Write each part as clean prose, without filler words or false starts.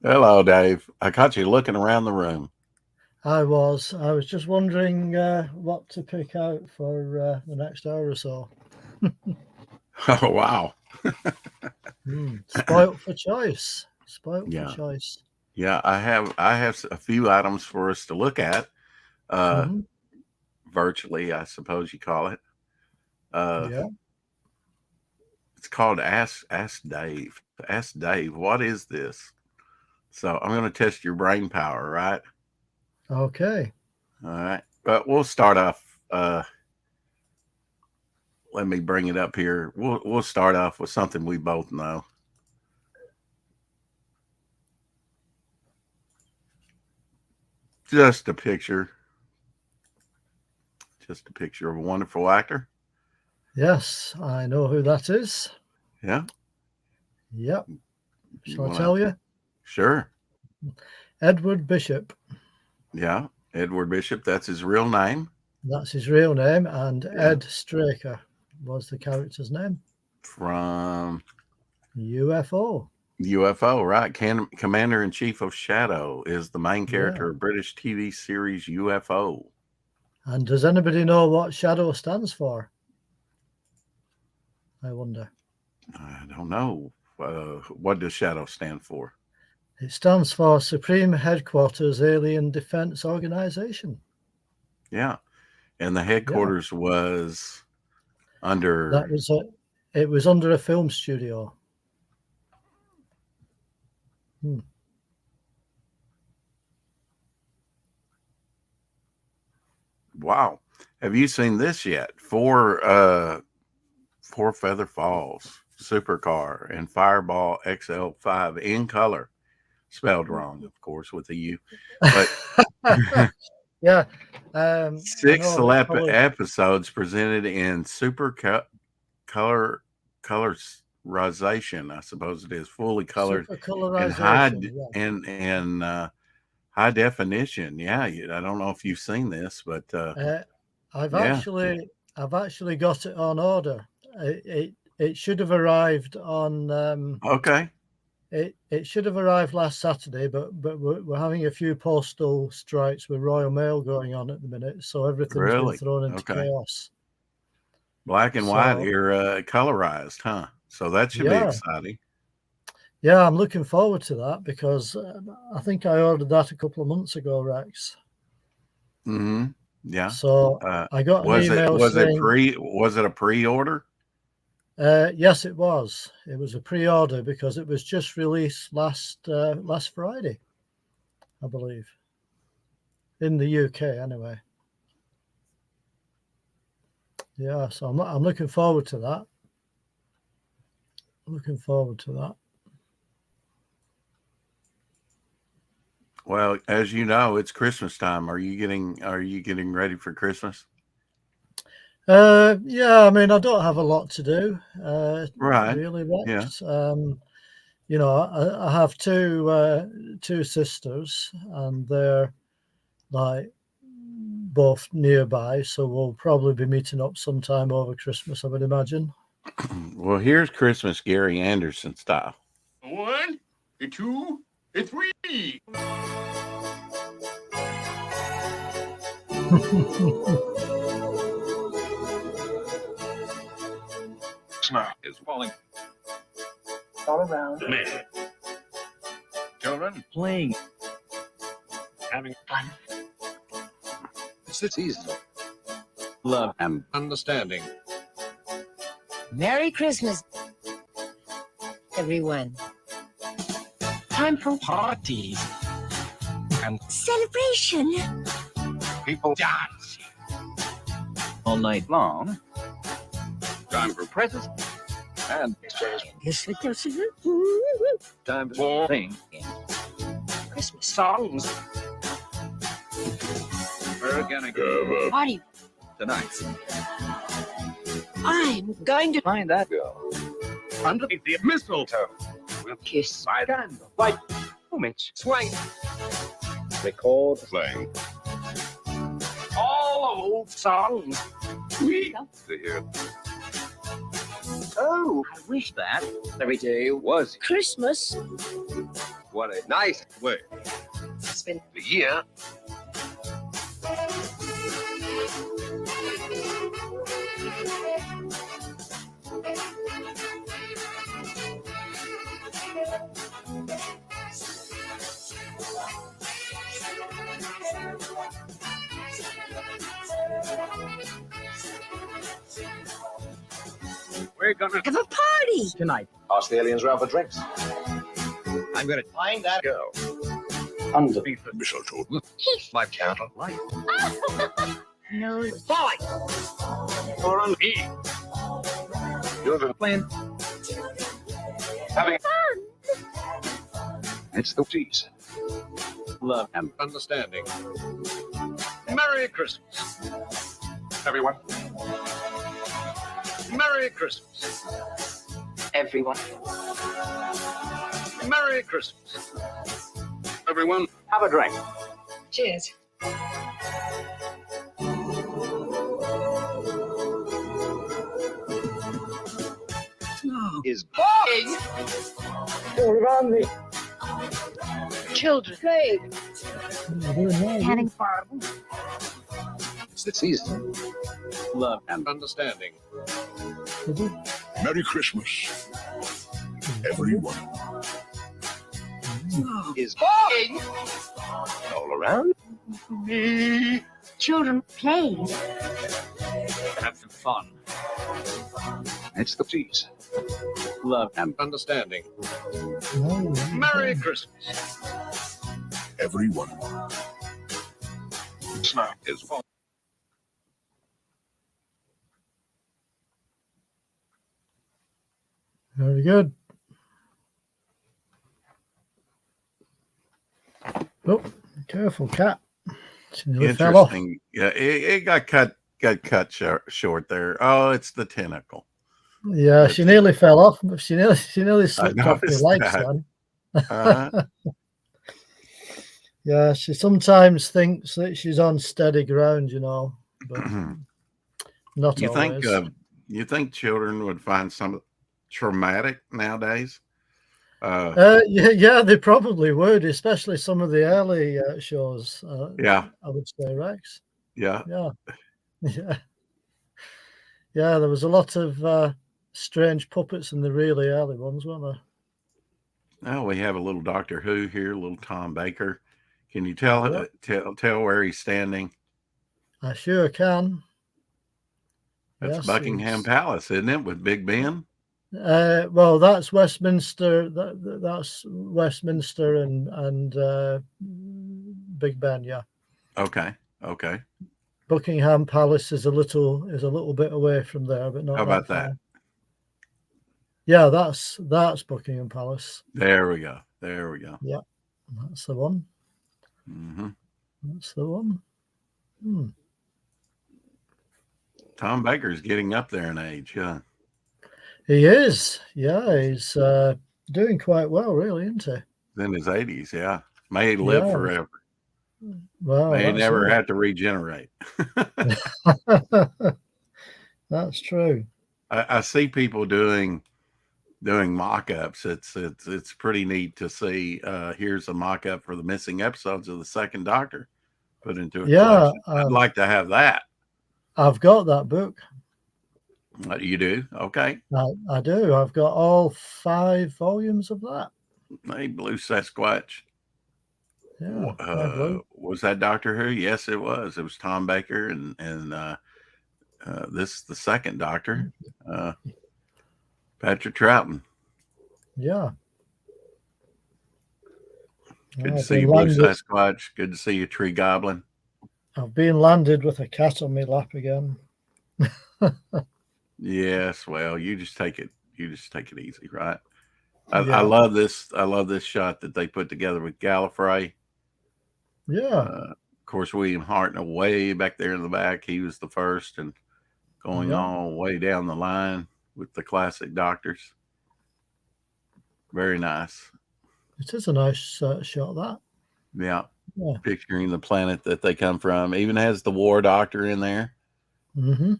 Hello, Dave. I caught you looking around the room. I was. I was just wondering what to pick out for the next hour or so. Oh, wow. Spoilt for choice. Spoilt for Yeah. choice. Yeah, I have a few items for us to look at, uh, Hmm. virtually, I suppose you call it. Uh, Yeah. it's called Ask Dave. Ask Dave, what is this? So I'm going to test your brain power, right? Okay. All right. But we'll start off. Let me bring it up here. We'll start off with something we both know. Just a picture, just a picture of a wonderful actor. Yes, I know who that is. Yeah. Yep. You Shall I want to? tell you? Sure. Edward Bishop. Yeah. Edward Bishop. That's his real name. That's his real name, and Yeah. Ed Straker was the character's name. From UFO. UFO, right? Commander in Chief of Shadow is the main Yeah. character of British TV series UFO. And does anybody know what Shadow stands for? I wonder. I don't know. What does Shadow stand for? It stands for Supreme Headquarters Alien Defense Organization. Yeah. And the Yeah, headquarters was that under. was a. It was under a film studio. Hmm. Wow. Have you seen this yet? Four Feather Falls, Supercar, and Fireball XL5 in color. Spelled wrong, of course, with a U. But Yeah, I six know that select color episodes presented in color colorization, I suppose it is, fully colored super and colorization. Yeah, high definition. Yeah, I don't know if you've seen this, but uh, I've yeah. actually I've actually got it on order. It should have arrived on. Okay. It should have arrived last Saturday, but we're having a few postal strikes with Royal Mail going on at the minute, so everything's been Really? thrown into Okay. chaos. Black and white So here, colorized, huh? So that should be yeah, exciting. yeah, I'm looking forward to that because I think I ordered that a couple of months ago, Rex. Hmm. Yeah. So I got an email saying, was it a pre-order? yes, it was. It was a pre-order because it was just released last Friday, I believe, in the UK anyway. Yeah, so I'm looking forward to that. Looking forward to that. Well, as you know, it's Christmas time. Are you getting ready for Christmas? Yeah, I mean, I don't have a lot to do, Right. really, Yeah. Rex. I have two sisters, and they're like both nearby, so we'll probably be meeting up sometime over Christmas, I would imagine. Well, here's Christmas Gary Anderson style. One, a two, a three. Snow is falling all around me. Children playing, having fun. It's the season of love and understanding. Merry Christmas, everyone. Time for parties and Celebration. people dance all night long. Time for presents and Yes, yes, time for sing Christmas songs. We're gonna go party. tonight. I'm going to Find that girl underneath the mistletoe. We'll kiss. by candle, light, moments, swing, record, playing. All old songs. We to hear. Oh, I wish that every day was Christmas. What a nice way. It's been The year. We're gonna have a party. tonight. Ask the aliens round for drinks. I'm gonna find that girl underneath the mistletoe. My candle light. No. Boy! Or on E. You're the plan. Having fun. It's the tease. Love and understanding. Merry Christmas, everyone. Merry Christmas, Everyone. Merry Christmas, everyone. Have a drink. Cheers. Is All around me. Children. Play. Having fun. it's the season. Love and understanding. Merry Christmas, everyone. Is all around me. Children play. Have some fun. It's the tease. Love and understanding. Merry Christmas, Everyone. Snow is fun. Very good. Oh, careful, cat. She nearly fell off. Interesting. Yeah, it got cut short there. Oh, it's the tentacle. Yeah, she nearly fell off. She nearly slipped off the noticed legs that. then. Uh, Yeah, she sometimes thinks that she's on steady ground, but not you always. think you think children would find some traumatic nowadays? Yeah, they probably would, especially some of the early shows. Yeah, I would say, Rex. yeah. Yeah, yeah, yeah. There was a lot of strange puppets in the really early ones, weren't there? Oh, we have a little Doctor Who here, a little Tom Baker. Can you tell Yep. tell where he's standing? I sure can. That's Yes, Buckingham he's- Palace, isn't it, with Big Ben? Well, that's Westminster. That's Westminster and Big Ben. Yeah, Okay, okay. Buckingham Palace is a little bit away from there, but not. How about far. that? Yeah, that's Buckingham Palace. There we go. There we go. That's the one. Hmm. That's the one. Hmm. Tom Baker's getting up there in age. Yeah. He is. Yeah, he's doing quite well, really, isn't he? He's in his 80s. Yeah. May live Yeah. forever. Well, May that's never it. have to regenerate. That's true. I see people doing mock-ups. It's pretty neat to see. Here's a mock-up for the missing episodes of the Second Doctor put into a Yeah, collection. I'd like to have that. I've got that book. You do? Okay. I do. I've got all 5 volumes of that. Hey, Blue Sasquatch. Yeah. they're blue. Was that Doctor Who? Yes, it was. It was Tom Baker and this the Second Doctor, Patrick Troughton. Yeah. Good to I've see been you, Blue landed- Sasquatch. Good to see you, Tree Goblin. I've been landed with a cat on my lap again. Yes, well, you just take it easy, right? I Yeah. love this. I love this shot that they put together with Gallifrey. Yeah. Of course, William Hartnell way back there in the back. He was the first, and going Yeah. all way down the line with the classic Doctors. Very nice. It is a nice shot, that. Yeah. Yeah. Picturing the planet that they come from. Even has the War Doctor in there. Mm-hmm.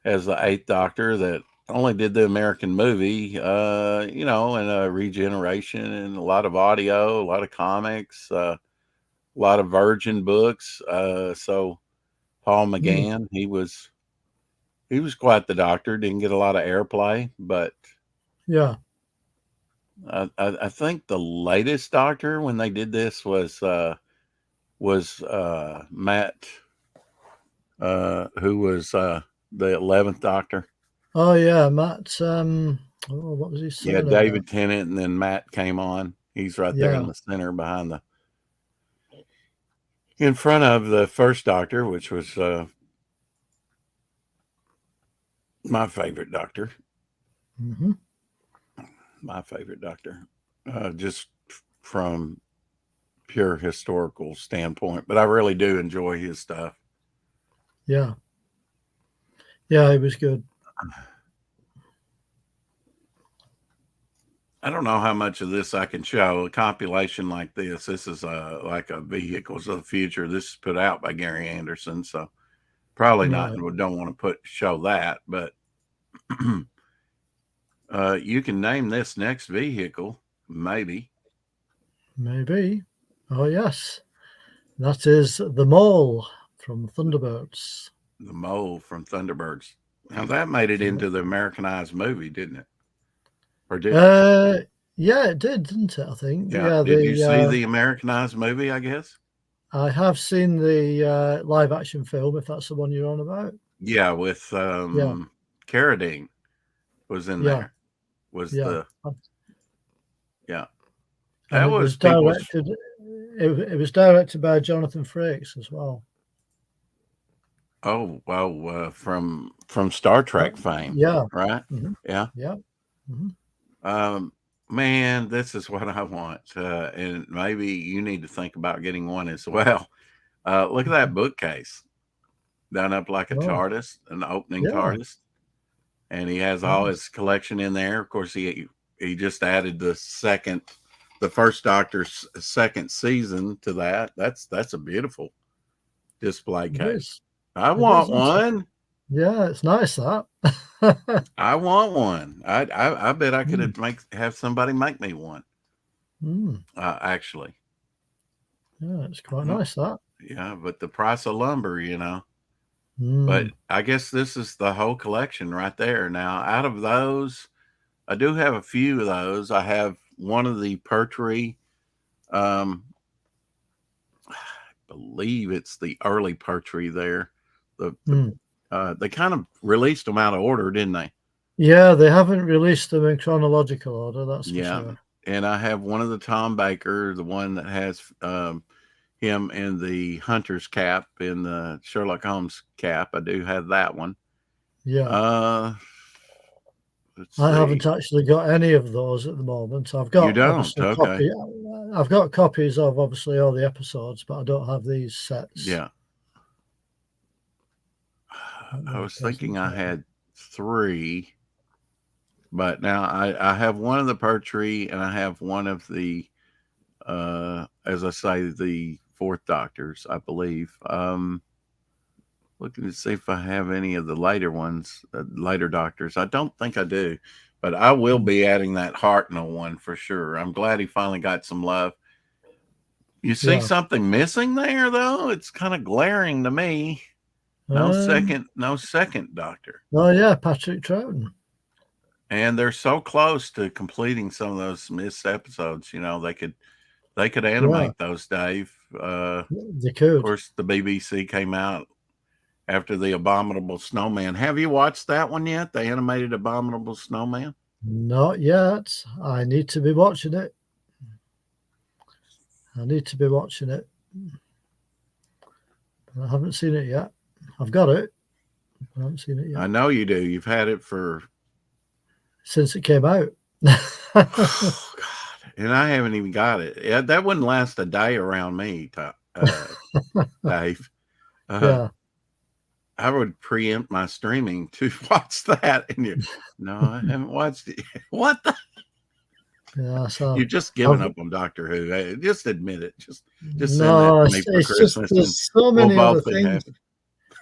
Has the 8th Doctor that only did the American movie, you know, and Regeneration and a lot of audio, a lot of comics, a lot of Virgin books. So Paul McGann, he was quite the doctor. Didn't get a lot of airplay, but Yeah. I think the latest doctor when they did this was Matt, who was the 11th Doctor. Oh yeah, Matt. What was his Yeah, surname? David Tennant, and then Matt came on. He's right there in the center behind in front of the first Doctor, which was my favorite Doctor. Mm-hmm. My favorite Doctor, just from pure historical standpoint. But I really do enjoy his stuff. Yeah. Yeah, it was good. I don't know how much of this I can show. A compilation like this. This is like a Vehicles of the Future. This is put out by Gary Anderson, so probably not. Right. We don't want to show that, but you can name this next vehicle, maybe. Maybe. Oh yes, that is the Mole from Thunderbirds. The Mole from Thunderbirds. Now that made it into the Americanized movie, didn't it? Or did it? Yeah, it did, didn't it? I think. Yeah. Did you see the Americanized movie? I guess. I have seen the live action film, if that's the one you're on about. Yeah, with Carradine was in there. Was the that was directed. It was directed by Jonathan Frakes as well. Oh well, from Star Trek fame. Yeah. Right. Mm-hmm. Yeah. Yeah. Mm-hmm. Man, this is what I want, and maybe you need to think about getting one as well. Look at that bookcase, done up like a TARDIS, an opening TARDIS, and he has all his collection in there. Of course, he just added the first Doctor's second season to that. That's a beautiful display case. I want one. Yeah, it's nice that. I want one. I bet I could have somebody make me one. Actually. Yeah, it's quite nice that. Yeah, but the price of lumber, you know. But I guess this is the whole collection right there. Now, out of those, I do have a few of those. I have one of the Pertwee. I believe it's the early Pertwee there. They kind of released them out of order, didn't they? Yeah, they haven't released them in chronological order. That's for sure. And I have one of the Tom Baker, the one that has him in the Hunter's cap, in the Sherlock Holmes cap. I do have that one. Yeah. I haven't actually got any of those at the moment. I've got I've got copies of obviously all the episodes, but I don't have these sets. Yeah. I was thinking I had 3, but now I have one of the Pertwee, and I have one of the, as I say, the fourth Doctors, I believe. Looking to see if I have any of the later ones, later Doctors. I don't think I do, but I will be adding that Hartnell one for sure. I'm glad he finally got some love. You see something missing there, though? It's kind of glaring to me. No second Doctor. Oh yeah, Patrick Troughton. And they're so close to completing some of those missed episodes. You know, they could animate those, Dave. They could. Of course, the BBC came out after the Abominable Snowman. Have you watched that one yet? The animated Abominable Snowman? Not yet. I need to be watching it. I haven't seen it yet. I've got it. I haven't seen it yet. I know you do. You've had it since it came out. Oh, God. And I haven't even got it. That wouldn't last a day around me, Dave. Yeah. I would preempt my streaming to watch that. And no, I haven't watched it. What the? Yeah, so you're just giving up on Doctor Who. Just admit it. Just no, send that to me for Christmas. There's so many other things.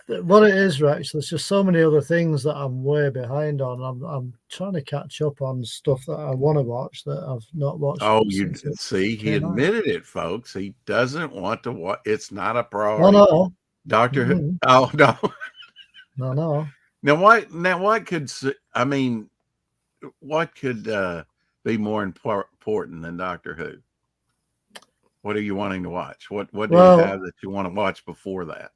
what it is, Rex, there's just so many other things that I'm way behind on. I'm trying to catch up on stuff that I want to watch that I've not watched. Oh, you since it see, he came out. admitted it, folks. He doesn't want to watch. It's not a Oh priority. no, Doctor Who. Mhm. Oh no. no. Now what could I mean? What could be more important than Doctor Who? What are you wanting to watch? What do Well, you have that you want to watch before that?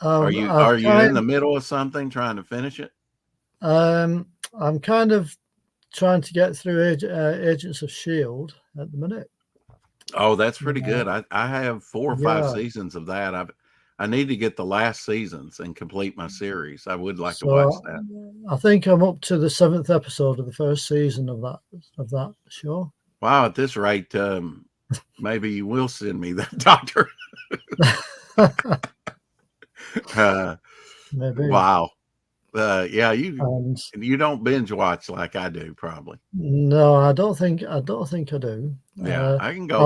Are you in the middle of something trying to finish it? I'm kind of trying to get through Agents of Shield at the minute. Oh, that's pretty good. I have 4 or 5 Yeah. seasons of that. I need to get the last seasons and complete my series. I would like to So watch that. I think I'm up to the 7th episode of the first season of that show. Wow, at this rate, maybe you will send me that doctor. Maybe. Wow. Yeah, you And don't binge watch like I do, probably. no, I don't think I do. Yeah, I can go.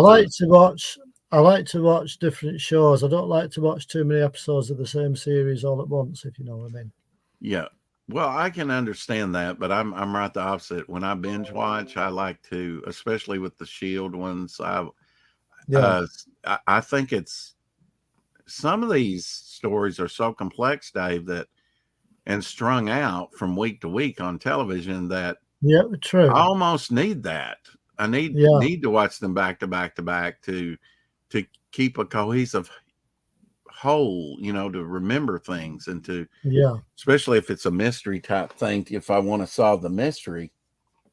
I like to watch different shows. I don't like to watch too many episodes of the same series all at once, if you know what I mean. Yeah. Well, I can understand that, but I'm right the opposite. When I binge watch, I like to, especially with the Shield ones. I think it's some of these stories are so complex, Dave, and strung out from week to week on television that true. I almost need that. I need to watch them back to back to back to keep a cohesive whole, to remember things and to especially if it's a mystery type thing. If I want to solve the mystery,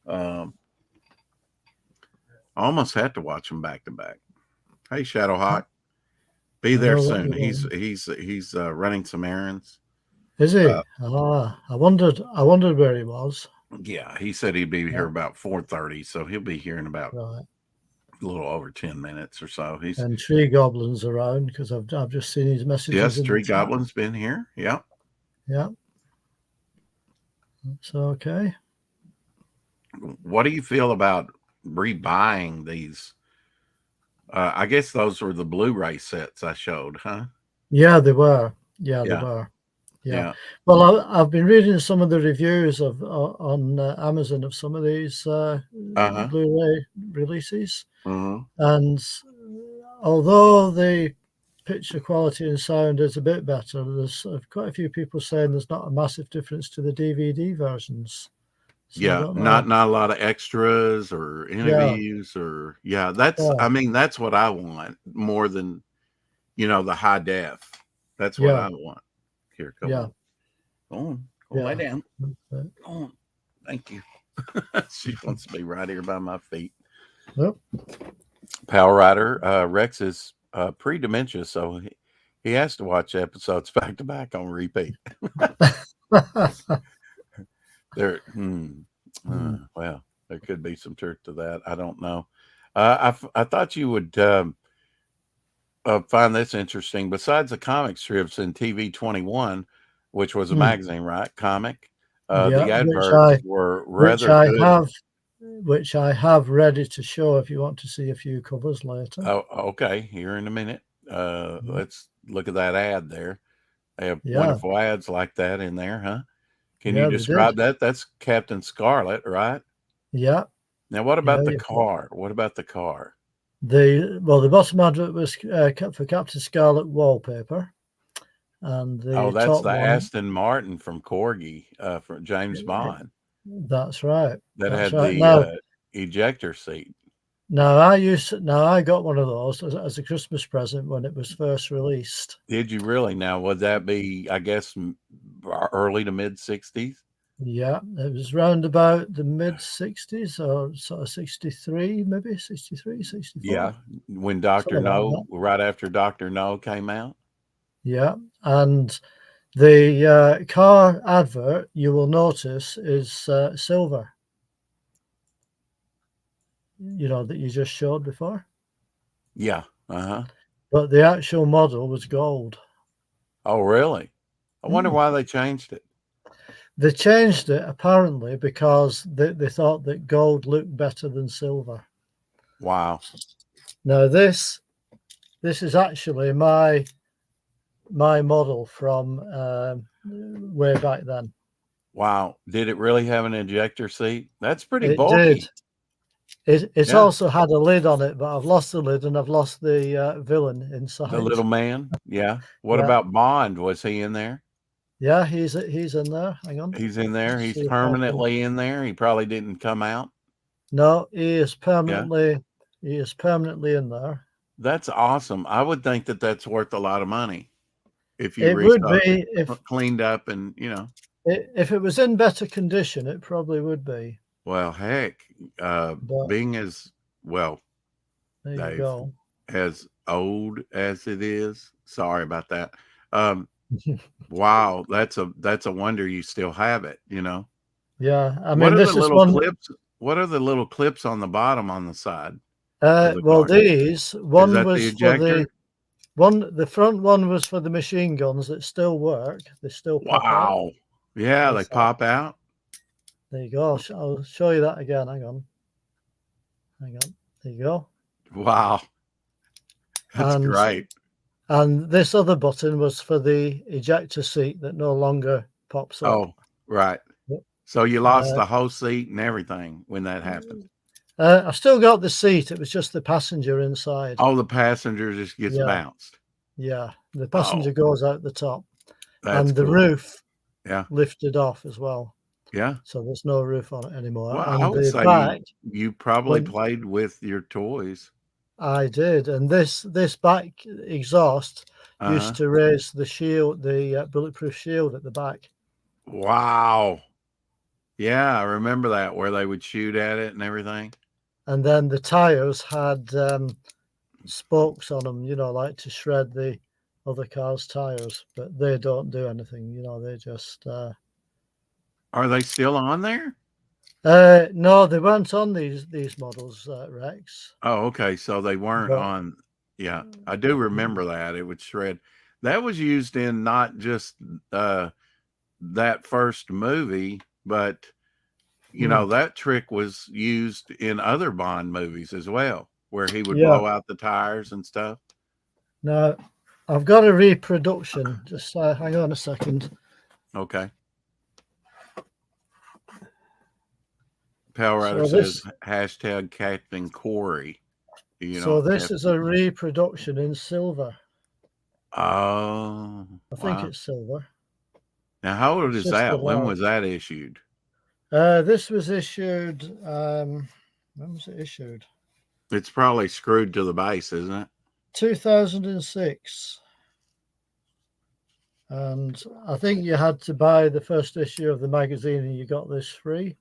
I almost had to watch them back to back. Hey, Shadowhawk, be there soon. He's running some errands. Is he? I wondered where he was. Yeah, he said he'd be here about 4:30, so he'll be here in about Right. a little over 10 minutes or so. And Tree Goblin's around because I've just seen his messages. Yes, Tree Goblin's been here. Yeah. Yeah. That's okay. What do you feel about rebuying these? I guess those were the Blu-ray sets I showed, huh? Yeah, they were. Yeah, they were. Yeah. Well, I've been reading some of the reviews on Amazon of some of these Blu-ray releases, and although the picture quality and sound is a bit better, there's quite a few people saying there's not a massive difference to the DVD versions. So not a lot of extras or interviews or that's I mean that's what I want more than the high def. That's what I want. Here, come on. Go lay down. Go on. Thank you. She wants to be right here by my feet. Yep. Power Rider, Rex is pre-dementia, so he has to watch episodes back to back on repeat. Well, there could be some truth to that. I don't know. I thought you would find this interesting. Besides the comic strips in TV 21, which was a magazine, right? Comic. The adverts were rather good. Which I have ready to show if you want to see a few covers later. Oh, okay. Here in a minute. Let's look at that ad there. They have wonderful ads like that in there, huh? Can you describe that? That's Captain Scarlet, right? Yeah. Now, what about the car? What about the car? The bottom advert was for Captain Scarlet wallpaper, and that's top the one, Aston Martin from Corgi, from James Bond. That's right. That's had the ejector seat. Now I got one of those as a Christmas present when it was first released. Did you really? Now, would that be, I guess, early to mid 60s? Yeah, it was round about the mid 60s or sort of 63, maybe 63, 64. Yeah, when Dr. No, right after Dr. No came out. Yeah, and the car advert, you will notice, is silver. That you just showed before. Yeah. But the actual model was gold. Oh, really? I wonder why they changed it. They changed it apparently because they thought that gold looked better than silver. Wow. Now this is actually my my model from way back then. Wow. Did it really have an ejector seat? That's pretty It bulky. did. It's Yeah. also had a lid on it, but I've lost the lid and I've lost the villain inside. The little man. Yeah. What Yeah. about Bond? Was he in there? Yeah, he's in there. Hang on. He's in there. Let's He's see if I can- permanently in there. He probably didn't come out. No, he is permanently in there. That's awesome. I would think that that's worth a lot of money if you It would restocked, be if cleaned up, and if it was in better condition. It probably would be. well, heck, But being as well there you Dave. go. as old as it is. Sorry about that. Wow, that's a wonder you still have it. Yeah, I What mean, are this the is little one. clips? What are the little clips on the bottom on the side? Well, car? these one Is that was the for ejector? the front one was for the machine guns that still work. They still pop out. Wow. Yeah, they That's pop out. There you go. I'll show you that again. Hang on. There you go. Wow. That's And- great. And this other button was for the ejector seat that no longer pops up. Oh, right. Yep. So you lost the whole seat and everything when that happened. I've still got the seat. It was just the passenger inside. Oh, the passenger just gets Yeah. bounced. Yeah, the passenger Oh. goes out the top, That's and the cool. roof Yeah. lifted off as well. Yeah. So there's no roof on it anymore. Well, and I would the say back, you probably when- played with your toys. I did, and this back exhaust Uh-huh. used to raise the shield, the bulletproof shield at the back. Wow. Yeah, I remember that where they would shoot at it and everything. And then the tires had spokes on them, like to shred the other car's tires, but they don't do anything. They just Are they still on there? no, they weren't on these models, Rex. Oh, okay. So they weren't But- on. Yeah, I do remember that. It would shred. That was used in not just that first movie, but that trick was used in other Bond movies as well, where he would Yeah. blow out the tires and stuff. Now, I've got a reproduction. Just hang on a second. Okay. Power Rider So this- says hashtag Captain Corey. So this is a reproduction in silver. Oh, I think wow. it's silver. Now, how old it's is just that? a When lot. was that issued? This was issued. When was it issued? It's probably screwed to the base, isn't it? 2006. And I think you had to buy the first issue of the magazine and you got this free.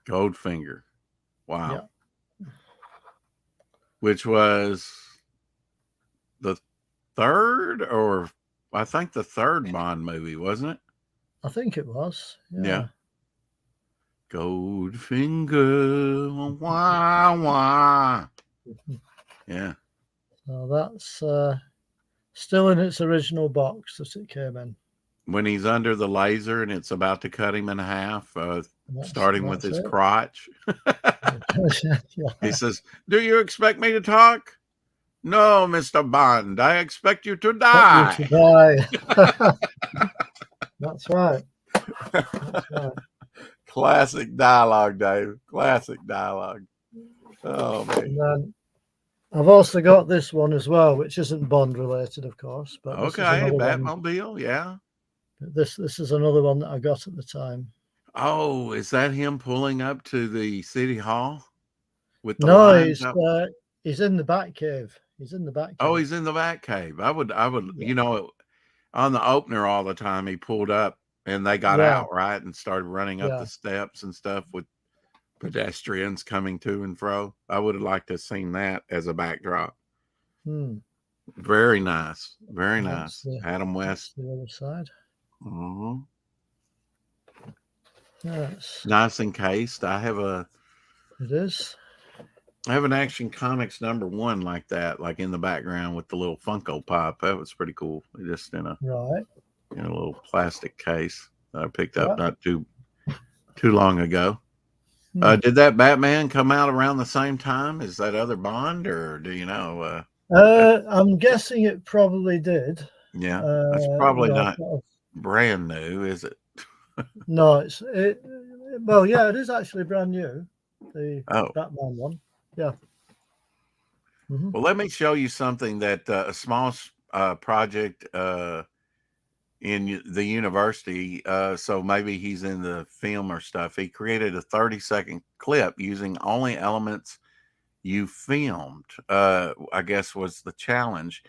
Goldfinger. Wow. Yeah. Which was the third, or I think the third Bond movie, wasn't it? I think it was. Yeah. Goldfinger. Wah, wah. Yeah. So that's still in its original box that it came in. When he's under the laser and it's about to cut him in half, That's- starting with that's his it. crotch. Yeah. He says, "Do you expect me to talk?" "No, Mr. Bond. I expect you to die." You die. That's right. That's right. Classic dialogue, Dave. Classic dialogue. Oh man. And then I've also got this one as well, which isn't Bond related, of course. But this is Okay, another one. Batmobile. Yeah. This is another one that I got at the time. Oh, is that him pulling up to the city hall with the No, lines up? he's in the back cave. He's in the back cave. Oh, he's in the back cave. I would, Yeah. on the opener all the time, he pulled up and they got Yeah. out, right, and started running up Yeah. the steps and stuff with pedestrians coming to and fro. I would have liked to have seen that as a backdrop. Very nice. Very nice. That's Adam That's West. the other side. Mhm. Yes, Nice encased. I have it is. an Action Comics #1 like that, like in the background with the little Funko Pop. That was pretty cool. Just in a Right. little plastic case that I picked up Yeah. not too long ago. Hmm. Did that Batman come out around the same time as that other Bond, or do you know? I'm guessing it probably did. Yeah, that's probably you know, not brand new, is it? No, well, yeah, it is actually brand new. The Oh, Batman one. Yeah. Mhm. well, let me show you something that a small project in the university. So maybe he's in the film or stuff. He created a 30-second clip using only elements you filmed. I guess was the challenge.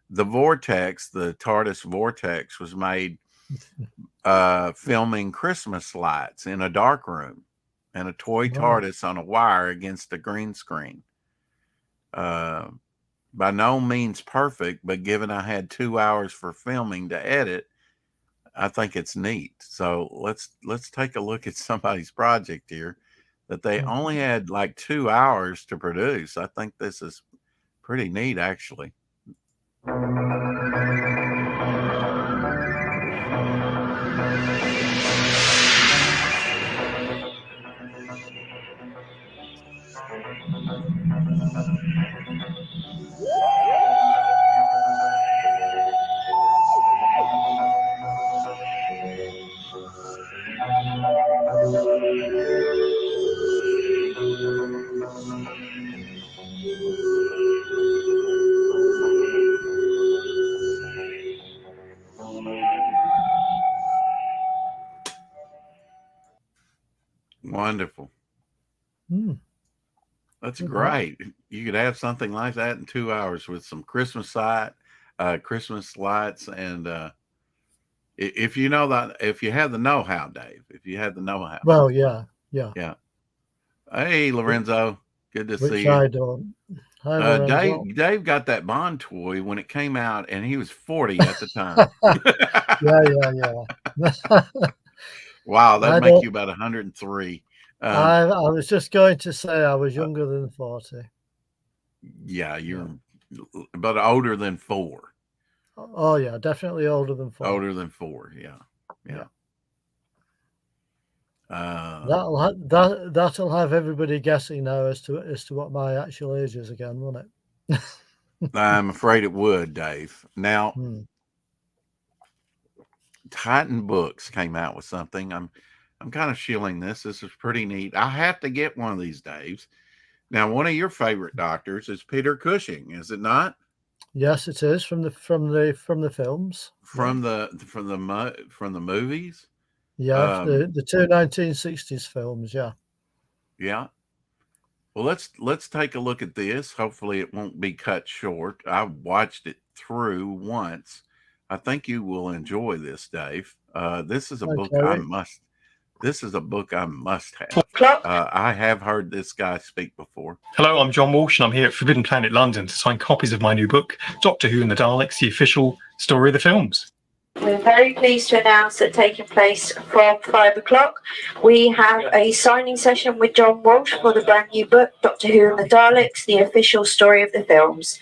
The vortex, the TARDIS vortex, was made filming Christmas lights in a dark room and a toy TARDIS on a wire against a green screen. By no means perfect, but given I had 2 hours for filming to edit, I think it's neat. So let's take a look at somebody's project here that they only had like 2 hours to produce. I think this is pretty neat, actually. Wonderful. That's great. You could have something like that in 2 hours with some Christmas lights, and if you know that, if you have the know-how, Dave, if you have the know-how. Well, yeah. Hey, Lorenzo, good to see Which you. I don't. Hi, Lorenzo. Dave got that Bond toy when it came out, and he was 40 at the time. Yeah. Wow, that'd make you about 103. I was just going to say I was younger than 40. Yeah, you're but older than 4. Oh yeah, definitely older than 4. Older than 4, yeah. That'll have everybody guessing now as to what my actual age is again, won't it? I'm afraid it would, Dave. Now, Titan Books came out with something. I'm kind of shilling this. This is pretty neat. I have to get one of these, Daves. Now, one of your favorite doctors is Peter Cushing, is it not? Yes, it is from the films. From the movies. Yeah, the two 1960s films. Yeah. Yeah. Well, let's take a look at this. Hopefully, it won't be cut short. I watched it through once. I think you will enjoy this, Dave. This is a book I must. This is a book I must have. I have heard this guy speak before. Hello, I'm John Walsh, and I'm here at Forbidden Planet London to sign copies of my new book, Doctor Who and the Daleks, the official story of the films. We're very pleased to announce that taking place from 5 o'clock, we have a signing session with John Walsh for the brand new book, Doctor Who and the Daleks, the official story of the films.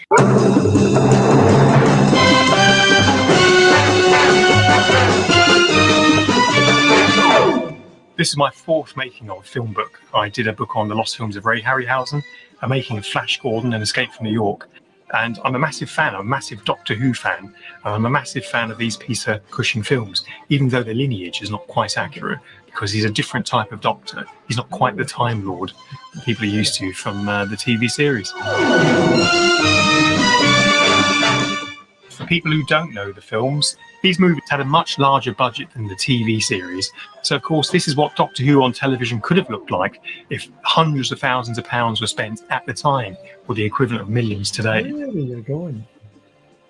This is my 4th making of a film book. I did a book on the lost films of Ray Harryhausen, a making of Flash Gordon and Escape from New York. And I'm a massive fan. I'm a massive Doctor Who fan. And I'm a massive fan of these Peter Cushing films, even though their lineage is not quite accurate, because he's a different type of Doctor. He's not quite the Time Lord that people are used to from the TV series. For people who don't know the films, these movies had a much larger budget than the TV series. So, of course, this is what Doctor Who on television could have looked like if hundreds of thousands of pounds were spent at the time, or the equivalent of millions today. Really, you're going.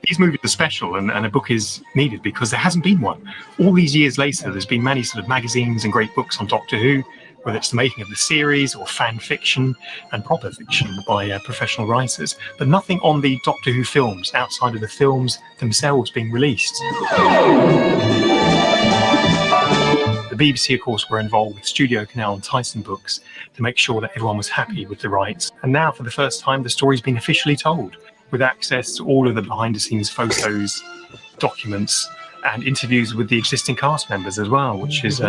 These movies are special, and a book is needed because there hasn't been one. All these years later, there's been many sort of magazines and great books on Doctor Who, whether it's the making of the series or fan fiction and proper fiction by professional writers, but nothing on the Doctor Who films outside of the films themselves being released. The BBC, of course, were involved with Studio Canal and Tyson Books to make sure that everyone was happy with the rights. And now, for the first time, the story's been officially told, with access to all of the behind-the-scenes photos, documents, and interviews with the existing cast members as well, which is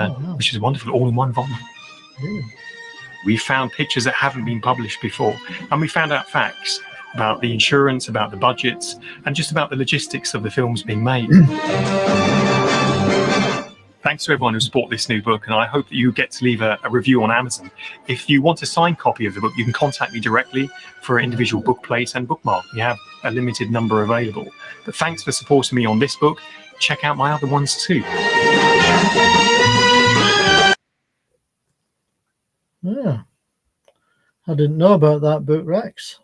wonderful, all in one volume. We found pictures that haven't been published before, and we found out facts about the insurance, about the budgets, and just about the logistics of the films being made. Thanks to everyone who bought this new book, and I hope that you get to leave a review on Amazon. If you want a signed copy of the book, you can contact me directly for an individual book plate and bookmark. We have a limited number available. But thanks for supporting me on this book. Check out my other ones too. Yeah. I didn't know about that book, Rex.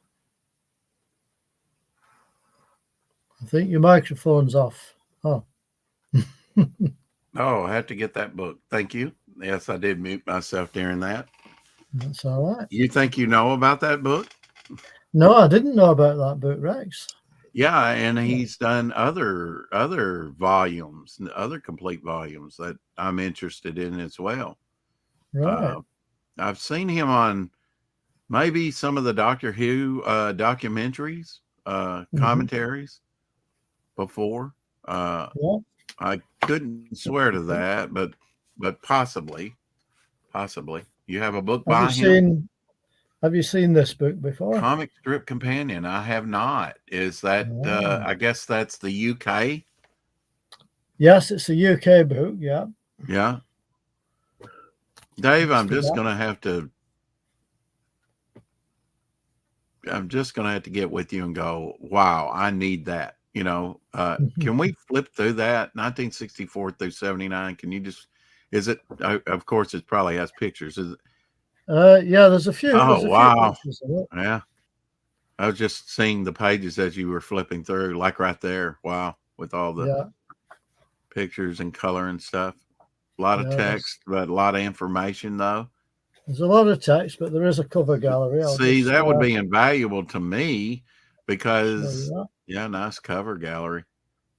I think your microphone's off. Oh. Oh, I had to get that book. Thank you. Yes, I did mute myself during that. That's all right. You think you know about that book? No, I didn't know about that book, Rex. Yeah, and he's done other volumes, other complete volumes that I'm interested in as well. Right. I've seen him on maybe some of the Doctor Who documentaries, commentaries before. Yeah. I couldn't swear to that, but possibly. You have a book by him? Have you seen this book before? Comic Strip Companion. I have not. Is that I guess that's the UK? Yes, it's a UK book, yeah. Yeah. Dave, I'm just gonna have to get with you and go, wow, I need that. You know, can we flip through that 1964 through 79? Can you just, is it, of course, it probably has pictures. Is it? Yeah, there's a few. Oh, wow. Few pictures of it. Yeah. I was just seeing the pages as you were flipping through, like right there. Wow. With all the pictures and color and stuff. A lot of text, but a lot of information, though. There's a lot of text, but there is a cover gallery. See, that would be invaluable to me because, nice cover gallery.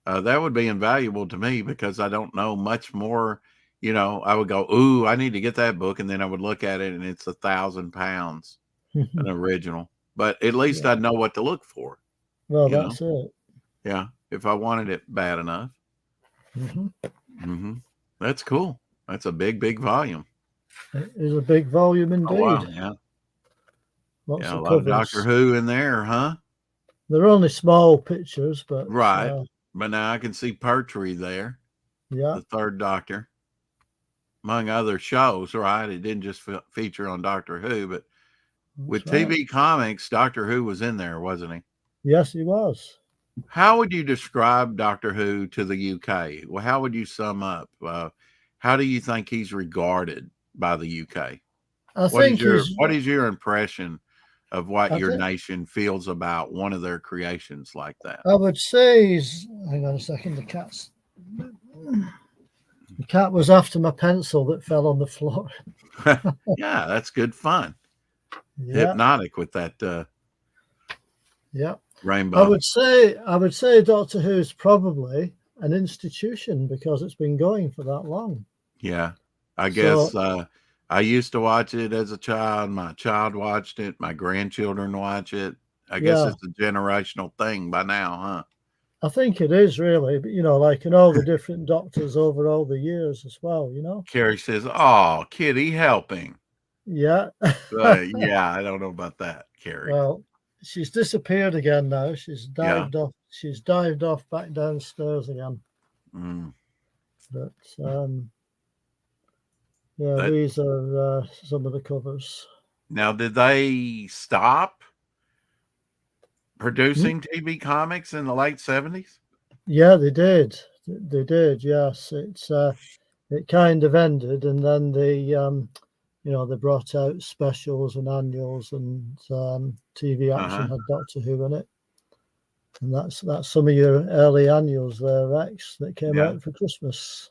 That would be invaluable to me because I don't know much more. You know, I would go, ooh, I need to get that book. And then I would look at it and it's £1,000, an original. But at least I'd know what to look for. Well, that's it. Yeah. If I wanted it bad enough. That's cool. That's a big volume. It is a big volume indeed. Oh, wow. Yeah. Lots a of lot of covers. Doctor Who in there, huh? They're only small pictures, but right. But now I can see Pertwee there. Yeah. The third Doctor. Among other shows, right? It didn't just feature on Doctor Who, but with TV comics, Doctor Who was in there, wasn't he? Yes, he was. How would you describe Doctor Who to the UK? Well, how would you sum up? How do you think he's regarded by the UK? What is your impression of what your nation feels about one of their creations like that? I would say he's, hang on a second, the cat was after my pencil that fell on the floor. Yeah, that's good fun. Hypnotic with that rainbow. I would say Doctor Who's probably an institution because it's been going for that long. Yeah. I guess I used to watch it as a child. My child watched it. My grandchildren watch it. I guess it's a generational thing by now, huh? I think it is really, but like in all the different doctors over all the years as well, Carrie says, oh, Kitty helping. Yeah. Yeah, I don't know about that, Carrie. Well, she's disappeared again now. She's dived off. She's dived off back downstairs again. But these are some of the covers. Now, did they stop producing TV comics in the late 70s? Yeah, they did. They did. Yes, it kind of ended, and then they brought out specials and annuals, and TV Action had Doctor Who in it, and that's some of your early annuals there, Rex, that came out for Christmas.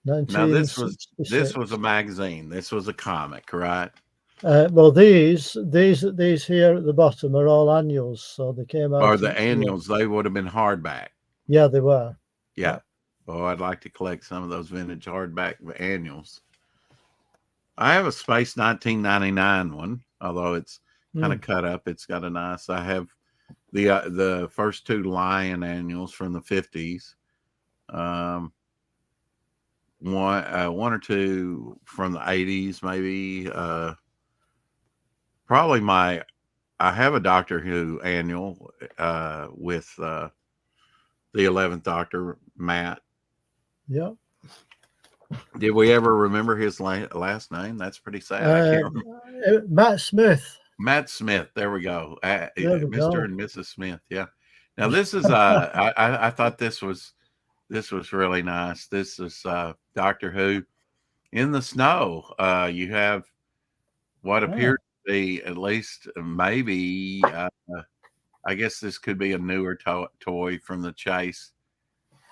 Now this was a magazine. This was a comic, right? Well, these here at the bottom are all annuals, so they came out. Or the annuals, they would have been hardback. Yeah, they were. Yeah. Oh, I'd like to collect some of those vintage hardback annuals. I have a Space 1999 one, although it's kind of cut up. It's got a nice. I have the first two Lion annuals from the 50s. One or two from the 80s, maybe. Probably my I have a Doctor Who annual with the 11th Doctor, Matt. Yeah. Did we ever remember his last name? That's pretty sad. I can't remember. Matt Smith. Matt Smith. There we go. There we Mr. go. and Mrs. Smith. Yeah. Now this is I thought this was really nice. This is Doctor Who in the snow. You have what appears to be, at least maybe, I guess this could be a newer toy from the chase.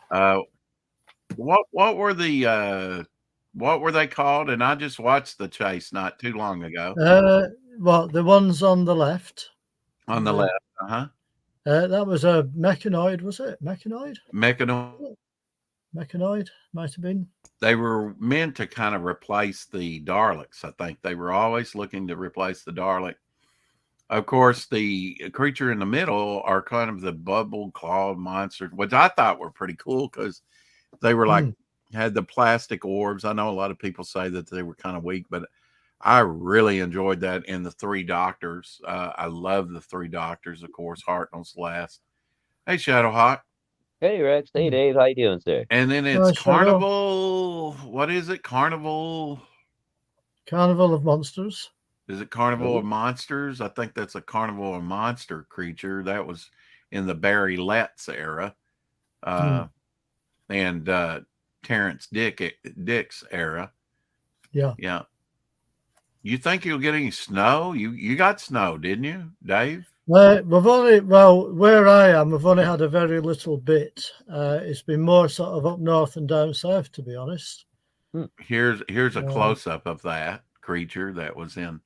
What were they called? And I just watched the chase not too long ago. Well, the ones on the left. On the left, that was a mechanoid, was it? Mechanoid might have been. They were meant to kind of replace the Daleks. I think they were always looking to replace the Dalek. Of course, the creature in the middle are kind of the bubble clawed monsters, which I thought were pretty cool because they were like had the plastic orbs. I know a lot of people say that they were kind of weak, but I really enjoyed that in the Three Doctors. I love the Three Doctors, of course. Hartnell's last. Hey, Shadowhawk. Hey, Rex. Hey, Dave. How you doing, sir? And then it's Carnival. What is it? Carnival of Monsters. Is it Carnival of Monsters? I think that's a Carnival of Monster creature. That was in the Barry Letts era. And Terrence Dick's era. Yeah. Yeah. You think you'll get any snow? You got snow, didn't you, Dave? Where I am, we've only had a very little bit. It's been more sort of up north and down south, to be honest. Here's a close-up of that creature that was in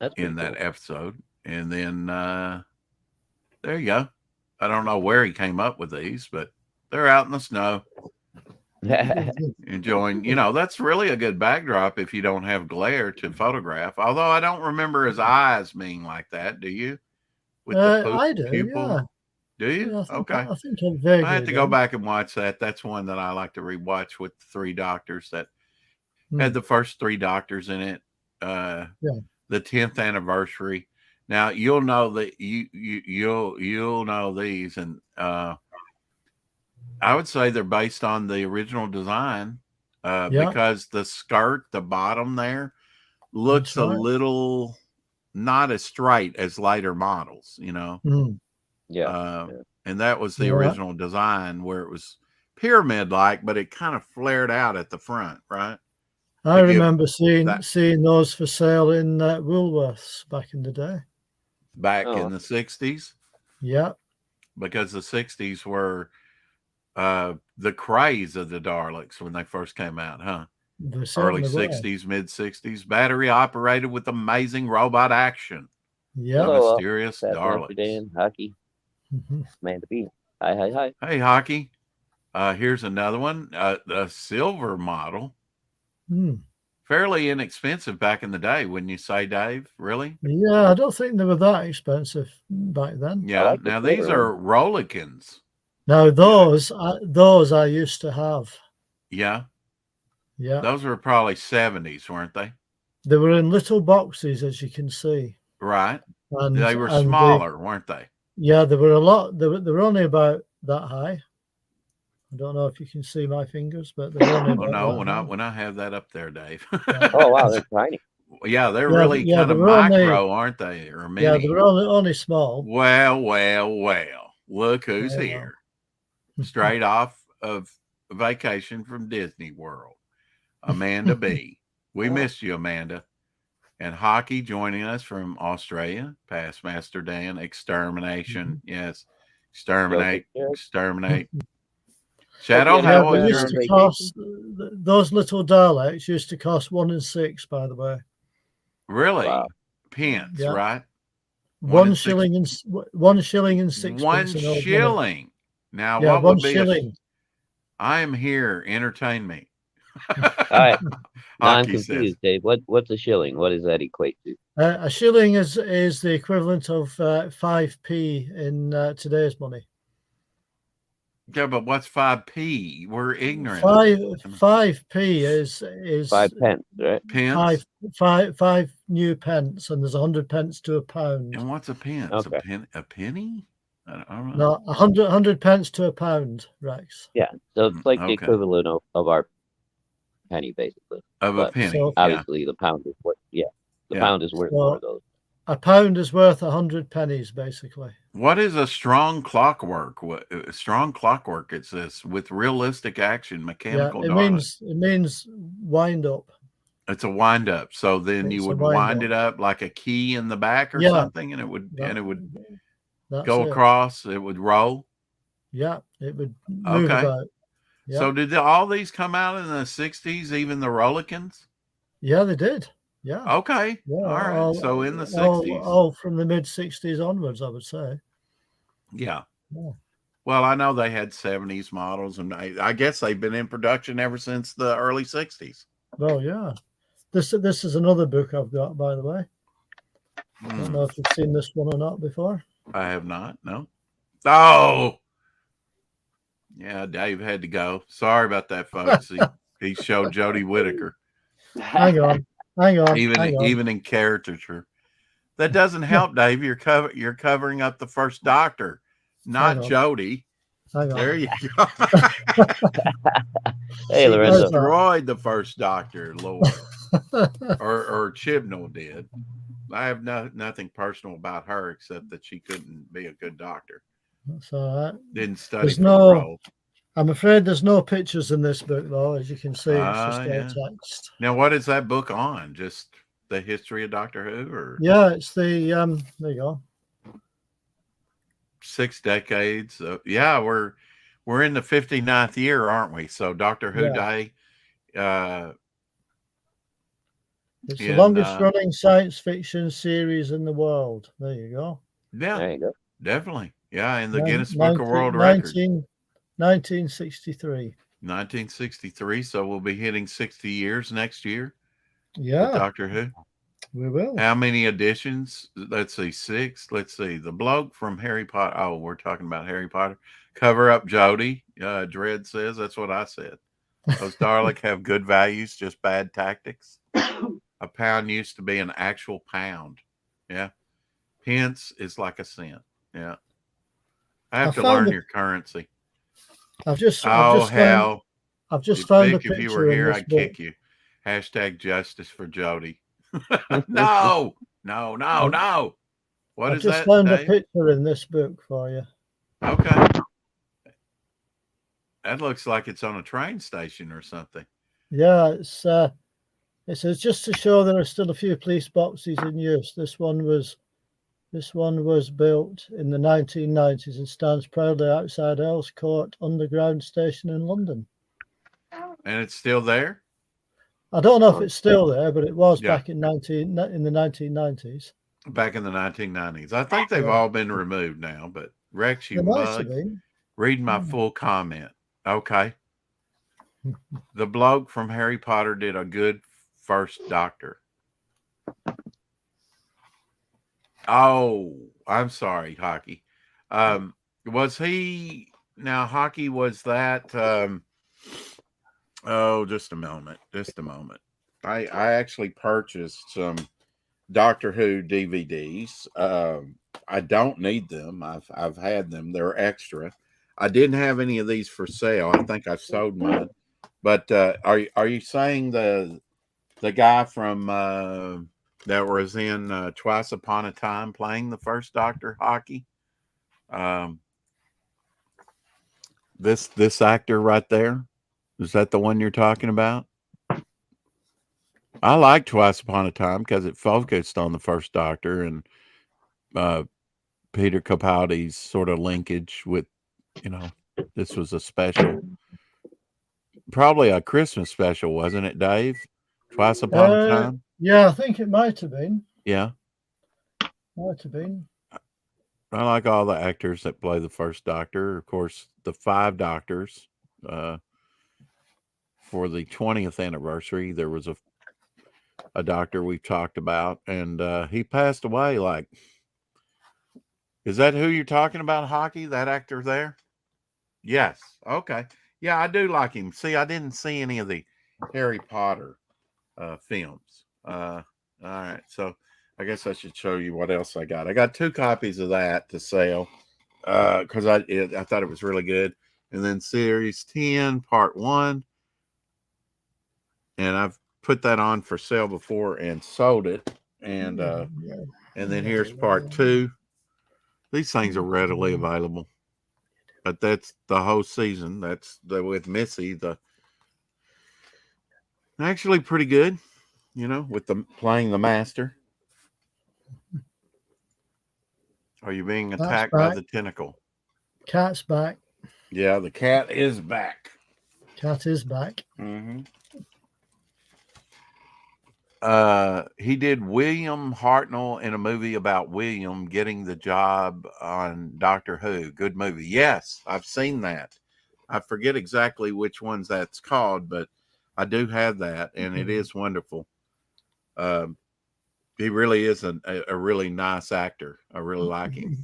That's in that cool. episode. And then there you go. I don't know where he came up with these, but they're out in the snow enjoying. That's really a good backdrop if you don't have glare to photograph. Although I don't remember his eyes being like that. Do you? With the I do. pupil? Yeah. Do you? Yeah, Okay. I think I'm vaguely I have to go back and watch that. That's one that I like to rewatch with the Three Doctors that had the first Three Doctors in it. The 10th anniversary. Now you'll know that you'll know these, and I would say they're based on the original design because the skirt, the bottom there, looks a little not as straight as later models, Mm. And that was the original design where it was pyramid like, but it kind of flared out at the front, right? I remember seeing those for sale in Woolworths back in the day. Back in the 60s? Yeah. Because the 60s were the craze of the Daleks when they first came out, huh? Early 60s, mid 60s, battery operated with amazing robot action. Yeah. Hello, mysterious Daleks. Dan, Hockey. Man to be. Hi. Hey, Hockey. Here's another one, a silver model. Fairly inexpensive back in the day, wouldn't you say, Dave? Really? Yeah, I don't think they were that expensive back then. Yeah. like Now the these silver are Rolikins. Now those I used to have. Yeah. Yeah. Those were probably 70s, weren't they? They were in little boxes, as you can see. Right. And They were smaller, weren't they? Yeah, they were a lot. They were only about that high. I don't know if you can see my fingers, but they're only Well, about no, that high. when I have that up there, Dave. Oh, wow. They're tiny. Yeah, they're really kind they of were only- micro, aren't they? Or mini. Yeah, they were only small. Well. Look who's here. Straight off of vacation from Disney World. Amanda B. We missed you, Amanda. And Hockey joining us from Australia. Past Master Dan. Extermination. Yes. Exterminate. Shadow, Yeah, how They was used your to cost, those little Daleks used to cost 1 and 6, by the way. really? Wow. Pence, Yeah. right? 1 shilling and 6 1 pence. an old money. shilling. Now, Yeah, what 1 would be shilling. I am here. Entertain me. All right. Now I'm Hockey says. confused, Dave. What's a shilling? What does that equate to? A shilling is the equivalent of 5p in today's money. Yeah, but what's 5p? We're ignorant. 5p is 5 pence, right? Pence? new pence, and there's 100 pence to a pound. And what's a pence? Okay. A penny? I don't know. No, 100 pence to a pound, Rex. Yeah. So it's like the Okay. equivalent of our penny, basically. Of a But penny. So- yeah. Obviously, the pound is worth. Yeah. The Yeah. pound is worth more of those. A pound is worth 100 pennies, basically. What is a strong clockwork? Strong clockwork? It says with realistic action, mechanical. Yeah, it means wind up. It's a wind up. So then you It's a would wind wind up. it up like a key in the back or Yeah. something, and it would That's go it. across. It would roll. Yeah, it would move Okay. about. Yeah. So did all these come out in the 60s, even the Rollicans? Yeah, they did. Yeah. Okay. Yeah, All right. So in the 60s. all from the mid 60s onwards, I would say. Yeah. Yeah. Well, I know they had 70s models, and I guess they've been in production ever since the early 60s. Well, yeah. This is another book I've got, by the way. I don't know if you've seen this one or not before. I have not. No. Oh. Yeah, Dave had to go. Sorry about that, folks. He showed Jodie Whittaker. Hang on. Hang on. hang on. Even in caricature. That doesn't help, Dave. You're covering up the first Doctor, not Hang on. Jodie. Hang on. There you go. Hey, She Lorenzo. destroyed the first Doctor, Lord. or Chibnall did. I have nothing personal about her except that she couldn't be a good doctor. That's all right. Didn't study There's for the no- role. I'm afraid there's no pictures in this book, though. As you can see, it's just all Yeah. text. Now, what is that book on? Just the history of Doctor Who, or Yeah, it's the there you go. 6 decades? Yeah, we're in the 59th year, aren't we? So Doctor Who Yeah. Day. It's in, the longest running science fiction series in the world. There you go. Yeah, There you go. definitely. Yeah, in the Nin- Guinness Book of 19 World Records. 1963. 1963. So we'll be hitting 60 years next year. with Yeah, Doctor Who. we will. How many editions? Let's see, 6. Let's see. The bloke from Harry Potter. Oh, we're talking about Harry Potter. Cover up Jodie. Dredd says. That's what I said. Those Daleks have good values, just bad tactics. A pound used to be an actual pound. Yeah. Pence is like a cent. Yeah. I have I to found learn the- your currency. I've just Oh, found, hell. I've just found a Vic, if you picture were in here, this I'd book. kick you. Hashtag justice for Jodie. No. What I've is just that, found a Dave? picture in this book for you. Okay. That looks like it's on a train station or something. Yeah, it says just to show there are still a few police boxes in use. This one was built in the 1990s and stands proudly outside Earls Court Underground Station in London. And it's still there? I don't know if it's still there, but it was Yeah. back in the 1990s. Back in the 1990s. I think they've Yeah. all been removed now, but Rex, you There might have mug, been. read my full comment. Okay. The bloke from Harry Potter did a good first Doctor. Oh, I'm sorry, Hockey. Was he now Hockey? Was that? Oh, just a moment. I actually purchased some Doctor Who DVDs. I don't need them. I've had them. They're extra. I didn't have any of these for sale. I think I've sold mine. But are you saying the guy from that was in Twice Upon a Time playing the first Doctor, Hockey? This actor right there, is that the one you're talking about? I like Twice Upon a Time because it focused on the first Doctor and Peter Capaldi's sort of linkage with, this was a special, probably a Christmas special, wasn't it, Dave? Twice Upon a Time? Yeah, I think it might have been. Yeah. Might have been. I like all the actors that play the first Doctor. Of course, the 5 Doctors. For the 20th anniversary, there was a doctor we've talked about, and he passed away. Is that who you're talking about, Hockey? That actor there? Yes. Okay. Yeah, I do like him. See, I didn't see any of the Harry Potter films. All right. So I guess I should show you what else I got. I got 2 copies of that to sell because I thought it was really good. And then Series 10 Part 1. And I've put that on for sale before and sold it. And then here's Part 2. These things are readily available. But that's the whole season. That's with Missy. Actually pretty good, with playing the master. Are you being attacked by the tentacle? Cat's back. Yeah, the cat is back. Cat is back. Mm-hmm. He did William Hartnell in a movie about William getting the job on Doctor Who. Good movie. Yes, I've seen that. I forget exactly which ones that's called, but I do have that, and it is wonderful. He really is a really nice actor. I really like him.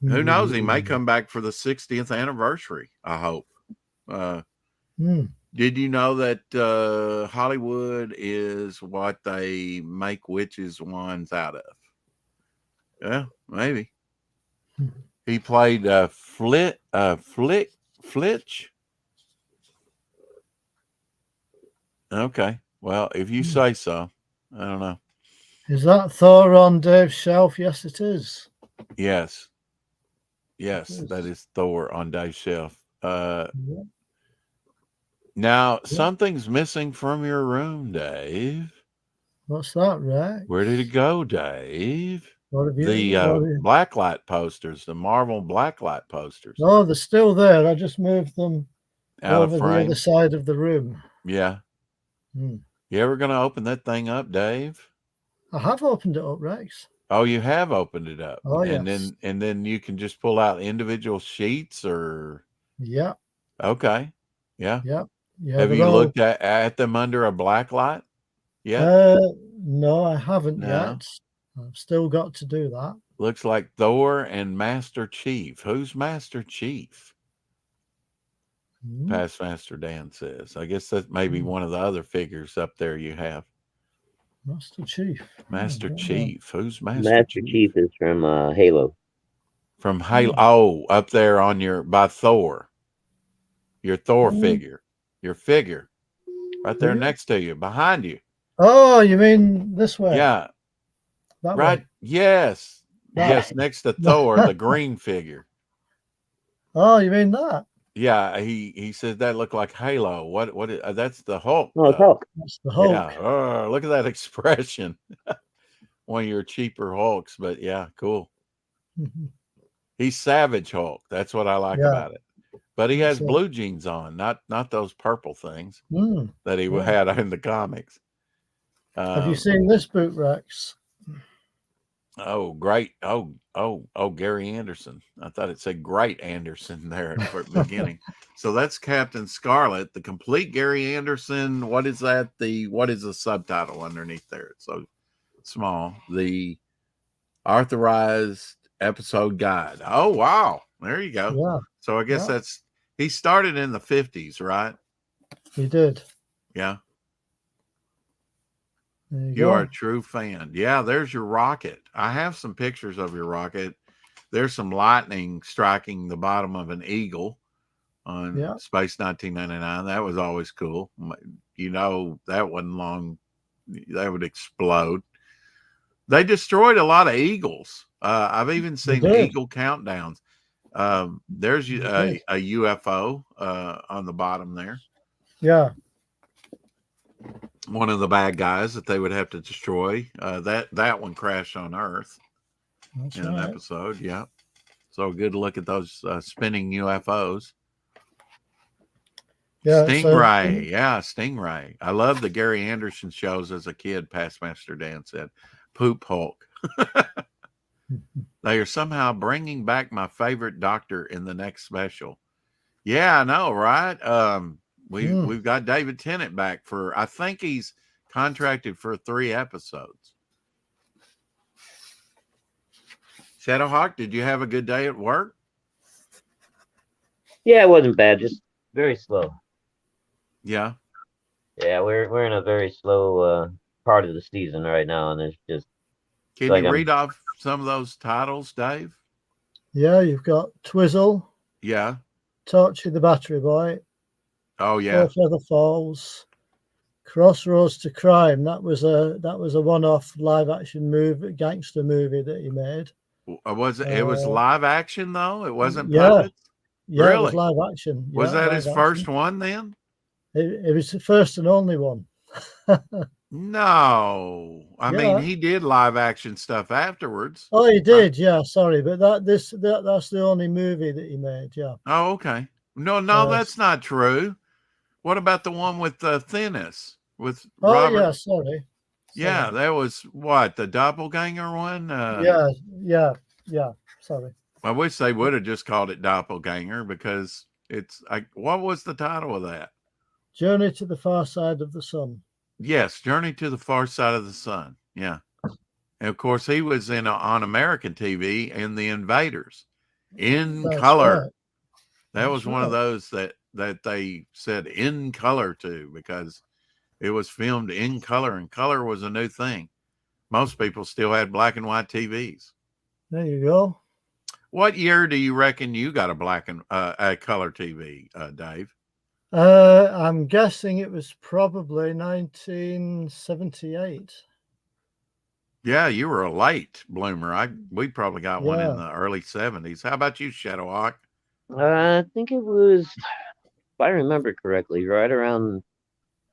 Who knows? He may come back for the 60th anniversary, I hope. Did you know that Hollywood is what they make witches' wands out of? Yeah, maybe. He played Flitch. Okay. Well, if you say so. I don't know. Is that Thor on Dave's shelf? Yes, it is. Yes. Yes, that is Thor on Dave's shelf. Now, something's missing from your room, Dave. What's that, Rex? Where did it go, Dave? What have you? The blacklight posters, the Marvel blacklight posters. Oh, they're still there. I just moved them Out over of the frame. other side of the room. Yeah. You ever going to open that thing up, Dave? I have opened it up, Rex. Oh, you have opened it up. Oh, and yes. then you can just pull out individual sheets or. Yeah. Okay. Yeah. Yeah. Yeah. Have you looked at them under a black light? Yeah. No, I haven't No. yet. I've still got to do that. Looks like Thor and Master Chief. Who's Master Chief? Past Master Dan says. I guess that may be one of the other figures up there you have. Master Chief. Master Oh, Chief. Who's Master Master Chief is from Halo. From Halo. Oh, up there on by Thor. Your Thor figure. Your figure. Right there next to you. Behind you. Oh, you mean this way? Yeah. That Right. way. Yes. Yes. Next to Thor, the green figure. Oh, you mean that? Yeah. He said that looked like Halo. What is, that's the Hulk. Oh, it's Hulk. That's the Hulk. Yeah. Oh, look at that expression. One of your cheaper Hulks, but yeah, cool. He's Savage Hulk. That's what I like about it. But he has blue jeans on, not those purple things that he had in the comics. Have you seen this boot, Rex? Oh, great. Oh, Gary Anderson. I thought it said Great Anderson there at the beginning. So that's Captain Scarlet, the complete Gary Anderson. What is that? What is the subtitle underneath there? It's so small. The authorized episode guide. Oh, wow. There you go. Yeah. So I guess he started in the 50s, right? He did. Yeah. You are a true fan. Yeah, there's your rocket. I have some pictures of your rocket. There's some lightning striking the bottom of an eagle on Space 1999. That was always cool. That wasn't long. That would explode. They destroyed a lot of eagles. I've even seen eagle countdowns. There's a UFO on the bottom there. Yeah. One of the bad guys that they would have to destroy. That one crashed on Earth. That's in an episode. Yeah. So good to look at those spinning UFOs. Yeah, Stingray. Stingray. I love the Gary Anderson shows as a kid, past Master Dan said. Poop Hulk. They are somehow bringing back my favorite Doctor in the next special. Yeah, I know, right? We've got David Tennant back for, I think he's contracted for 3 episodes. Shadowhawk, did you have a good day at work? Yeah, it wasn't bad. Just very slow. Yeah. Yeah, we're in a very slow part of the season right now, and it's just Can like you I'm- read off some of those titles, Dave? Yeah, you've got Twizzle, Yeah. Torchy the Battery Boy, Oh yeah. Four Feather Falls, Crossroads to Crime. That was a one-off live-action movie, gangster movie that he made. Was it was live action though? It wasn't yeah. puppets? Yeah, it was Really? live action. Was Yeah, that live his action. first one then? It was the first and only one. No. I Yeah. mean, he did live action stuff afterwards. Oh, he did. Yeah, sorry, but that's the only movie that he made. Yeah. Oh, okay. No, that's not true. What about the one with Thinnis with Oh, Robert? yeah. Sorry. Yeah, that was what, the doppelganger one? Yeah. Sorry. I wish they would have just called it Doppelganger because it's what was the title of that? Journey to the Far Side of the Sun. Yes, Journey to the Far Side of the Sun. Yeah. And of course he was on American TV in The Invaders in That's color. right. That was That's one of right. those that they said in color to because it was filmed in color and color was a new thing. Most people still had black and white TVs. There you go. What year do you reckon you got a black and a color TV, Dave? I'm guessing it was probably 1978. Yeah, you were a late bloomer. We probably got one in Yeah. the early 70s. How about you, Shadowhawk? I think it was, if I remember correctly, right around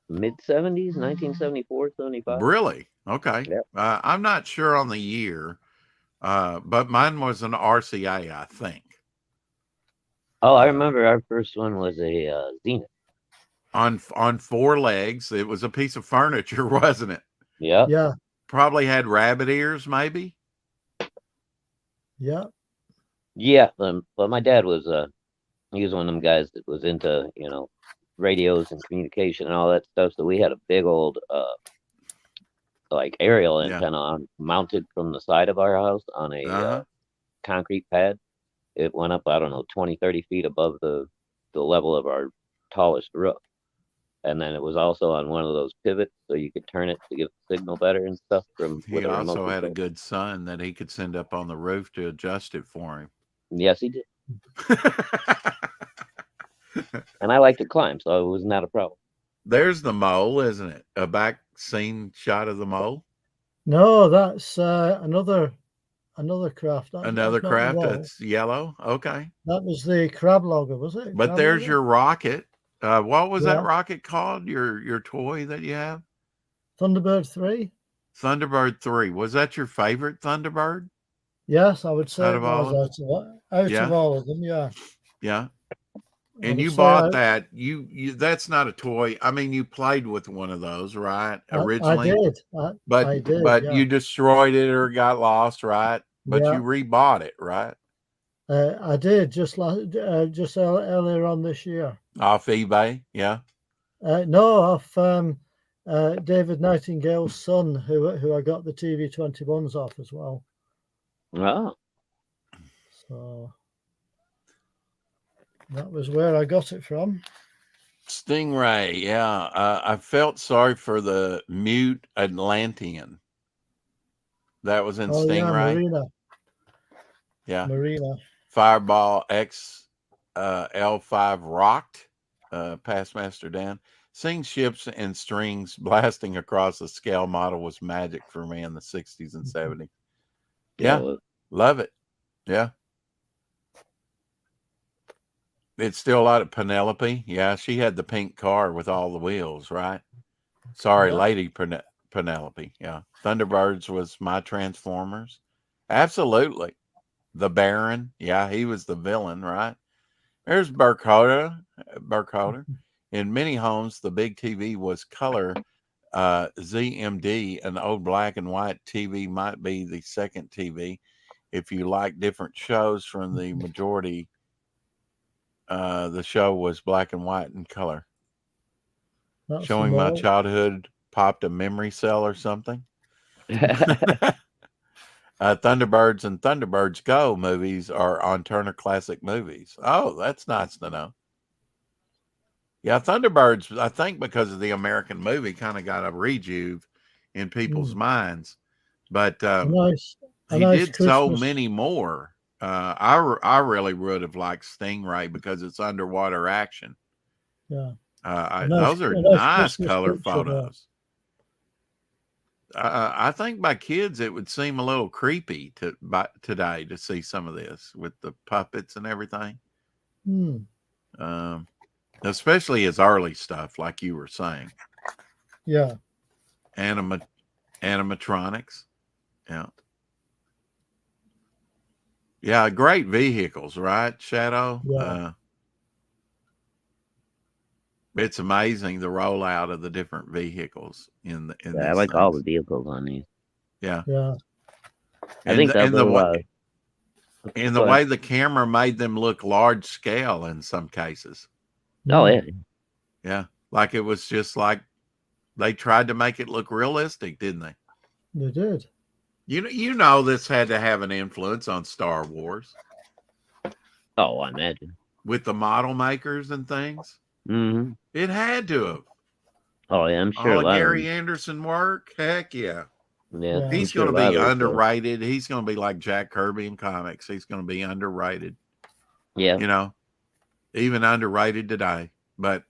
mid-70s, 1974, 75. Really? Okay. Yep. I'm not sure on the year, but mine was an RCA, I think. Oh, I remember our first one was a Zenith. On four legs. It was a piece of furniture, wasn't it? Yeah. Yeah. Probably had rabbit ears, maybe. Yeah. Yeah. But my dad was he was one of them guys that was into, radios and communication and all that stuff. So we had a big old like aerial antenna mounted from the side of our house on a concrete pad. It went up, I don't know, 20, 30 feet above the level of our tallest roof. And then it was also on one of those pivots so you could turn it to get the signal better and stuff. He also had a good son that he could send up on the roof to adjust it for him. Yes, he did. And I like to climb, so it was not a problem. There's the mole, isn't it? A back scene shot of the mole. No, that's another craft. Another that's not the craft wall. that's yellow. Okay. That was the crab logger, was it? But Crab there's logger? your rocket. What was that Yeah. rocket called? Your toy that you have? Thunderbird 3. Thunderbird 3. Was that your favorite Thunderbird? Yes, I would say Out it of all was out Yeah. of all of them. Yeah. Yeah. I And would you say bought that. You that's not a toy. I mean, you played with one of those, right? Originally. I did. But I did, but yeah. you destroyed it or got lost, right? But Yeah. you rebought it, right? I did just earlier on this year. Off eBay, yeah. No, off David Nightingale's son, who I got the TV-21s off as well. Oh. So that was where I got it from. Stingray, yeah. I felt sorry for the mute Atlantean. That was in Oh yeah, Stingray. Marina. Yeah. Marina. Fireball X L5 rocked past Master Dan. Seeing ships and strings blasting across a scale model was magic for me in the 60s and 70s. Yeah, love it. Yeah. It's still a lot of Penelope. Yeah, she had the pink car with all the wheels, right? Sorry, Yeah. Lady Penelope. Yeah. Thunderbirds was my Transformers. Absolutely. The Baron. Yeah, he was the villain, right? There's Burkholder. In many homes, the big TV was color. ZMD, an old black and white TV, might be the second TV. If you like different shows from the majority, the show was black and white and color. That's Showing the my mole. childhood popped a memory cell or something. Thunderbirds and Thunderbirds Go movies are on Turner Classic Movies. Oh, that's nice to know. Yeah, Thunderbirds, I think because of the American movie, kind of got a rejuve in people's minds. But A nice he did so Christmas. many more. I really would have liked Stingray because it's underwater action. Yeah. Those are a nice nice Christmas color picture there. photos. I think by kids it would seem a little creepy today to see some of this with the puppets and everything. Especially his early stuff, like you were saying. Yeah. Animatronics. Yeah. Yeah, great vehicles, right, Shadow? Yeah. It's amazing the rollout of the different vehicles in I like all the vehicles on these. Yeah. Yeah. I think and the way go ahead. the camera made them look large scale in some cases. Oh yeah. Yeah. Like it was just like they tried to make it look realistic, didn't they? They did. You know this had to have an influence on Star Wars. Oh, I imagine. With the model makers and things. Mm-hmm. It had to have. Oh yeah, I'm sure. All of Gary Anderson work. Heck yeah. Yeah. He's going to be underrated. He's going to be like Jack Kirby in comics. He's going to be underrated. Yeah. You know, even underrated today. But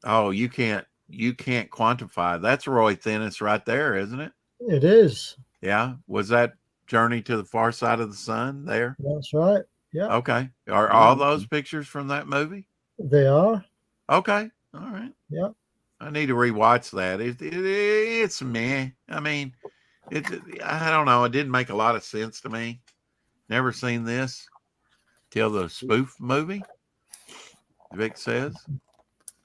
you can't quantify. That's Roy Thinnis right there, isn't it? It is. Yeah. Was that Journey to the Far Side of the Sun there? That's right. Yeah. Okay. Are all those pictures from that movie? They are. Okay. All right. Yeah. I need to rewatch that. It's meh. I mean, I don't know. It didn't make a lot of sense to me. Never seen this till the spoof movie. Vic says,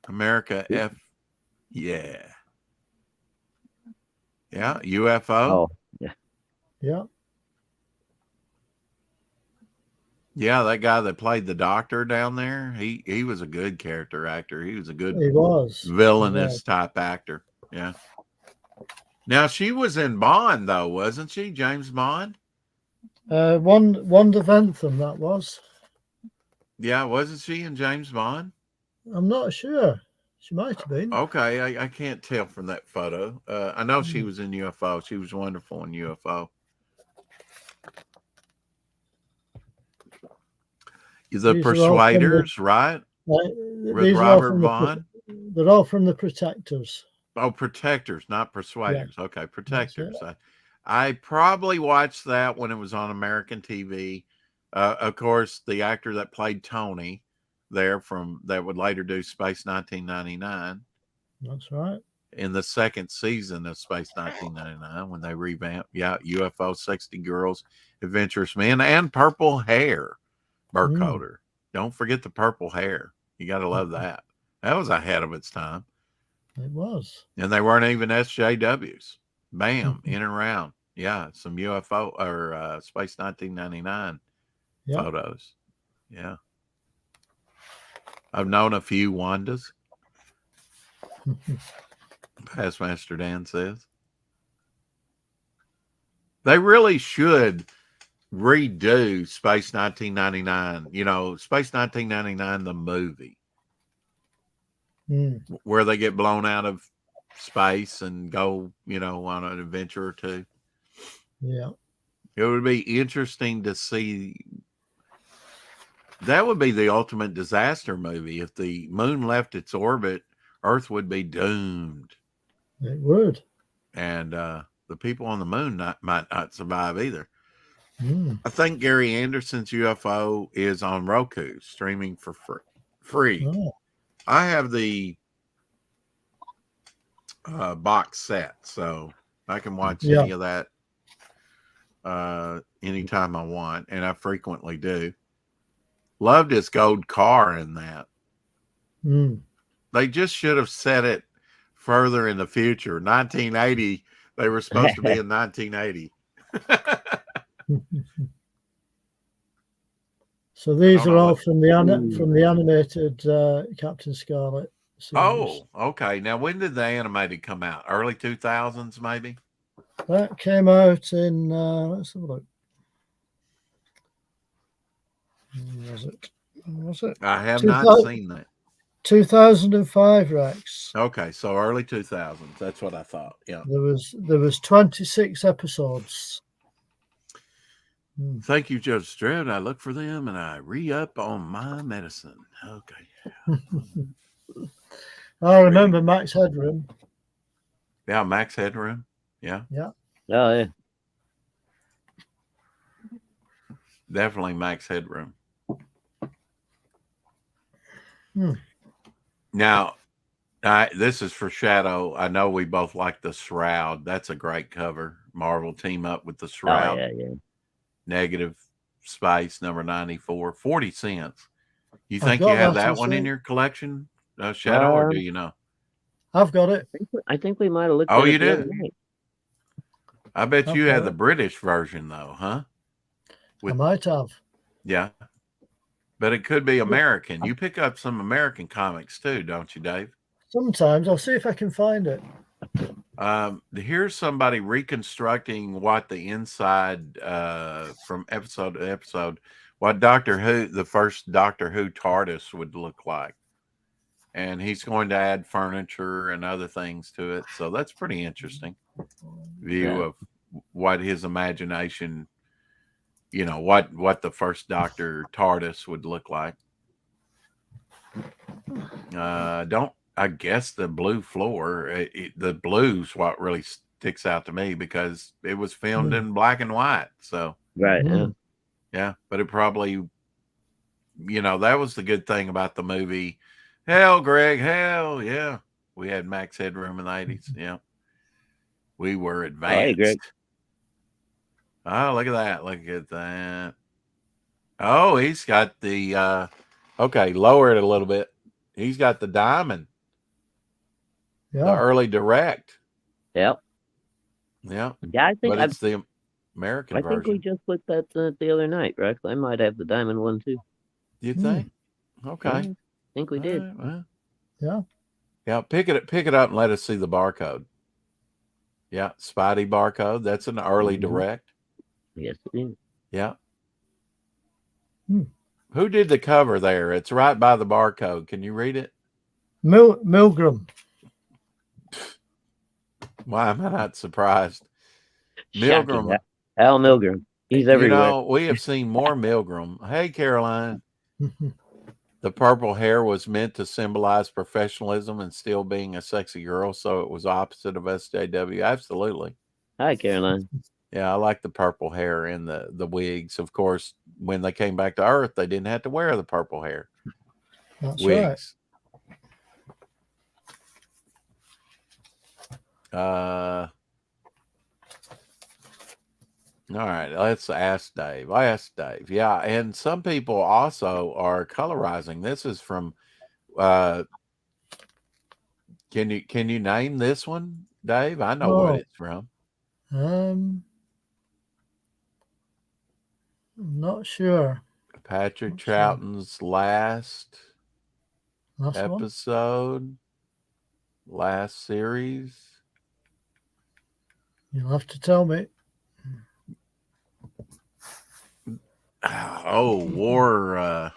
America F. Yeah. Yeah. UFO. Oh, yeah. Yeah. Yeah, that guy that played the doctor down there, he was a good character actor. He was a good villainous type actor. Yeah. Now she was in Bond though, wasn't she? James Bond? Wanda Ventham, that was. Yeah, wasn't she in James Bond? I'm not sure. She might have been. Okay, I can't tell from that photo. I know she was in UFO. She was wonderful in UFO. The Persuaders, right? With Robert Vaughn. They're all from the Protectors. Oh, Protectors, not Persuaders. Yeah. Okay, Protectors. I probably watched that when it was on American TV. Of course, the actor that played Tony there that would later do Space 1999. That's right. In the second season of Space 1999, when they revamped, UFO, 60 Girls, Adventurous Men, and Purple Hair. Burkholder. Don't forget the purple hair. You got to love that. That was ahead of its time. It was. And they weren't even SJWs. Bam, in and around. Yeah, some UFO or Space 1999 photos. Yeah. I've known a few Wandas. Past Master Dan says. They really should redo Space 1999, Space 1999, the movie, where they get blown out of space and go, on an adventure or two. Yeah. It would be interesting to see. That would be the ultimate disaster movie. If the moon left its orbit, Earth would be doomed. It would. And the people on the moon might not survive either. I think Gary Anderson's UFO is on Roku, streaming for free. Oh. I have the box set, so I can watch any of that anytime I want, and I frequently do. Loved his gold car in that. They just should have set it further in the future. 1980, they were supposed to be in 1980. So these are all from the animated Captain Scarlet series. Oh, okay. Now, when did the animated come out? Early 2000s, maybe? That came out in, let's have a look. When was it? I have not seen that. 2005, Rex. Okay, so early 2000s. That's what I thought. Yeah. There was 26 episodes. Thank you, Judge Dredd. I look for them and I re-up on my medicine. Okay. I remember Max Headroom. Yeah, Max Headroom. Yeah. Yeah. Oh yeah. Definitely Max Headroom. Now, this is for Shadow. I know we both like the Shroud. That's a great cover. Marvel team up with the Shroud. Oh yeah. Negative Space number 94, 40 cents. You I've think you got have that that as one in well. your collection, Shadow, or do you know? I've got it. I think we might have looked Oh, at it you the other did? night. I bet you Okay. had the British version though, huh? I might have. Yeah. But it could be American. You pick up some American comics too, don't you, Dave? Sometimes I'll see if I can find it. Here's somebody reconstructing what the inside from episode to episode, what Doctor Who, the first Doctor Who TARDIS would look like. And he's going to add furniture and other things to it. So that's pretty interesting view of what his imagination, you know, what the first Doctor TARDIS would look like. I guess the blue floor, the blue's what really sticks out to me because it was filmed in black and white. So, Right. yeah, but it probably, you know, that was the good thing about the movie. Hell, Greg, hell, yeah. We had Max Headroom in the 80s. Yeah. We were advanced. Hey, Greg. Oh, look at that. Look at that. Oh, he's got the, okay, lower it a little bit. He's got the diamond. Yeah. The early direct. Yep. Yeah. Yeah, I think but it's the American version. I think we just looked at the other night, Rex. I might have the diamond one too. You think? Okay. Yeah, I think we did. Right, well. Yeah. Yeah. Pick it up and let us see the barcode. Yeah. Spidey barcode. That's an early direct. Yes, it is. Yeah. Who did the cover there? It's right by the barcode. Can you read it? Milgram. Why am I not surprised? Milgram. Shocking. Al Milgram. He's everywhere. You know, we have seen more Milgram. Hey, Caroline. The purple hair was meant to symbolize professionalism and still being a sexy girl, so it was opposite of SJW. Absolutely. Hi, Caroline. Yeah, I like the purple hair and the wigs. Of course, when they came back to Earth, they didn't have to wear the purple hair. That's wigs. right. All right, let's ask Dave. I asked Dave. Yeah, and some people also are colorizing. This is from can you name this one, Dave? I know what it's from. I'm not sure. Patrick Troughton's last episode, last series. You'll have to tell me. Oh, War.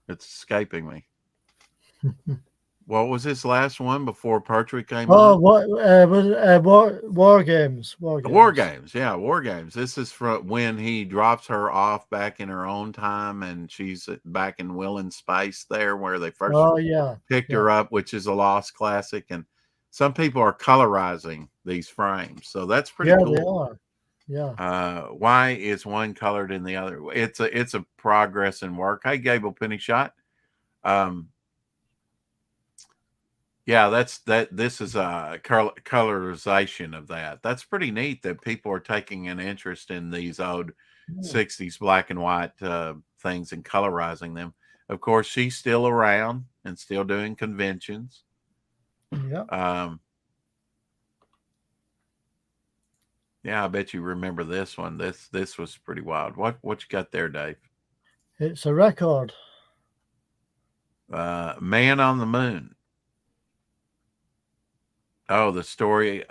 It's escaping me. What was his last one before Partridge came on? What War Games? War Games, yeah, War Games. This is from when he drops her off back in her own time, and she's back in Will in Space there, where they first picked her up, which is a Lost classic. And some people are colorizing these frames, so that's pretty cool. They are. Yeah. Why is one colored in the other? It's a progress in work. Hey, Gable Pennyshot. Yeah, this is a colorization of that. That's pretty neat that people are taking an interest in these old 60s black and white things and colorizing them. Of course, she's still around and still doing conventions. Yeah. Yeah, I bet you remember this one. This was pretty wild. What you got there, Dave? It's a record. Man on the Moon. Oh, the story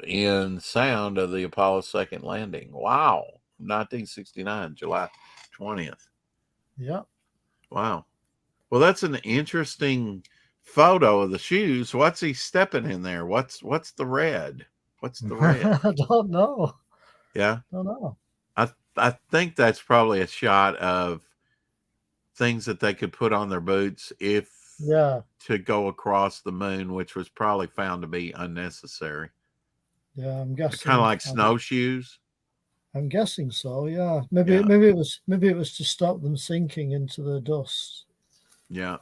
in sound of the Apollo second landing. Wow. 1969, July 20th. Yeah. Wow. Well, that's an interesting photo of the shoes. What's he stepping in there? What's the red? What's the red? I don't know. Yeah. Don't know. I think that's probably a shot of things that they could put on their boots if to go across the moon, which was probably found to be unnecessary. Yeah, I'm guessing. Kind of like snowshoes. I'm guessing so. Yeah, maybe it was to stop them sinking into the dust. Yeah.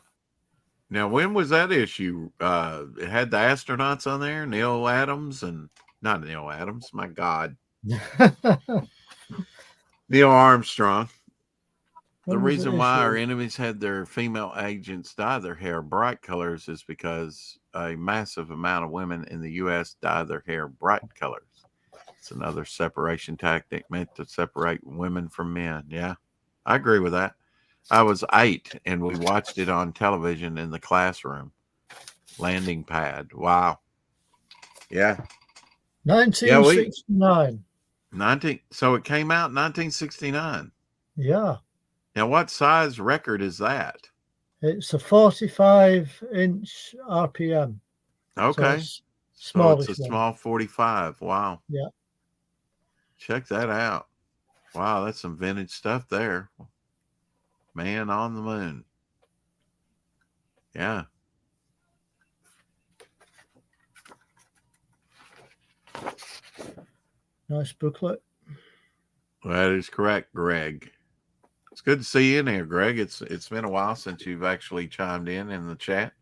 Now, when was that issue? It had the astronauts on there, Neil Adams, and not Neil Adams. My God, Neil Armstrong. The reason why our enemies had their female agents dye their hair bright colors is because a massive amount of women in the U.S. dye their hair bright colors. It's another separation tactic meant to separate women from men. Yeah, I agree with that. I was 8 and we watched it on television in the classroom. Landing Pad. Wow. Yeah. 1969. So it came out in 1969. Yeah. Now, what size record is that? It's a 45-inch RPM. Okay. So it's a small 45. Wow. Yeah. Check that out. Wow, that's some vintage stuff there. Man on the Moon. Yeah. Nice booklet. That is correct, Greg. It's good to see you in here, Greg. It's been a while since you've actually chimed in the chat.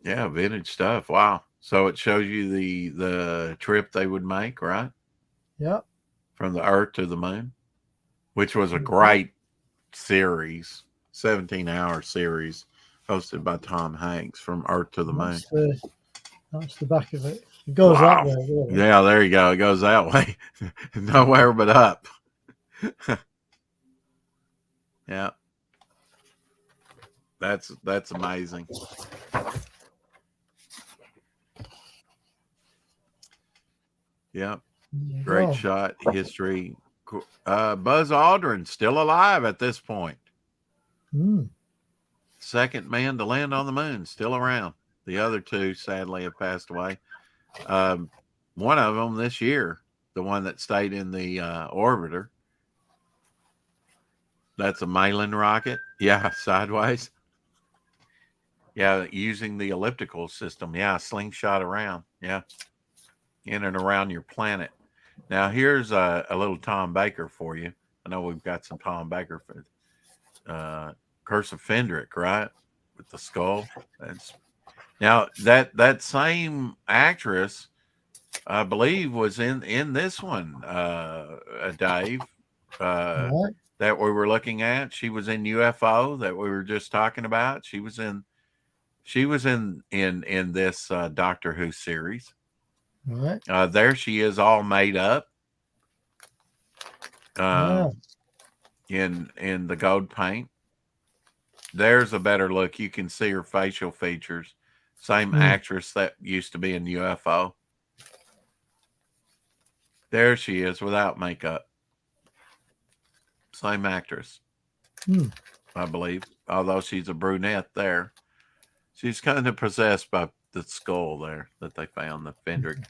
Yeah, vintage stuff. Wow. So it shows you the trip they would make, right? Yeah. From the Earth to the Moon, which was a great series, 17-hour series hosted by Tom Hanks, From Earth to the Moon. That's the back of it. It goes that way. Really. Yeah, there you go. It goes that way. Nowhere but up. Yeah. That's amazing. Yeah. Great shot. History. Buzz Aldrin still alive at this point. Second man to land on the moon, still around. The other two sadly have passed away. One of them this year, the one that stayed in the orbiter. That's a Malin rocket. Yeah, sideways. Yeah, using the elliptical system. Yeah, slingshot around. Yeah, in and around your planet. Now, here's a little Tom Baker for you. I know we've got some Tom Baker for Curse of Fendrick, right? With the skull. Now, that same actress, I believe, was in this one, Dave. That we were looking at. She was in UFO that we were just talking about. She was in this Doctor Who series. Right. There she is, all made up. In the gold paint. There's a better look. You can see her facial features. Same actress that used to be in UFO. There she is without makeup. Same actress, I believe, although she's a brunette there. She's kind of possessed by the skull there that they found, the Fendrick.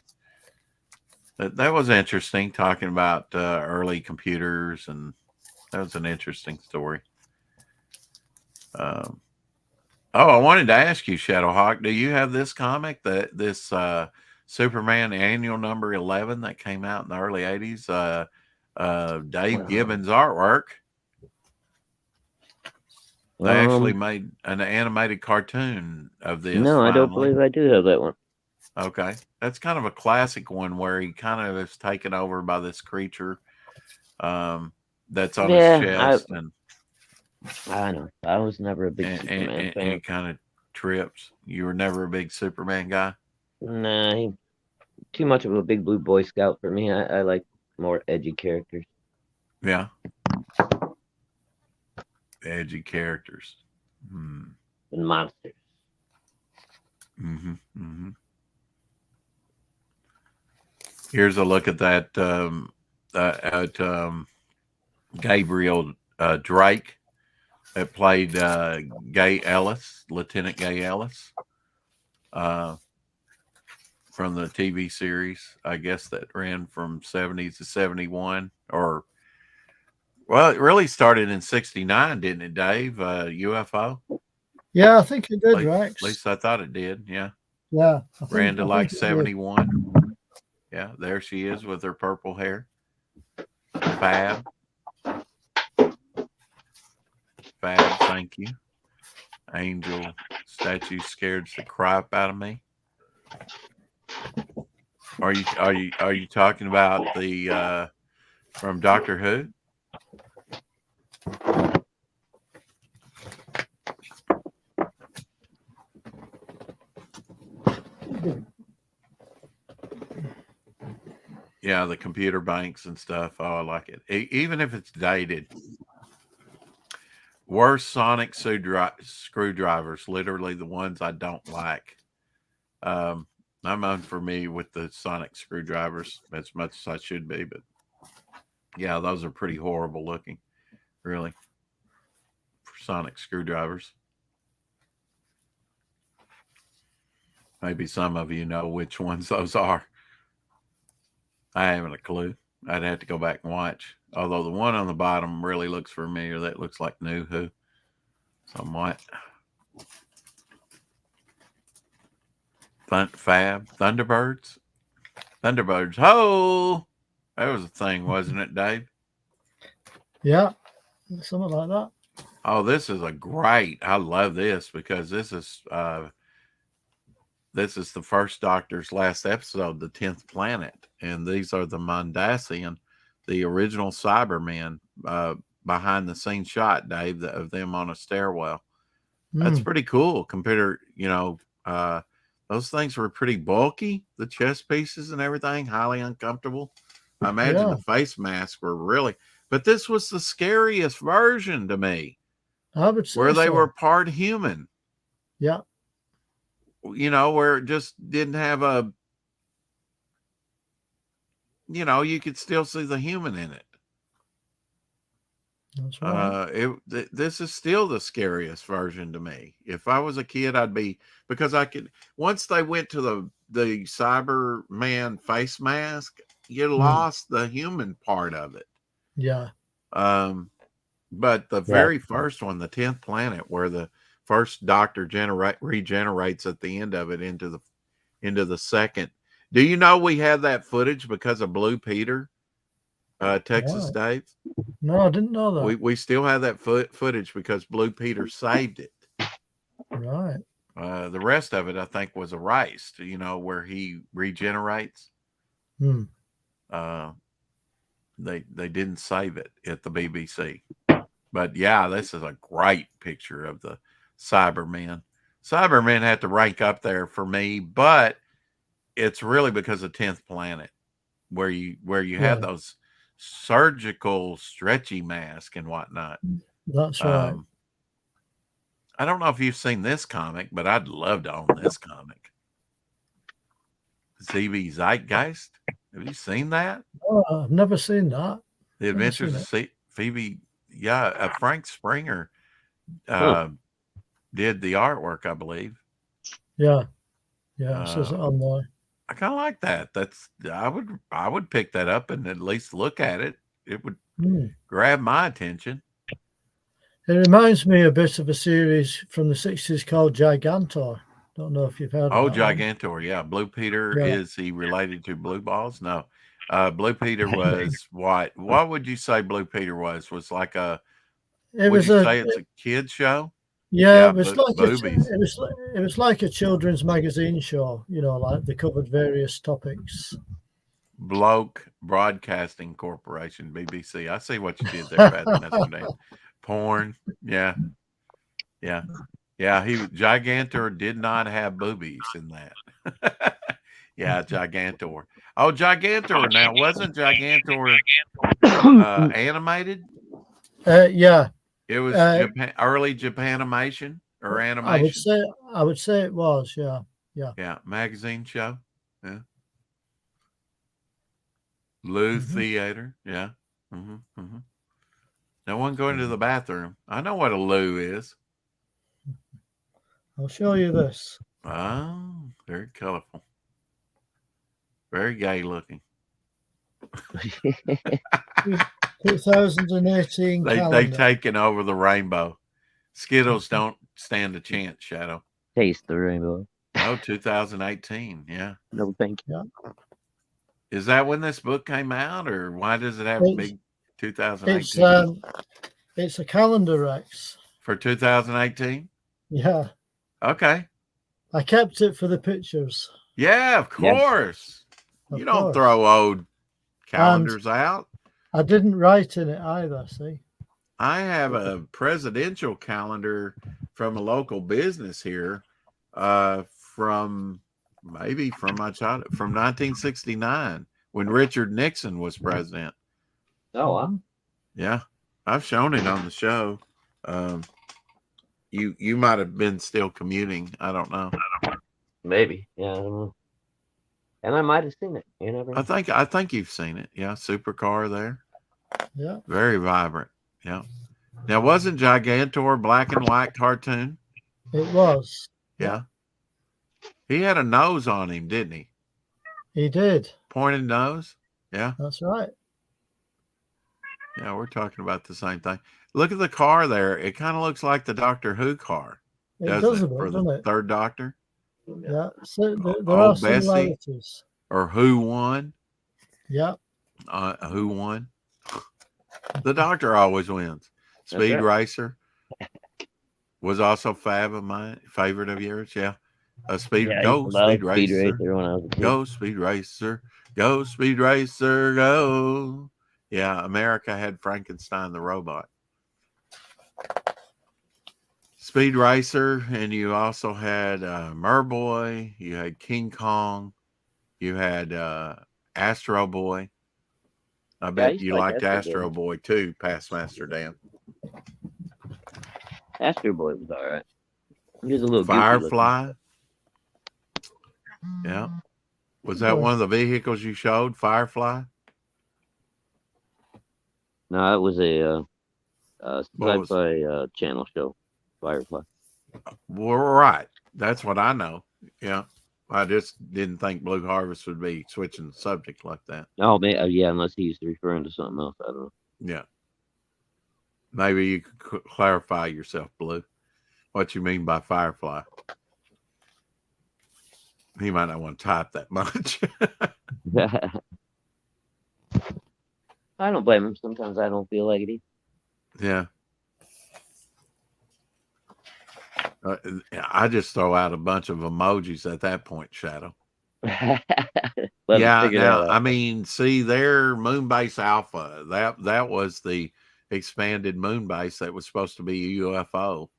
That was interesting, talking about early computers, and that was an interesting story. I wanted to ask you, Shadowhawk, do you have this comic, this Superman annual number 11 that came out in the early 80s? Dave Gibbons artwork. They actually made an animated cartoon of this. No, I don't believe I do have that one. Okay. That's kind of a classic one where he kind of is taken over by this creature that's on his chest. I know. I was never a big Superman fan. And it kind of trips. You were never a big Superman guy? Nah, too much of a big blue Boy Scout for me. I like more edgy characters. Yeah. Edgy characters. And monsters. Here's a look at that Gabriel Drake It played Gay Ellis, Lieutenant Gay Ellis, from the TV series, I guess that ran from 70s to 71, or well, it really started in 69, didn't it, Dave? UFO. Yeah, I think it did, At Rex. least I thought it did. Yeah, Yeah, ran to I like think it did. 71. Yeah, there she is with her purple hair. Fab. Fab, thank you. Angel statue scared the crap out of me. Are you talking about the from Doctor Who? Yeah, the computer banks and stuff. Oh, I like it. Even if it's dated. Worst sonic screwdrivers, literally the ones I don't like. I'm unfamiliar with the sonic screwdrivers as much as I should be, but yeah, those are pretty horrible looking, really, for sonic screwdrivers. Maybe some of you know which ones those are. I haven't a clue. I'd have to go back and watch. Although the one on the bottom really looks familiar. That looks like New Who somewhat. Fab. Thunderbirds. Thunderbirds. Oh, that was a thing, wasn't it, Dave? Yeah, something like that. Oh, this is a great. I love this because this is the first Doctor's last episode, the 10th planet, and these are the Mondasian, the original Cybermen, behind the scene shot, Dave, of them on a stairwell. That's pretty cool compared to, those things were pretty bulky, the chest pieces and everything, highly uncomfortable. I imagine the face masks were really, but this was the scariest version to me. I would say where they so. were part human. Yeah. Where it just didn't have a, you could still see the human in it. That's right. This is still the scariest version to me. If I was a kid, I'd be, because I could, once they went to the Cyberman face mask, you lost the human part of it. Yeah. But the very first one, the 10th planet, where the first Doctor regenerates at the end of it into the second. Do you know we have that footage because of Blue Peter, Texas Dave? No, I didn't know that. We still have that footage because Blue Peter saved it. Right. The rest of it, I think, was erased. Where he regenerates. They didn't save it at the BBC. But yeah, this is a great picture of the Cybermen. Cybermen had to rank up there for me, but it's really because of 10th planet, where you have those surgical stretchy mask and whatnot. That's right. I don't know if you've seen this comic, but I'd love to own this comic. ZB Zeitgeist. Have you seen that? Oh, I've never seen that. The Adventures of Phoebe. Yeah, Frank Springer did the artwork, I believe. Yeah. It says it on there. I kind of like that. I would pick that up and at least look at it. It would grab my attention. It reminds me a bit of a series from the 60s called Gigantor. Don't know if you've heard of that. Gigantor, yeah. Blue Peter, is he related to Blue Balls? No. Blue Peter was what? What would you say Blue Peter was? Was like a, would you say it's a kid's show? Yeah, it was like it was like a children's magazine show, like they covered various topics. Bloke Broadcasting Corporation, BBC. I see what you did there, Mr. Porn. Yeah. Gigantor did not have boobies in that. Yeah, Gigantor. Oh, Gigantor. Now, wasn't Gigantor animated? Yeah. It was early Japanimation or animation. I would say it was. Yeah. Yeah, magazine show. Yeah. Lou Theater. Yeah. No one going to the bathroom. I know what a loo is. I'll show you this. Oh, very colorful. Very gay looking. 2018 They've calendar. taken over the rainbow. Skittles don't stand a chance, Shadow. Taste the rainbow. Oh, 2018. Yeah. No, thank you. Is that when this book came out, or why does it have a big 2018? It's a calendar, Rex. For 2018? Yeah. Okay. I kept it for the pictures. Yeah, of course. Of You don't course. throw old calendars out. I didn't write in it either, see? I have a presidential calendar from a local business here from my childhood, from 1969 when Richard Nixon was president. Oh, wow. Yeah, I've shown it on the show. You might have been still commuting. I don't know. Maybe. Yeah, I don't know. And I might have seen it. You never know. I think you've seen it. Yeah, supercar there. Yeah. Very vibrant. Yeah. Now, wasn't Gigantor black and white cartoon? It was. Yeah. He had a nose on him, didn't he? He did. Pointed nose. Yeah. That's right. Yeah, we're talking about the same thing. Look at the car there. It kind of looks like the Doctor Who car. It does a bit, for doesn't the it? third Doctor? Yeah. So there are Old Bessie. similarities. Or Who Won? Yeah. Who won? The Doctor always wins. Speed right. Racer was also favorite of yours. Yeah. Speed Yeah, I Go used to love Speed Racer. when I was a kid. Go Speed Racer. Go Speed Racer. Go. Yeah. America had Frankenstein the robot. Speed Racer, and you also had Merboy. You had King Kong. You had Astro Boy. I bet used you to like liked Astro Astro Boy too, Past Master Dan. Astro Boy was all right. He was a little goofy Firefly. Yeah. Was that one of the vehicles you showed? Firefly? No, it was a What was- sci-fi channel show. Firefly. Well, right. That's what I know. Yeah. I just didn't think Blue Harvest would be switching the subject like that. Oh man, yeah, unless he's referring to something else. I don't know. Yeah. Maybe you could clarify yourself, Blue. What you mean by Firefly? He might not want to type that much. I don't blame him. Sometimes I don't feel like it either. Yeah. I just throw out a bunch of emojis at that point, Shadow. Let me Yeah, figure it now out. I mean, see, their Moonbase Alpha, that was the expanded Moonbase that was supposed to be a UFO.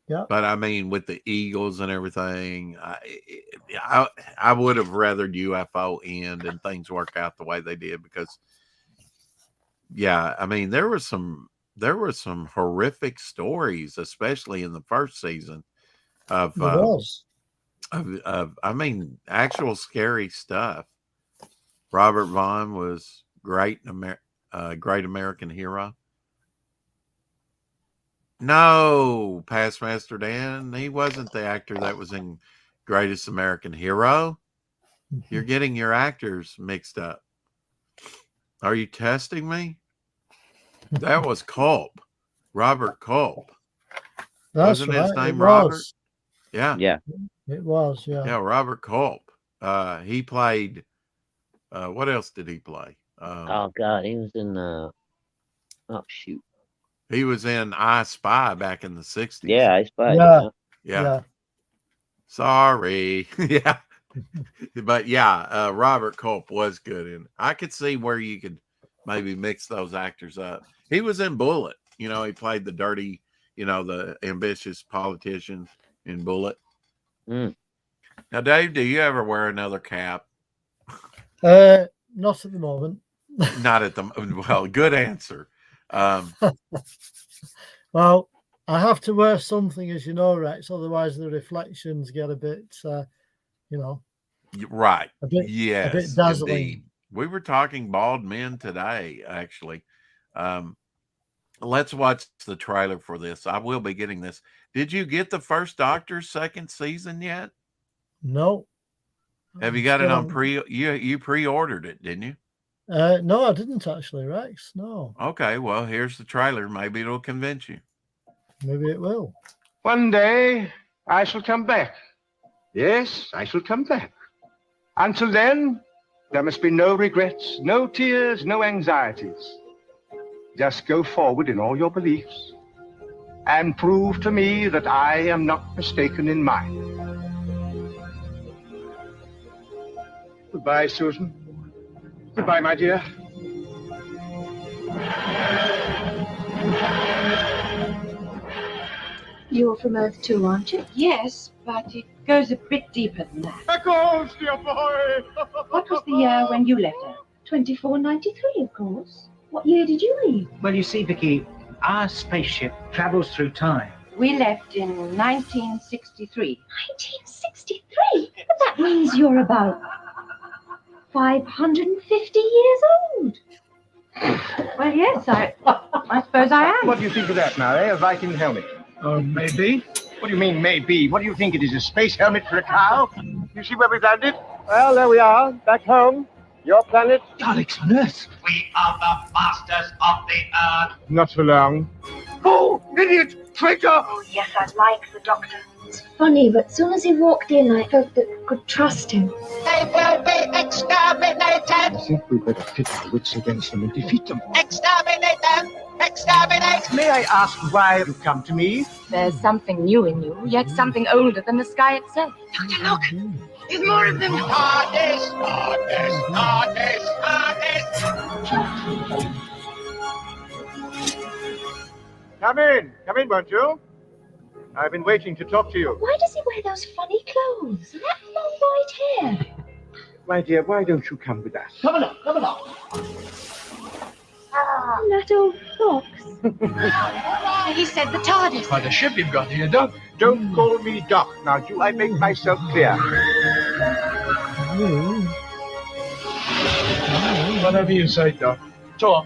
Yeah. But I mean, with the Eagles and everything, I would have rathered UFO end and things work out the way they did because, yeah, I mean, there were some horrific stories, especially in the first season of I mean, actual scary stuff. Robert Vaughn was great American hero. No, Past Master Dan, he wasn't the actor that was in Greatest American Hero. You're getting your actors mixed up. Are you testing me? That was Culp, Robert Culp. That's Wasn't right. his name it Robert? Was. Yeah. Yeah. It was, yeah. Yeah, Robert Culp. He played. What else did he play? Oh God, he was in. Oh shoot. He was in I Spy back in the 60s. Yeah, I Spy. Yeah. Yeah. Sorry. Yeah. But yeah, Robert Culp was good in. I could see where you could maybe mix those actors up. He was in Bullet. You know, he played the dirty, the ambitious politician in Bullet. Mm. Now, Dave, do you ever wear another cap? Not at the moment. Not at the well. Good answer. Well, I have to wear something, as you know, Rex. Otherwise, the reflections get a bit, Right. a bit Yes. dazzling. Indeed. We were talking bald men today, actually. let's watch the trailer for this. I will be getting this. Did you get the first Doctor's second season yet? No. Have you got it on you pre-ordered it, didn't you? No, I didn't actually, Rex. No. Okay, well, here's the trailer. Maybe it'll convince you. Maybe it will. One day, I shall come back. Yes, I shall come back. Until then, there must be no regrets, no tears, no anxieties. Just go forward in all your beliefs and prove to me that I am not mistaken in mine. Goodbye, Susan. Goodbye, my dear. You're from Earth too, aren't you? Yes, but it goes a bit deeper than that. Echoes, dear boy! What was the year when you left Earth? 2493, of course. What year did you leave? Well, you see, Vicky, our spaceship travels through time. We left in 1963. 1963? But that means you're about 550 years old. Well, yes, I suppose I am. What do you think of that now, eh? A Viking helmet? Maybe. What do you mean, maybe? What do you think it is, a space helmet for a cow? You see where we landed? Well, there we are, back home. Your planet? Daleks on Earth. We are the masters of the earth. Not for long. Oh, idiot! Traitor! Oh, yes, I like the Doctor. It's funny, but as soon as he walked in, I felt that I could trust him. They will be exterminated. I think we better pit our wits against them and defeat them. Exterminate them. Exterminate. May I ask why you come to me? There's something new in you, yet something older than the sky itself. Doctor, look. There's more of them. Hardest, hardest, hardest, hardest. Come in, won't you? I've been waiting to talk to you. Why does he wear those funny clothes? And that long white hair? My dear, why don't you come with us? Come along. And that old fox. He said the TARDIS. By the ship you've got here, Doc. Don't call me Doc. Now, do I make myself clear? Whatever you say, Doc. Talk.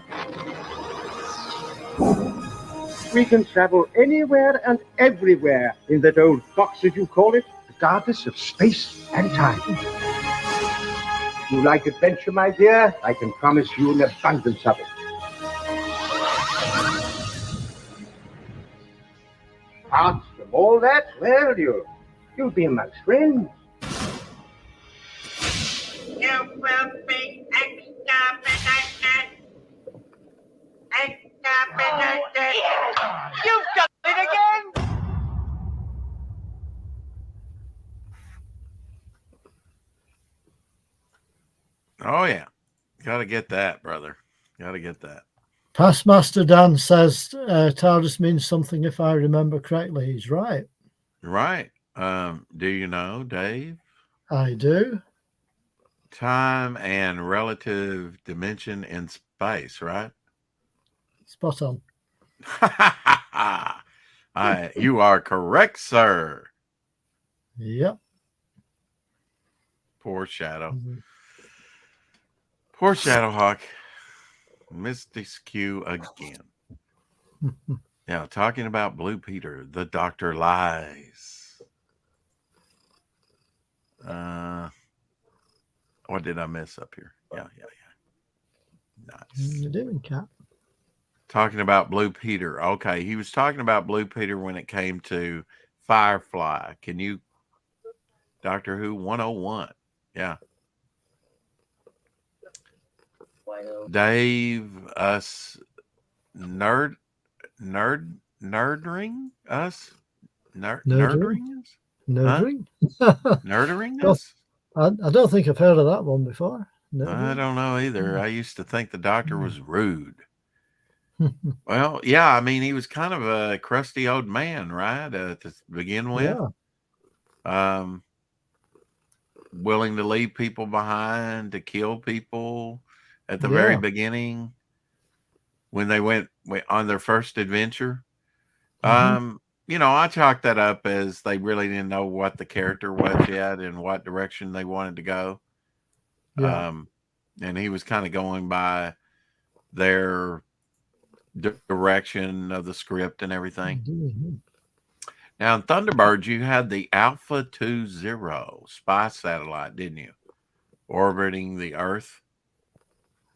We can travel anywhere and everywhere in that old box, as you call it, regardless of space and time. If you like adventure, my dear, I can promise you an abundance of it. Apart from all that, well, you'll be amongst friends. You will be exterminated. Exterminated. You've done it again. Oh yeah, gotta get that, brother. Gotta get that. Taskmaster Dan says TARDIS means something, if I remember correctly. He's right. Right. Do you know, Dave? I do. Time and relative dimension in space, right? Spot on. You are correct, sir. Yep. Poor Shadow. Poor Shadowhawk. Missed his cue again. Now, talking about Blue Peter, the Doctor lies. What did I miss up here? Yeah. Nice. You're doing, Cat. Talking about Blue Peter. Okay, he was talking about Blue Peter when it came to Firefly. Can you, Doctor Who 101? Yeah. Dave, us nerdring us? Nerdring us? Nerdring? Nerdring us? I don't think I've heard of that one before. I don't know either. I used to think the Doctor was rude. Well, yeah, I mean, he was kind of a crusty old man, right? To begin with. Yeah. Willing to leave people behind, to kill people at the very beginning when they went on their first adventure. You know, I chalked that up as they really didn't know what the character was yet and what direction they wanted to go. Yeah. And he was kind of going by their direction of the script and everything. Mhm. Now in Thunderbirds, you had the Alpha 20 spy satellite, didn't you? Orbiting the Earth.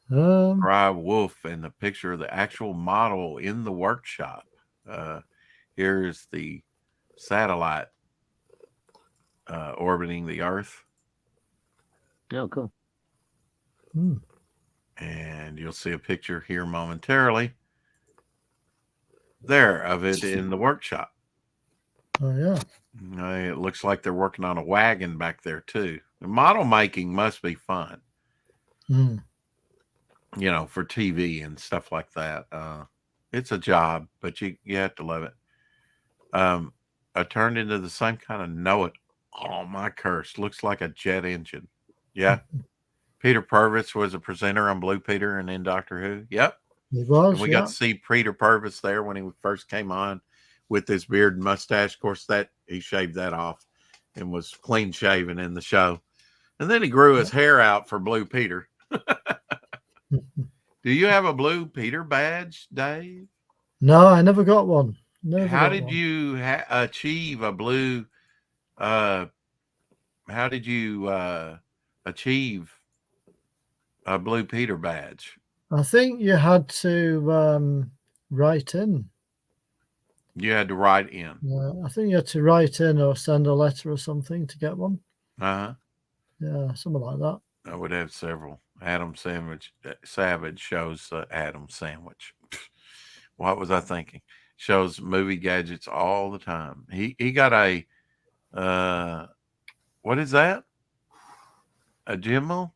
Cry Wolf, and the picture of the actual model in the workshop. Here's the satellite orbiting the Earth. Oh, cool. Hmm. And you'll see a picture here momentarily there of it in the workshop. Oh, yeah. It looks like they're working on a wagon back there too. The model making must be fun, Hmm. you know, for TV and stuff like that. It's a job, but you have to love it. I turned into the same kind of know it. Oh, my curse. Looks like a jet engine. Yeah. Peter Purvis was a presenter on Blue Peter and in Doctor Who. Yep. He was. And we yeah. got to see Peter Purvis there when he first came on with his beard and mustache. Of course, that he shaved that off and was clean shaven in the show. And then he grew his hair out for Blue Peter. Do you have a Blue Peter badge, Dave? No, I never got one. How did you achieve a blue? How did you achieve a Blue Peter badge? I think you had to write in. You had to write in. I think you had to write in or send a letter or something to get one. Uh-huh. Yeah, something like that. I would have several. Adam Savage shows Adam Sandwich. What was I thinking? Shows movie gadgets all the time. He got a what is that? A Jim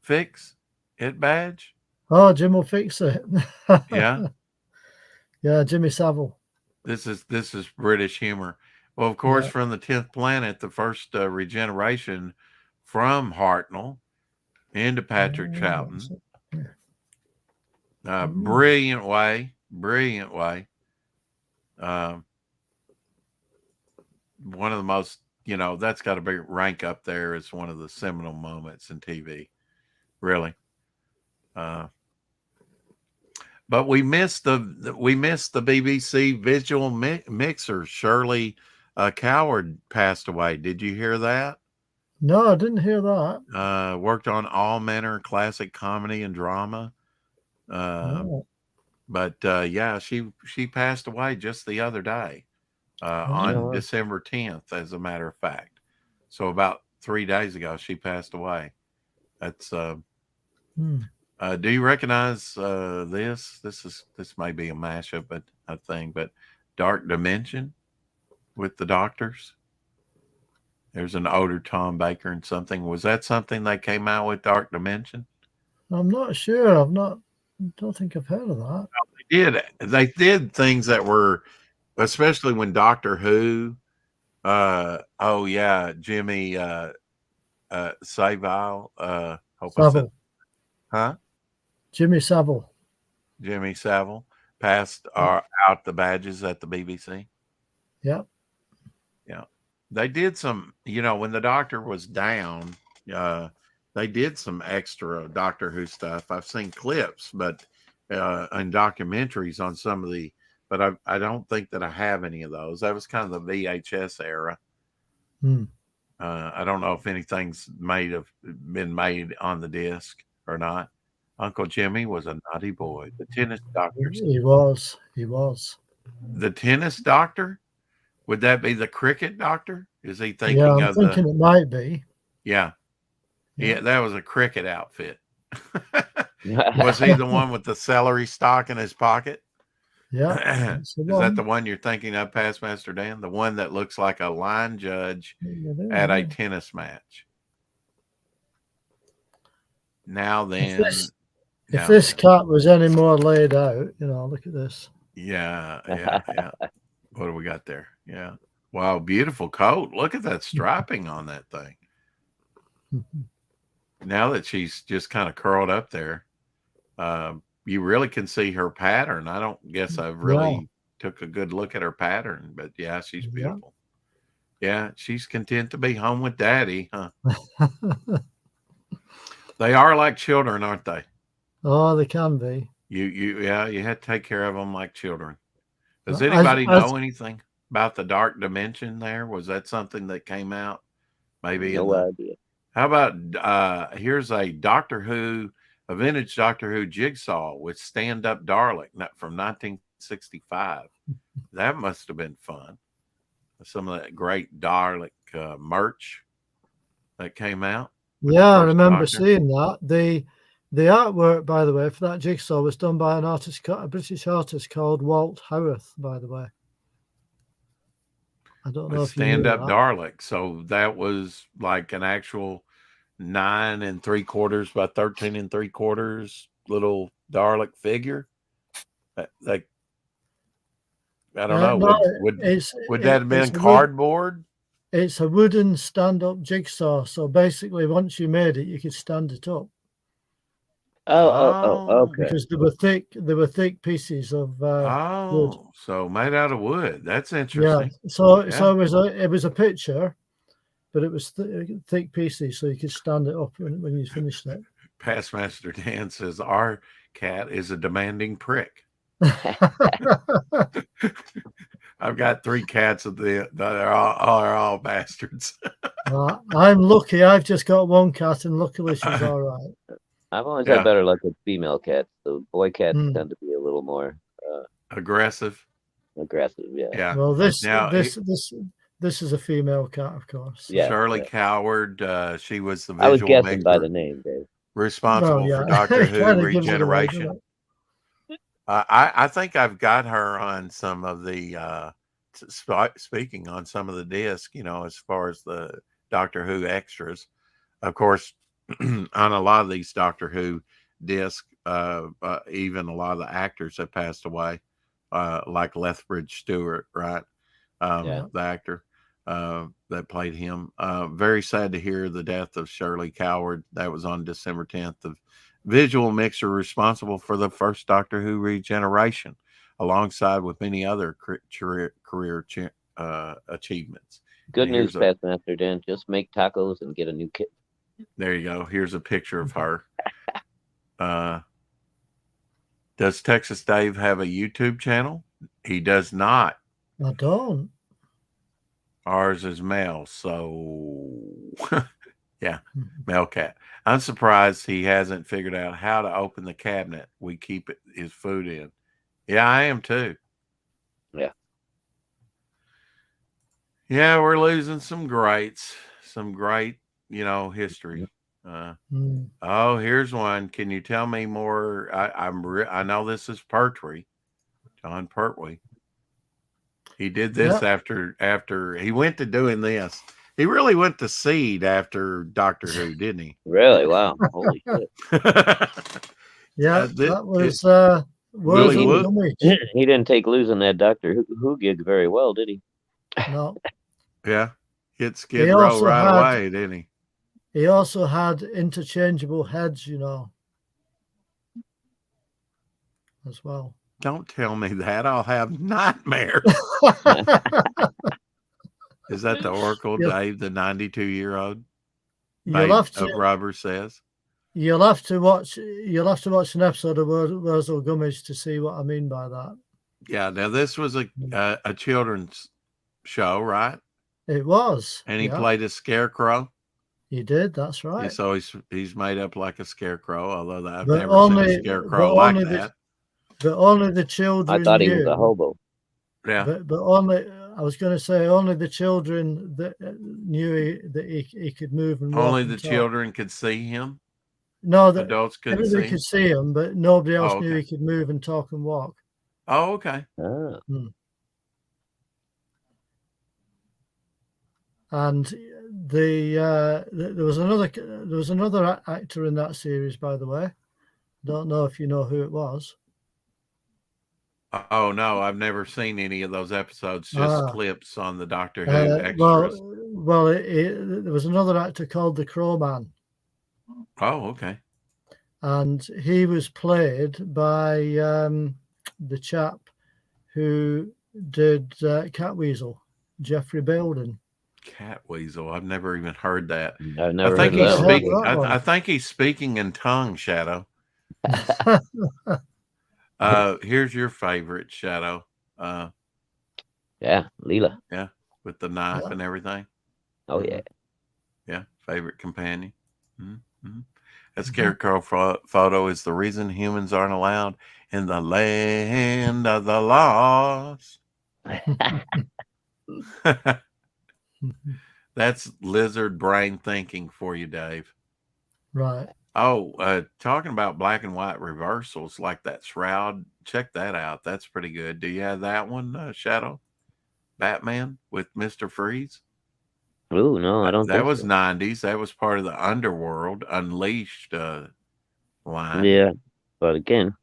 Fix It badge? Oh, Jim will fix it. Yeah. Yeah, Jimmy Savile. This is British humor. Well, of course, from the 10th Planet, the first regeneration from Hartnell into Patrick Troughton. Brilliant way. One of the most, that's got to be rank up there as one of the seminal moments in TV. Really. But we missed the BBC visual mixer. Shirley Coward passed away. Did you hear that? No, I didn't hear that. Worked on all manner of classic comedy and drama. But yeah, she passed away just the other day, on December 10th, as a matter of fact. So about 3 days ago, she passed away. That's do you recognize this? This may be a mashup, but a thing. But Dark Dimension with the Doctors. There's an older Tom Baker and something. Was that something they came out with, Dark Dimension? I'm not sure. Don't think I've heard of that. They did things that were, especially when Doctor Who. Jimmy Savile. Savile. Huh? Jimmy Savile. Jimmy Savile passed out the badges at the BBC. Yep. Yeah. They did some, when the Doctor was down, they did some extra Doctor Who stuff. I've seen clips, but and documentaries on some of the, but I don't think that I have any of those. That was kind of the VHS era. I don't know if anything's been made on the disc or not. Uncle Jimmy was a naughty boy. The tennis doctor. He was. The tennis doctor? Would that be the cricket doctor? Is he thinking I'm thinking it might be. Yeah, that was a cricket outfit. Was he the one with the celery stalk in his pocket? Yeah. Is that the one you're thinking of, Past Master Dan? The one that looks like a line judge at a tennis match. Now then. If this cat was any more laid out, look at this. Yeah. What do we got there? Yeah. Wow, beautiful coat. Look at that striping on that thing. Now that she's just kind of curled up there, you really can see her pattern. I don't guess I've really took a good look at her pattern, but yeah, she's beautiful. Yeah, she's content to be home with daddy, huh? They are like children, aren't they? Oh, they can be. You had to take care of them like children. Does As- anybody as- know anything about the Dark Dimension there? Was that something that came out? Maybe No idea. How about here's a vintage Doctor Who jigsaw with stand-up Dalek from 1965. That must have been fun. Some of that great Dalek merch that came out. Yeah, I first remember Doctor. seeing that. The artwork, by the way, for that jigsaw was done by a British artist called Walt Howarth, by the way. I don't know With if you knew stand-up that. Dalek. So that was like an actual 9 3/4 by 13 3/4 little Dalek figure. Like I don't know. No, would it's- that have been it's a wood- cardboard? It's a wooden stand-up jigsaw. So basically, once you made it, you could stand it up Okay. because they were thick pieces of wood. So made out of wood. That's Yeah. interesting. So Yeah. it was a picture, but it was thick pieces, so you could stand it up when you finished it. Pastmaster Dan says our cat is a demanding prick. I've got 3 cats that are all bastards. I'm lucky. I've just got one cat, and luckily she's all right. I've always Yeah. had better luck with female cats. The boy cats Hmm. tend to be a little more Aggressive. aggressive. Yeah. Yeah. Well, this Now, is a female cat, of course. Yeah. Shirley Coward, she was the I was visual guessing by maker the name, Dave. responsible Well, yeah. for Doctor It Who kinda gives it away, Regeneration. doesn't it? I think I've got her on some of the speaking on some of the discs, as far as the Doctor Who extras. Of course, on a lot of these Doctor Who discs, even a lot of the actors have passed away, like Lethbridge Stewart, right? Yeah. The actor that played him. Very sad to hear the death of Shirley Coward. That was on December 10th. The visual mixer responsible for the first Doctor Who Regeneration, alongside with many other career achievements. Good And news, here's Pastmaster Dan. Just make tacos and get a new kit. There you go. Here's a picture of her. Does Texas Dave have a YouTube channel? He does not. I don't. Ours is male, so yeah, male cat. I'm surprised he hasn't figured out how to open the cabinet we keep his food in. Yeah, I am too. Yeah. Yeah, we're losing some great history. Oh, here's one. Can you tell me more? I know this is Pertwee, John Pertwee. He did this after he went to doing this. He really went to seed after Doctor Who, didn't he? Really? Wow. Holy shit. Yeah, This- that was Willie Willie Wood? Wood. He didn't take losing that Doctor Who gig very well, did he? No, Yeah, hit He Skid Row also right had- away, didn't he? he also had interchangeable heads, as well. Don't tell me that. I'll have nightmares. Is that the Oracle, Yeah. Dave, the 92-year-old? You'll have of to rubber says. you'll have to watch an episode of Wurzel Gummidge to see what I mean by that. Yeah, now this was a children's show, right? It was. And he yeah, played a scarecrow. He did. That's right. So he's made up like a scarecrow, although I've But never only- seen a scarecrow but like only the- that. But only the children. I thought he was knew. a hobo. Yeah. But only I was going to say only the children that knew that he could move and walk Only and the talk. children could see him. No, the Adults couldn't everybody see. could see him, but nobody else Oh, knew okay. he could move and talk and walk. Oh, okay. Ah. And there was another actor in that series, by the way. Don't know if you know who it was. Oh no, I've never seen any of those episodes. Just Ah. clips on the Doctor Who extras. Well, there was another actor called the Crowman, Oh, okay. and he was played by the chap who did Catweasel, Jeffrey Belden. Catweasel. I've never even heard that. I've never I think heard of he's that one. speaking. That one. I think he's speaking in tongue, Shadow. Here's your favorite Shadow. Yeah, Leela. Yeah, with the knife Yeah. and everything. Oh yeah. Yeah, favorite companion. Mm-hmm. That Mhm. scarecrow photo is the reason humans aren't allowed in the land of the lost. That's lizard brain thinking for you, Dave. Right. Oh, talking about black and white reversals like that shroud, check that out. That's pretty good. Do you have that one, Shadow? Batman with Mr. Freeze? Ooh, no, I don't That think was so. 90s. That was part of the Underworld Unleashed line. Yeah, but again,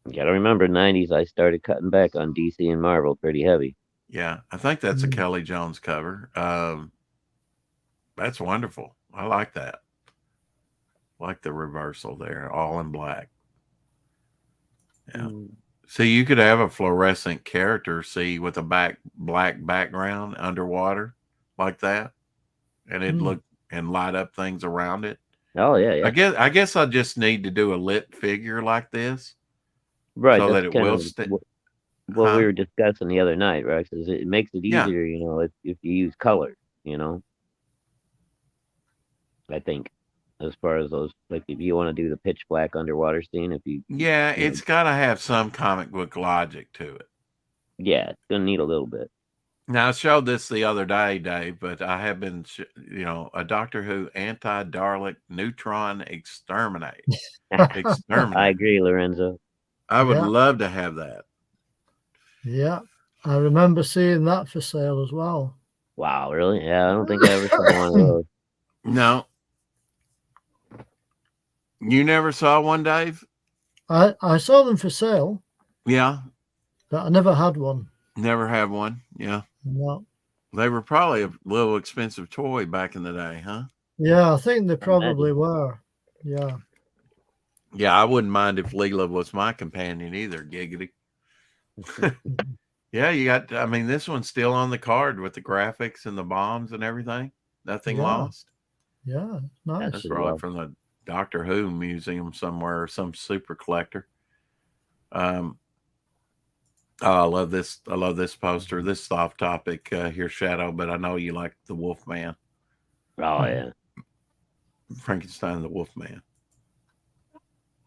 you gotta remember, '90s. I started cutting back on DC and Marvel pretty heavy. Yeah, I think that's a Mm. Kelly Jones cover. That's wonderful. I like that. Like the reversal there, all in black. Yeah. So you could have a fluorescent character, see, with a black background underwater like that, and it'd look and light up things around it. Oh yeah, yeah. I guess I just need to do a lit figure like this, Right. so That's that it kind will of stay. what Huh? we were discussing the other night, right? Because it makes it Yeah. easier, if you use color, I think, as far as those, like if you want to do the pitch black underwater scene, Yeah, you know, it's got to have some comic book logic to it. yeah, it's gonna need a little bit. Now, I showed this the other day, Dave, but I have been, a Doctor Who anti-Dalek neutron exterminate. I agree, Lorenzo. I would Yeah. love to have that. Yeah. I remember seeing that for sale as well. Wow, really? Yeah, I don't think I ever saw one of those. No. You never saw one, Dave? I saw them for sale, Yeah. but I never had one. Never had one. Yeah. No. They were probably a little expensive toy back in the day, huh? Yeah, I think they probably were. Yeah. Yeah, I wouldn't mind if Leela was my companion either, giggity. Yeah, this one's still on the card with the graphics and the bombs and everything. Nothing Yeah. lost. Yeah. Nice. That's probably from the Doctor Who museum somewhere or some super collector. I love this. I love this poster. This is off topic here, Shadow, but I know you like the Wolfman. Oh yeah. Frankenstein the Wolfman.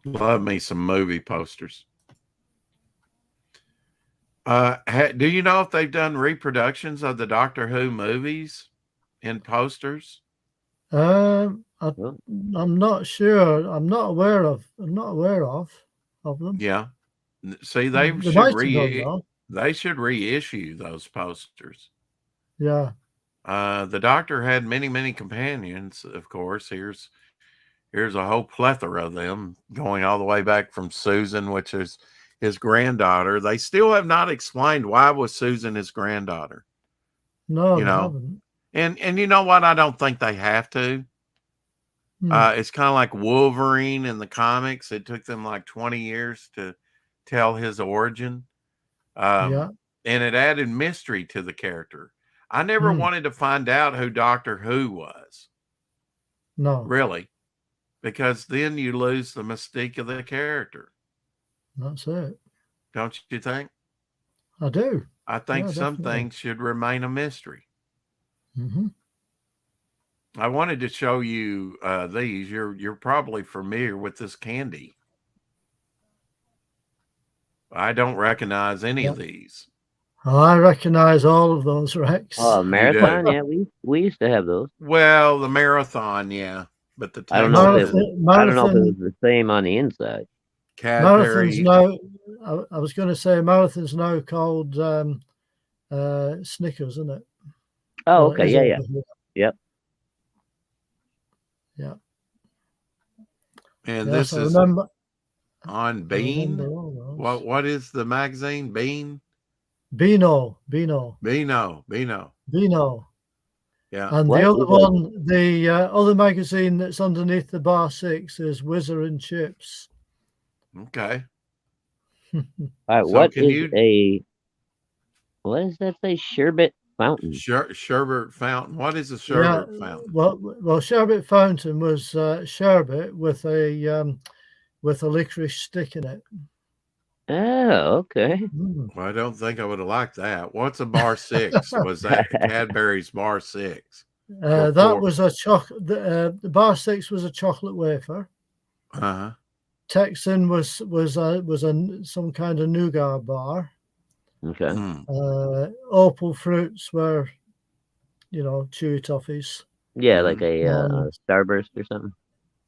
Love me some movie posters. Do you know if they've done reproductions of the Doctor Who movies in posters? I'm not sure. I'm not aware of them. Yeah. See, they They should might have done, though. they should reissue those posters. Yeah. The Doctor had many, many companions, of course. Here's a whole plethora of them, going all the way back from Susan, which is his granddaughter. They still have not explained why was Susan his granddaughter. No, You they know, haven't. And you know what? I don't think they have to. It's kind of like Wolverine in the comics. It took them like 20 years to tell his origin. Yeah. And it added mystery to the character. I never wanted to find out who Doctor Who was. No. Really. Because then you lose the mystique of the character. That's it. Don't you think? I do. I think Yeah, some definitely. things should remain a mystery. Mm-hmm. I wanted to show you these. You're probably familiar with this candy. I don't recognize any of these. Oh, I recognize all of those, Rex. Oh, marathon. Yeah, we used to have those. Well, the marathon, yeah, but the I don't know if it Marathon- was the same on the inside. Marathon's now. I was going to say Marathon's now called Snickers, isn't it? Oh, Well, it okay. is Yeah, over yeah. here. Yep. Yeah. And Yes, this I is remember. on Bean. remember all those. What is the magazine? Bean? Beano. Beano. Yeah. And What the other is it? one, the other magazine that's underneath the bar 6 is Whizzer and Chips. Okay. All right. So What can is you- what does that say? Sherbet fountain. Sherbet fountain. What is a sherbet fountain? Well, Sherbet Fountain was sherbet with a licorice stick in it. Oh, okay. Mm. Well, I don't think I would have liked that. What's a bar six? Was that Cadbury's bar six? That four. was a the bar six was a chocolate wafer. Uh-huh. Texan was some kind of nougat bar. Okay. Mm. Opal fruits were, chewy toffees. Yeah, like a Starburst or something.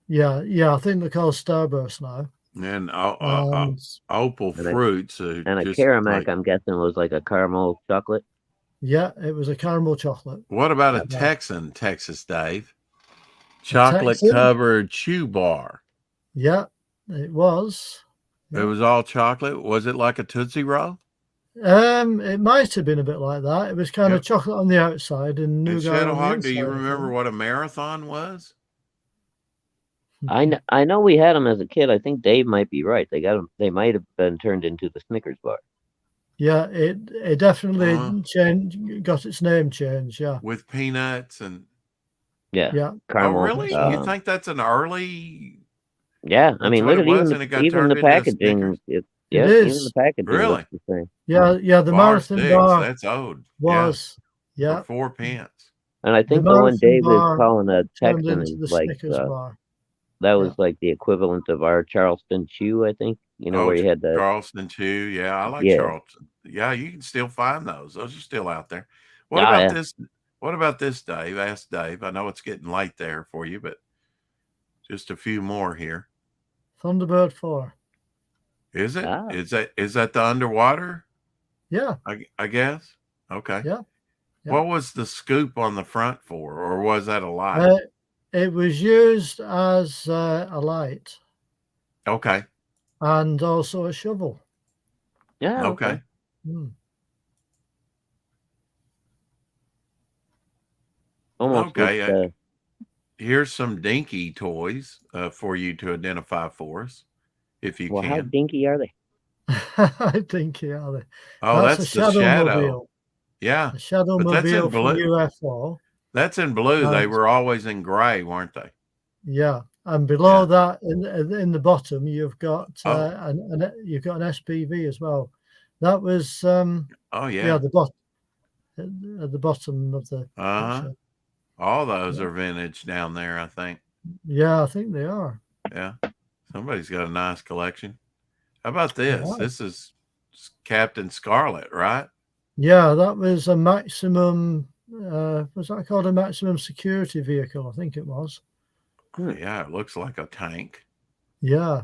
Yeah, I think they're called Starburst now. And opal And a- fruits And a just Caramac, like, I'm guessing, was like a caramel chocolate. Yeah, it was a caramel chocolate. what about a Yeah. Texan, Texas Dave? Chocolate Texan? covered chew bar. Yeah, it was. It was all chocolate. Was it like a Tootsie Roll? It might have been a bit like that. It was kind Yeah. of chocolate on the outside and And nougat on the Shadowhawk, inside. do you I remember think. what a marathon was? I know we had them as a kid. I think Dave might be right. They got them. They might have been turned into the Snickers bar. Yeah, it definitely got its name changed. Yeah, With peanuts and Yeah. yeah. Caramel. Oh, really? You think that's an early? Yeah, I That's mean, what look it at was, and it got even turned the into packaging. Snickers? Even is. the packaging Really? looks the same. Yeah. The Bar marathon six, bar that's old. was For 4 pence. And I think The the one marathon Dave is bar calling a turned Texan into is the like Snickers bar. that was like the equivalent of our Charleston Chew, I think. Where you had the Charleston Chew. Yeah, I like Yeah. Charleston. Yeah, you can still find those. Those are still out there. What Oh, about yeah. this? What about this, Dave? Ask Dave. I know it's getting late there for you, but just a few more here. Thunderbird 4. Is it? Ah. Is that the underwater? Yeah. I guess. Okay. Yeah. Yeah. What was the scoop on the front for, or was that a light? It was used as a light Okay. and also a shovel. Yeah. Okay. Mm. Almost Okay. looks, Here's some dinky toys for you to identify for us, if you well, how can. dinky are they? I think, yeah. Oh, That's that's a the shadow. Shadowmobile. Yeah. A Shadowmobile for UFO. That's in blue. They And- were always in gray, weren't they? Yeah, and below that, in the bottom, you've got Oh. you've got an SPV as well. That was Oh yeah, at the bottom of the Uh-huh. picture. All those are vintage down there, I think. Yeah, I think they are. Yeah. Somebody's got a nice collection. How about this? Yeah. This is Captain Scarlet, right? Yeah, that was a maximum. Was that called a maximum security vehicle? I think it was. Yeah, it looks like a tank. Yeah,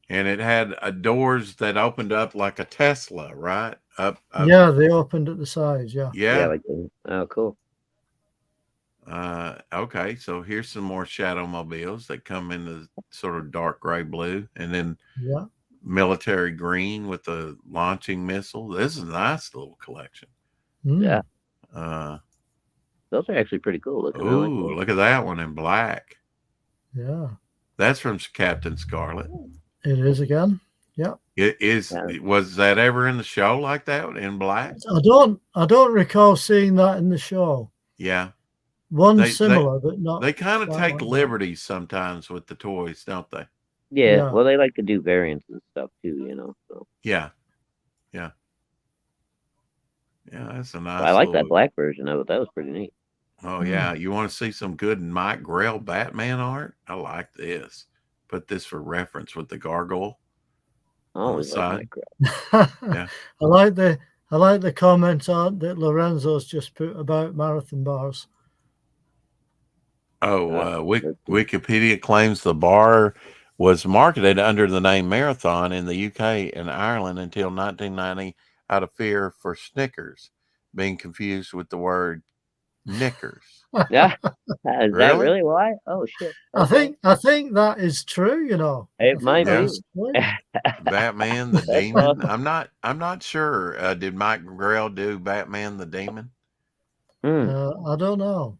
And it had doors that opened up like a Tesla, right? Up. yeah, they opened at the sides. Yeah, Yeah. Oh, cool. Okay, so here's some more Shadowmobiles that come in the sort of dark gray blue, and then yeah. military green with the launching missile. This is a nice little collection. Mm. Yeah. Those are actually pretty cool looking. I like Ooh, those. look at that one in black. Yeah, That's from Captain Scarlet. it is again. Yeah, Was that ever in the show like that in black? I don't recall seeing that in the show. Yeah. One similar, but not. They kind of quite take like that. liberties sometimes with the toys, don't they? Yeah. Yeah. Well, they like to do variants and stuff too, So Yeah. Yeah. Yeah, that's a nice I like that little- black version of it. That was pretty neat. Oh yeah, you want to see some good Mike Grell Batman art? I like this. Put this for reference with the gargoyle. I on the always like side. Mike Yeah. I like the comment on that Lorenzo's just put about marathon bars. Oh, Wikipedia claims the bar was marketed under the name Marathon in the UK and Ireland until 1990 out of fear for Snickers being confused with the word knickers. Yeah. Is that Really? really why? Oh shit. I think that is true. It might that be. is true. Batman the That's Demon. awesome. I'm not sure. Did Mike Grell do Batman the Demon? I don't know.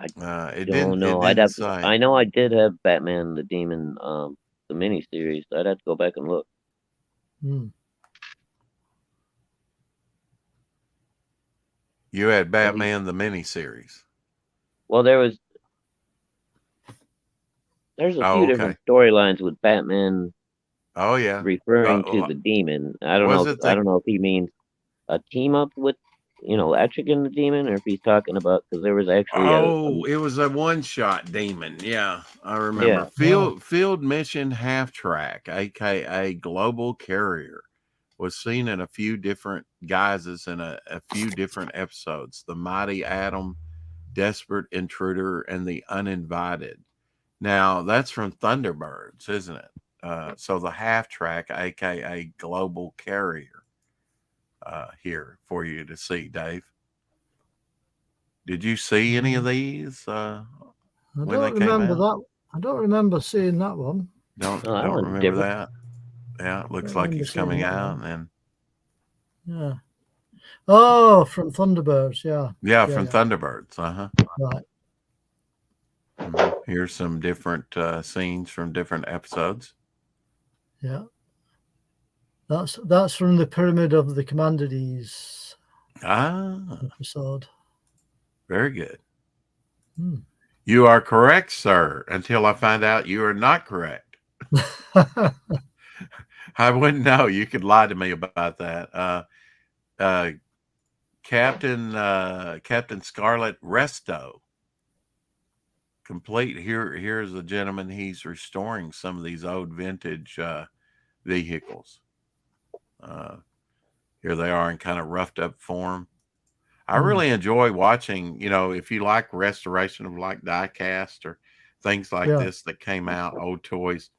It Don't didn't. know. It I'd didn't have say. to, I know I did have Batman the Demon, the miniseries. I'd have to go back and look. Hmm. You had Batman the miniseries. Well, there's a few Oh, different storylines with Batman Oh yeah. referring to Uh, the demon. I don't was know. it I the don't know if he means a team up with, Etrigan and the demon, or if he's talking about, because there was actually Oh, it was a one-shot demon. Yeah, I remember. yeah. Field Mission Half Track, aka Global Carrier, was seen in a few different guises in a few different episodes. The Mighty Atom, Desperate Intruder, and The Uninvited. Now that's from Thunderbirds, isn't it? So the Half Track, aka Global Carrier, here for you to see, Dave. Did you see any of these I when they don't came remember out? that. I don't remember seeing that one. Don't Oh, that don't one's remember different. that. Yeah, it looks Don't like remember he's seeing coming that out, one. and Yeah. Oh, from Thunderbirds. Yeah. yeah, Yeah. from Yeah. Thunderbirds. Uh-huh. Right. Here's some different scenes from different episodes. Yeah. That's from the Pyramid of the Commanderies Ah, episode. very good. Hmm. You are correct, sir. Until I find out you are not correct, I wouldn't know. You could lie to me about that. Captain Scarlet Resto. Complete. Here's a gentleman. He's restoring some of these old vintage vehicles. Here they are in kind of roughed up form. I really enjoy watching, if you like restoration of like die-cast or things like this that came out, old toys,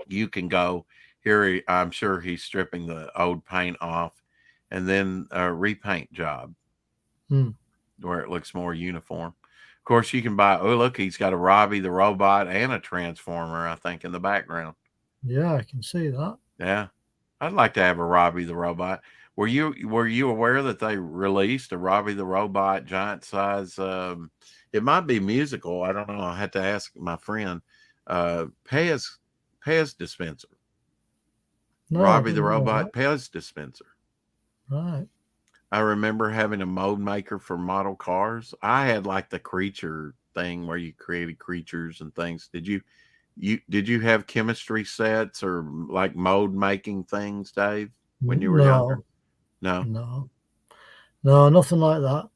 you can go here. I'm sure he's stripping the old paint off and then a repaint job where it looks more uniform. Of course, you can buy, oh, look, he's got a Robbie the Robot and a Transformer, I think, in the background. Yeah, I can see that. Yeah. I'd like to have a Robbie the Robot. Were you aware that they released a Robbie the Robot giant size? It might be musical. I don't know. I had to ask my friend. Pez dispenser. No, Robbie the Robot Pez dispenser. Right. I remember having a mold maker for model cars. I had like the creature thing where you created creatures and things. Did you have chemistry sets or like mold making things, Dave, when you were younger? No. No, nothing like that.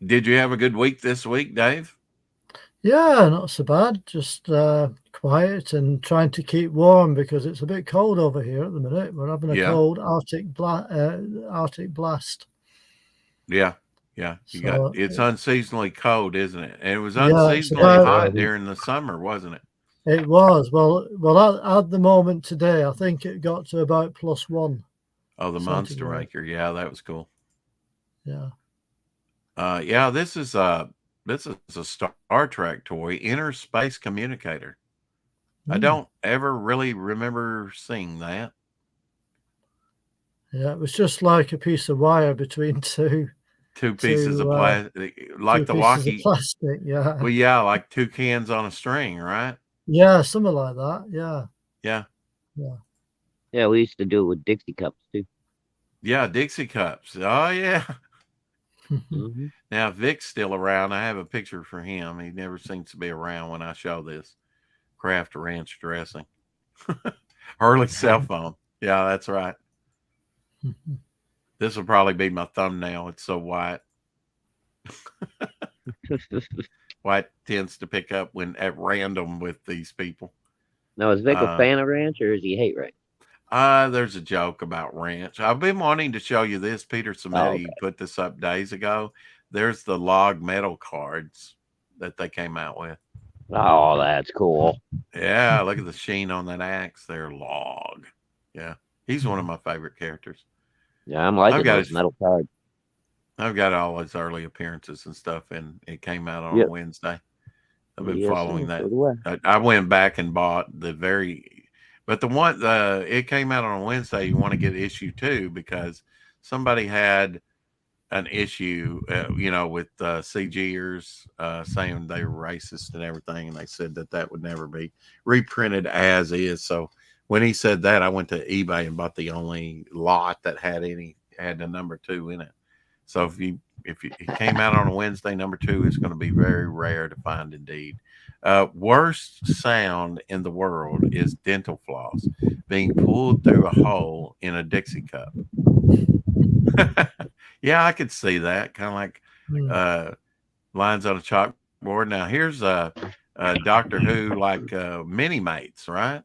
Did you have a good week this week, Dave? Yeah, not so bad. Just quiet and trying to keep warm because it's a bit cold over here at the minute. We're having a cold Arctic blast. Yeah. So, It's unseasonably cold, isn't it? And it was unseasonally hot during the summer, wasn't it? It was. Well, at the moment today, I think it got to about +1. Oh, the Monster Maker. Yeah, that was cool. Yeah. Yeah, this is a Star Trek toy, Inner Space Communicator. I don't ever really remember seeing that. Yeah, it was just like a piece of wire between two pieces of plastic, like the walkie plastic. Yeah. Well, yeah, like two cans on a string, right? Yeah, something like that. Yeah. Yeah, we used to do it with Dixie cups too. Yeah, Dixie cups. Oh yeah. Now Vic's still around. I have a picture for him. He never seems to be around when I show this. Kraft Ranch dressing. Early cell phone. Yeah, that's right. This will probably be my thumbnail. It's so white. White tends to pick up when at random with these people. Now, is Vic a fan of ranch or does he hate ranch? There's a joke about ranch. I've been wanting to show you this. Peter Samedi put this up days ago. There's the log metal cards that they came out with. Oh, that's cool. Yeah, look at the sheen on that axe there. Log. Yeah, he's one of my favorite characters. Yeah, I'm liking those metal cards. I've got all his early appearances and stuff, and it came out on Wednesday. I've been following that. I went back and bought but the one, it came out on Wednesday. You want to get issue 2 because somebody had an issue, with CGers saying they were racist and everything, and they said that would never be reprinted as is. So when he said that, I went to eBay and bought the only lot that had the number 2 in it. So if you if it came out on a Wednesday, number 2 is going to be very rare to find indeed. Worst sound in the world is dental floss being pulled through a hole in a Dixie cup. Yeah, I could see that. Kind of like lines on a chalkboard. Now here's Doctor Who, like Mini Mates, right?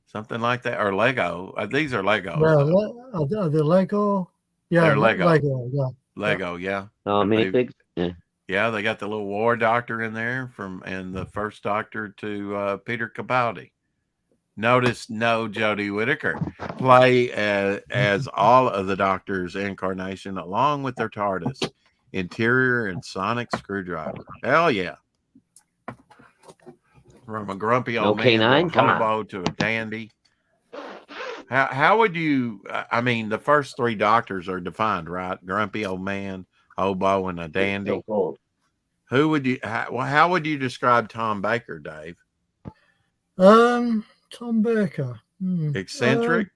Something like that, or Lego. These are Legos. Yeah, are they Lego? Yeah, they're Lego. Lego, yeah. Oh, minifigs. Yeah. Yeah, they got the little war doctor in there and the first doctor to Peter Capaldi. Notice no Jodie Whittaker play as all of the Doctor's incarnation along with their TARDIS, interior and sonic screwdriver. Hell yeah. From a grumpy old man to a hobo to a dandy. How would you, I mean, the first 3 Doctors are defined, right? Grumpy old man, hobo, and a dandy. So cold. Who would you, how would you describe Tom Baker, Dave? Tom Baker. Eccentric?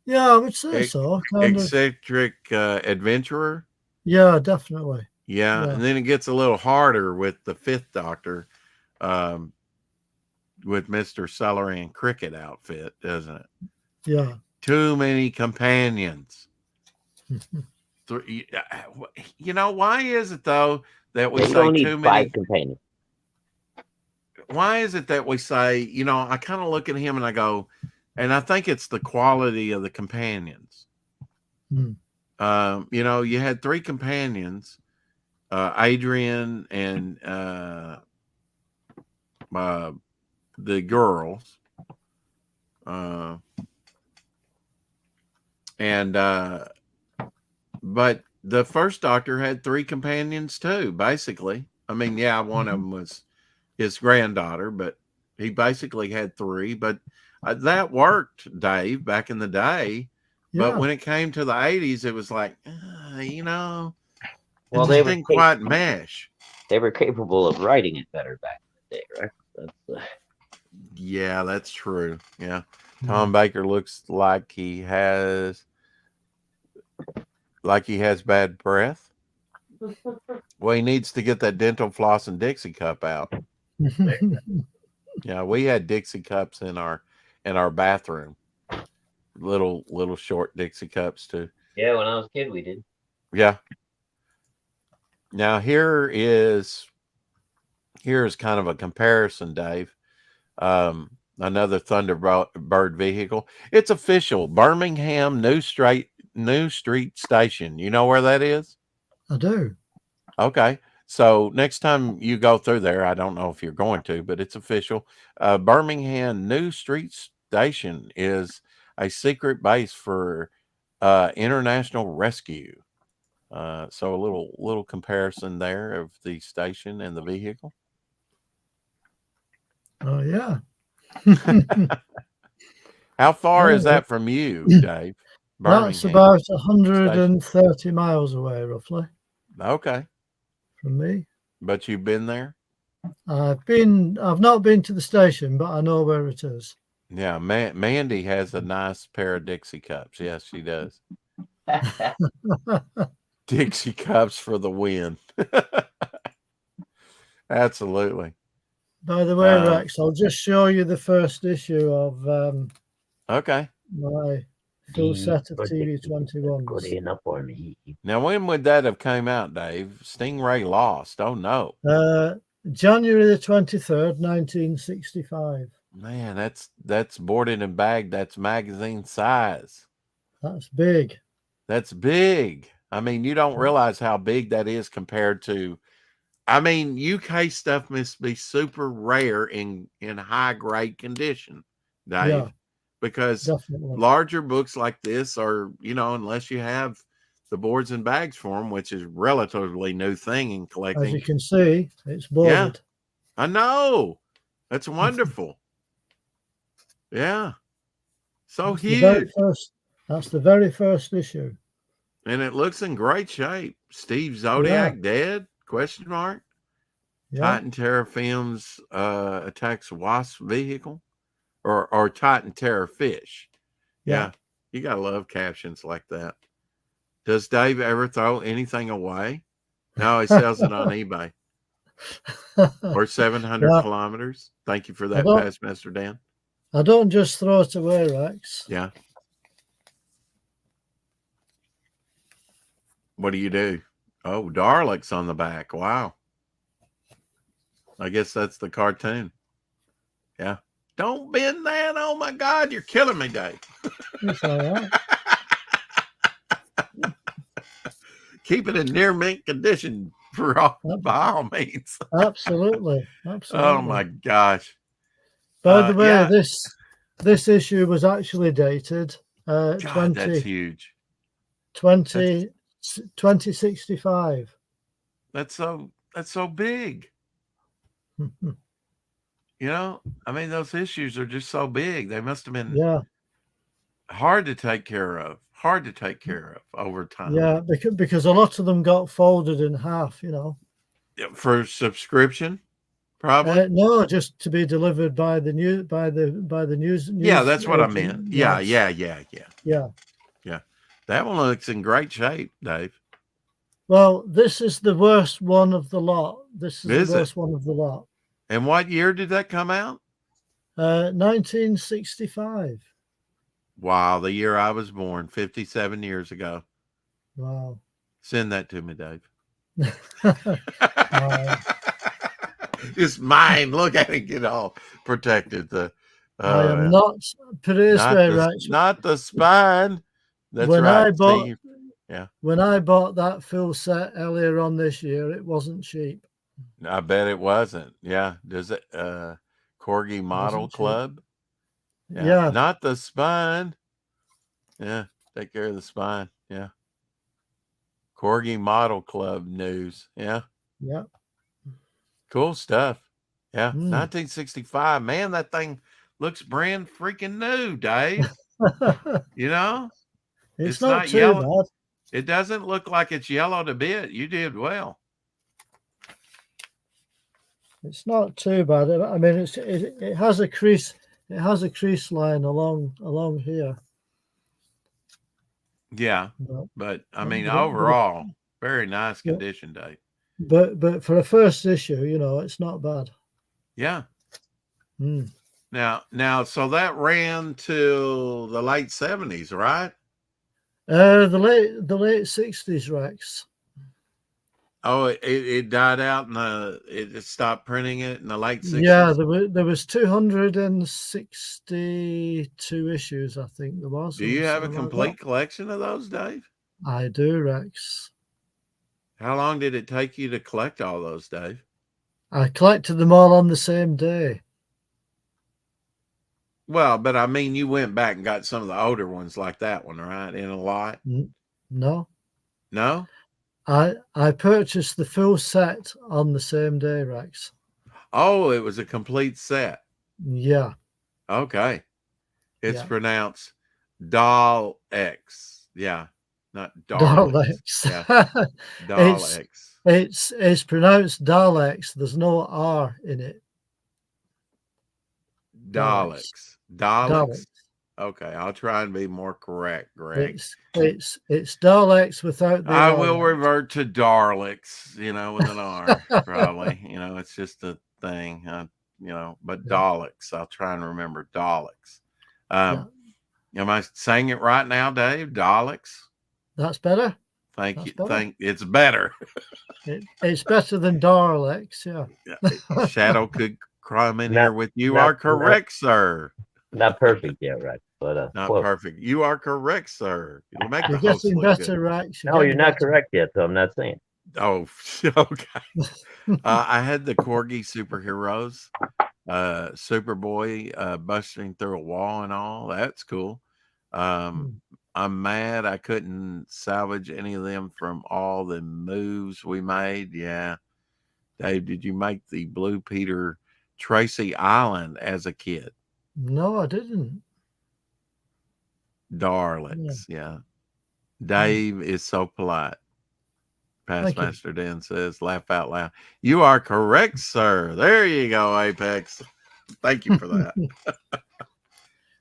Yeah, I would say so. Eccentric adventurer? Yeah, definitely. Yeah, and then it gets a little harder with the 5th Doctor, with Mr. Celery and Cricket outfit, doesn't it? Yeah. Too many companions. You know, why is it though that we say too many companions? Why is it that we say, you know, I kind of look at him and I go, and I think it's the quality of the companions. You know, you had 3 companions, Adrian and the girls, but the first Doctor had 3 companions too, basically. I mean, yeah, one of them was his granddaughter, but he basically had 3. But that worked, Dave, back in the day. Yeah. But when it came to the 80s, it was like, you know, well, they didn't quite mesh. They were capable of writing it better back in the day, right? Yeah, that's true. Yeah. Tom Baker looks like he has bad breath. Well, he needs to get that dental floss and Dixie cup out. Yeah, we had Dixie cups in our bathroom. Little short Dixie cups too. Yeah, when I was a kid we did. Yeah. Now here's kind of a comparison, Dave. Another Thunderbird vehicle. It's official. Birmingham New Street Station. You know where that is? I do. Okay. So next time you go through there, I don't know if you're going to, but it's official. Birmingham New Street Station is a secret base for international rescue. So a little comparison there of the station and the vehicle. Oh yeah. How far is that from you, Dave? That's about 130 miles away, roughly. Okay. From me. But you've been there? I've not been to the station, but I know where it is. Yeah, Mandy has a nice pair of Dixie cups. Yes, she does. Dixie cups for the win. Absolutely. By the way, Rex, I'll just show you the first issue of okay. my full set of TV21s. Good enough for me. Now, when would that have came out, Dave? Stingray Lost. Oh no. January the 23rd, 1965. Man, that's boarded and bagged. That's magazine size. That's big. That's big. I mean, you don't realize how big that is compared to. I mean, UK stuff must be super rare in high grade condition, Dave. Yeah, because definitely. Larger books like this are, you know, unless you have the boards and bags for them, which is relatively new thing in collecting. As you can see, it's boarded. Yeah, I know. That's wonderful. Yeah. So huge. That's the very first issue. And it looks in great shape. Steve Zodiac dead? Question mark. Yeah. Titan Terror Films attacks Wasp vehicle. Or Titan Terror Fish. Yeah. You gotta love captions like that. Does Dave ever throw anything away? No, he sells it on eBay. Or 700 Yeah. kilometers. Thank you for that, don't- Past Master Dan. I don't just throw it away, Rex. Yeah. What do you do? Oh, Daleks on the back. Wow. I guess that's the cartoon. Yeah. Don't bend that. Oh my God, you're killing me, Dave. It's all right. Keep it in near mint condition by all means. Absolutely. Absolutely. Oh my gosh. By the way, yeah. this issue was actually dated God, 20, that's huge. 2065. That's so big. You know, I mean, those issues are just so big. They must have been Yeah. hard to take care of over time. Yeah, because a lot of them got folded in half, you know. For subscription, probably. No, just to be delivered by the news. Yeah, that's what I agent. meant. Yes. Yeah. Yeah. That one looks in great shape, Dave. Well, this is the worst one of the lot. This is Is the it? worst one of the lot. And what year did that come out? 1965. Wow, the year I was born, 57 years ago. Wow. Send that to me, Dave. Uh, It's mine. Look at it get all protected. I am not. Put it this way, Rex. Not the spine. That's When right. I bought, See, yeah, when I bought that full set earlier on this year, it wasn't cheap. I bet it wasn't. Yeah, does it? Corgi Model cheap. Club. Yeah. Not the spine. Yeah, take care of the spine. Yeah. Corgi Model Club news. Yeah. Yeah. Cool stuff. Yeah. 1965. Hmm. Man, that thing looks brand freaking new, Dave. You know? It's not too yellow. bad. It doesn't look like it's yellowed a bit. You did well. It's not too bad. I mean, it has a crease. It has a crease line along here. Yeah. But I mean, overall, very nice condition, Dave. But for a first issue, you know, it's not bad. Yeah. Mm. Now, so that ran till the late 70s, right? The late 60s, Rex. Oh, it died out and it stopped printing it in the late 60s. Yeah, there was 262 issues, I think there was. Do you have a something like complete collection of those, Dave? that. I do, Rex. How long did it take you to collect all those, Dave? I collected them all on the same day. Well, but I mean, you went back and got some of the older ones like that one, right? In a lot? No. No? I purchased the full set on the same day, Rex. Oh, it was a complete set. Yeah. Okay. It's Yeah. pronounced Daleks. Yeah. Not Daleks. Daleks. Yeah. Daleks. It's pronounced Daleks. There's no R in it. Daleks. Daleks. Daleks. Okay, I'll try and be more correct, Greg. It's Daleks without the I R. will revert to Daleks, you know, with an R, probably. You know, it's just a thing, you know, but Daleks. I'll try and remember Daleks. Am I saying it right now, Dave? Daleks? That's better. Thank you. better. It's better. It's better than Daleks, yeah. Shadow could come in here with you are correct, sir. Not perfect yet, right? But Not close. perfect. You are correct, sir. You'll make You're the host getting look better, good. Rex. No, you're not correct yet, so I'm not saying. Oh, okay. I had the Corgi superheroes, Superboy busting through a wall and all. That's cool. I'm mad I couldn't salvage any of them from all the moves we made. Yeah. Dave, did you make the Blue Peter Tracy Island as a kid? No, I didn't. Daleks, yeah. Dave is so polite. Past Thank you. Master Dan says, laugh out loud. You are correct, sir. There you go, Apex. Thank you for that.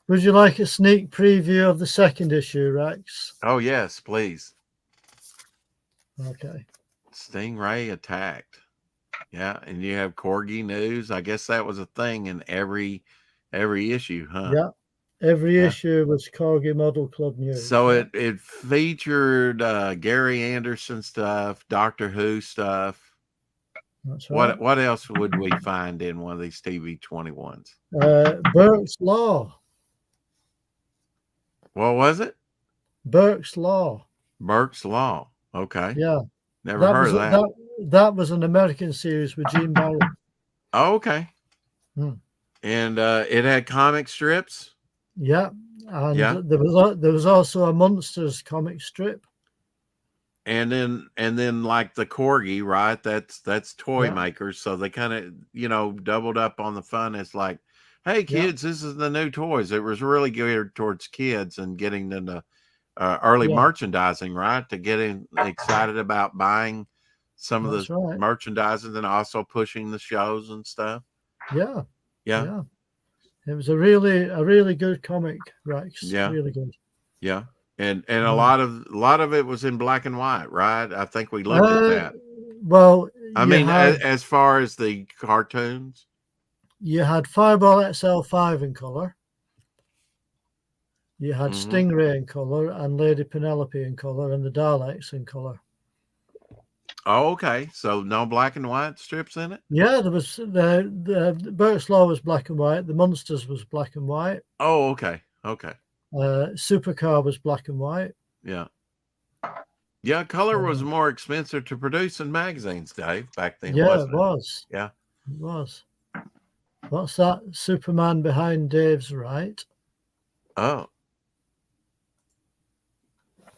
Would you like a sneak preview of the second issue, Rex? Oh, yes, please. Okay. Stingray attacked. Yeah, and you have Corgi News. I guess that was a thing in every issue, huh? Yeah. Every Yeah. issue was Corgi Model Club news. So yeah. it featured Gary Anderson stuff, Doctor Who stuff. That's right. What else would we find in one of these TV 21s? Burke's Law. What was it? Burke's Law. Burke's Law. Okay. Yeah. Never heard of that. That was an American series with Gene Barry. Oh, okay. Hmm. And it had comic strips. Yeah. And Yeah. there was also a Monsters comic strip. And then like the Corgi, right? That's toy Yeah. makers. So they kind of, doubled up on the fun. It's like, hey kids, this is the new toys. It was really geared towards kids and getting them to early Yeah. merchandising, right? To getting excited about buying some of That's the right. merchandising and also pushing the shows and stuff. Yeah. Yeah. Yeah. It was a really good comic, Rex. Yeah. Really good. Yeah. And a lot of it was in black and white, right? I think we looked at that. Well, I you mean, had, as far as the cartoons. you had Fireball XL5 in color. You had Mhm. Stingray in color and Lady Penelope in color and the Daleks in color. Oh, okay. So no black and white strips in it? Yeah, there was the Burke's Law was black and white. The Monsters was black and white. Oh, okay. Okay. Supercar was black and white. Yeah. Yeah, color was more expensive to produce than magazines, Dave, back then. Yeah, wasn't it was. Yeah. It was. What's that? Superman behind Dave's right. Oh.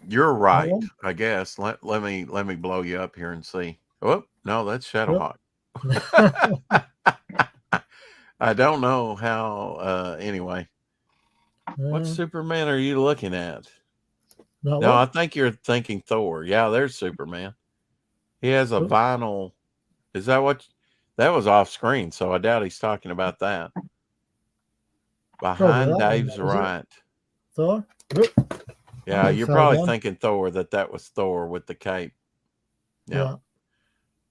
You're right, one? I guess. Let me blow you up here and see. Oh, no, that's Shadowhawk. I don't know how anyway. What Superman are you looking at? That No, one? I think you're thinking Thor. Yeah, there's Superman. He has a Oh. vinyl. Is that what? That was off screen, so I doubt he's talking about that. Behind that one, Dave's is it? right. Thor? Yeah, Oh, you're sorry, probably man. thinking Thor, that was Thor with the cape. Yeah. Yeah.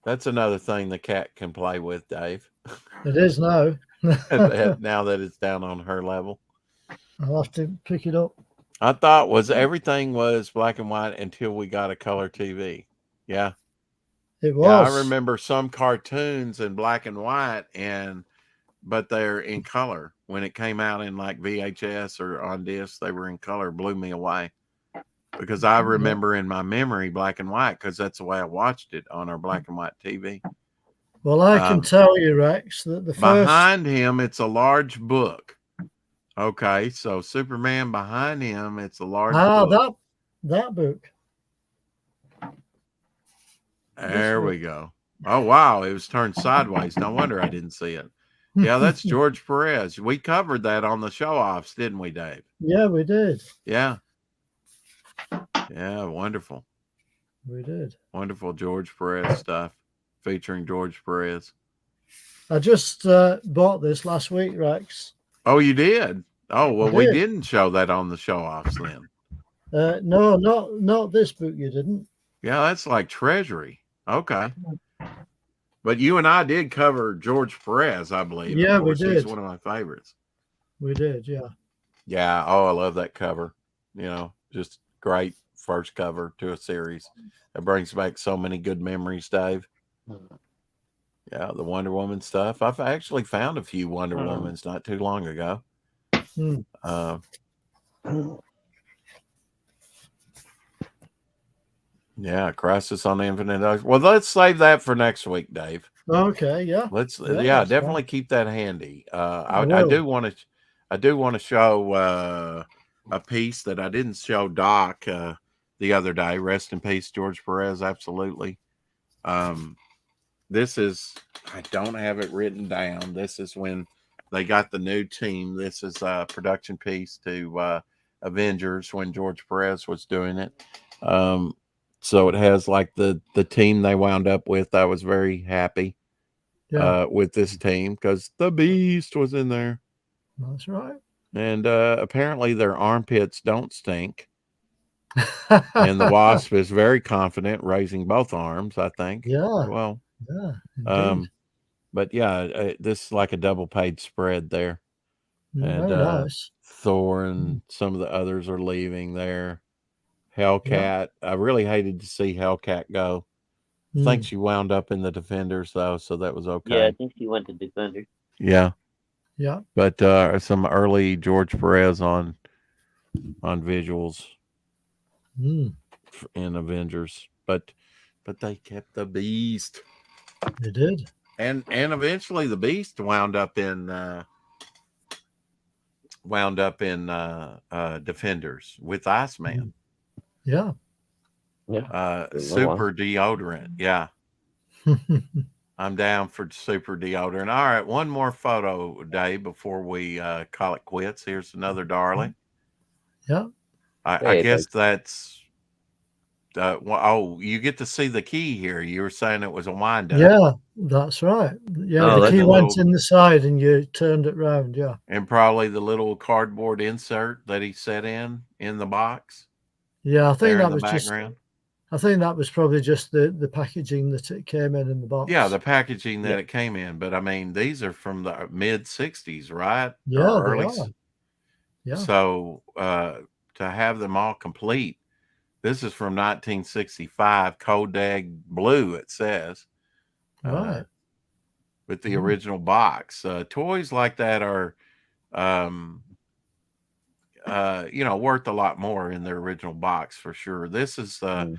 That's another thing the cat can play with, Dave. It is now. Now that it's down on her level. I'll have to pick it up. I thought everything was black and white until we got a color TV. Yeah. It Yeah, was. I remember some cartoons in black and white, but they're in color. When it came out in like VHS or on disc, they were in color. Blew me away because I remember in my memory black and white because that's the way I watched it on our black and white TV. Well, I can tell you, Rex, that the first. Behind him, it's a large book. Okay, so Superman behind him, it's a large book. that book. There we go. Oh, wow. It was turned sideways. No wonder I didn't see it. Yeah, that's George Perez. We covered that on the show-offs, didn't we, Dave? Yeah, we did. Yeah. Yeah, wonderful. We did. Wonderful George Perez stuff featuring George Perez. I just bought this last week, Rex. Oh, you did? Oh, well, I we did. didn't show that on the show-offs then. No, not this book. You didn't. Yeah, that's like Treasury. Okay. But you and I did cover George Perez, I believe. Yeah, Of course, we he's did. one of my favorites. We did. Yeah. Yeah. Oh, I love that cover. Just great first cover to a series. It brings back so many good memories, Dave. Yeah, the Wonder Woman stuff. I've actually found a few Wonder Womans not too long ago. Hmm. Yeah, Crisis on Infinite Earth. Well, let's save that for next week, Dave. Okay. Yeah. Let's Yeah, that's definitely keep that handy. I will. do want to show a piece that I didn't show Doc the other day. Rest in peace, George Perez. Absolutely. This is, I don't have it written down. This is when they got the new team. This is a production piece to Avengers when George Perez was doing it. So it has like the team they wound up with. I was very happy with this team because the Beast was in there. That's right. And apparently their armpits don't stink. And the Wasp is very confident, raising both arms, I think. Yeah. Well, Yeah. Indeed. but yeah, this is like a double page spread there. And Very nice. Thor and some of the others are leaving there. Hellcat. I really hated to see Hellcat go. I think she wound up in the Defenders though, so that was okay. Yeah, I think she went to Defender. Yeah. Yeah. But some early George Perez on visuals in Avengers. But they kept the Beast. They did. And eventually the Beast wound up in Defenders with Iceman. Yeah. Super deodorant. Yeah. I'm down for super deodorant. All right, one more photo, Dave, before we call it quits. Here's another darling. Yeah. I guess that's you get to see the key here. You were saying it was a wind up. Yeah, that's right. Yeah, the key went in the side and you turned it round. Yeah. And probably the little cardboard insert that he set in the box. Yeah, I think that was background. I think that was probably just the packaging that it came in the box. Yeah, the packaging that it came in. But I mean, these are from the mid 60s, right? Yeah, early. they are. Yeah. So to have them all complete, this is from 1965, Kodak Blue, it says. Right. With the original box. Toys like that are worth a lot more in their original box for sure. This is the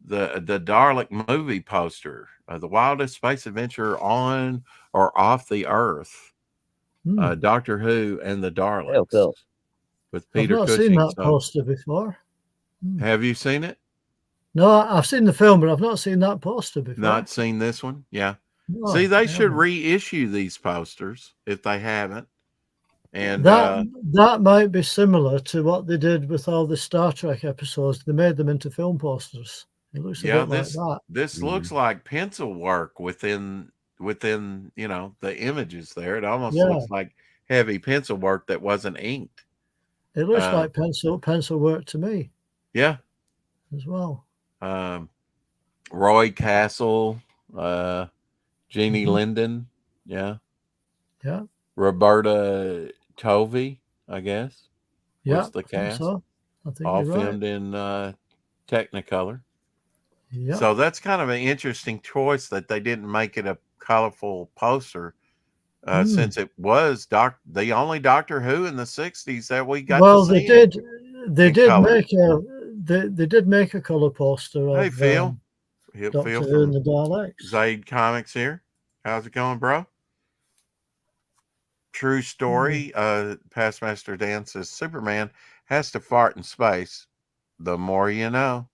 Dalek movie poster, The Wildest Space Adventure on or Off the Earth, Doctor Who and the Daleks with Peter I've not Cushing. seen that poster before. Have you seen it? No, I've seen the film, but I've not seen that poster before. Not seen this one? Yeah. No, See, they I should haven't. reissue these posters if they haven't. And that might be similar to what they did with all the Star Trek episodes. They made them into film posters. It looks a bit like that. This looks like pencil work within the images there. It almost looks like heavy pencil work that wasn't inked. It looks like pencil work to me. Yeah. As well. Roy Castle, Jeannie Linden, yeah. Yeah. Roberta Tovey, I guess. Yeah. Was the cast. I think all you're right. filmed in Technicolor. Yeah. So that's kind of an interesting choice that they didn't make it a colorful poster, since it was the only Doctor Who in the 60s that we got to see. They did make a color poster of Phil. Doctor Who and the Daleks. Zaid Comics here. How's it going, bro? True story. Pastmaster Dan says Superman has to fart in space. The more you know.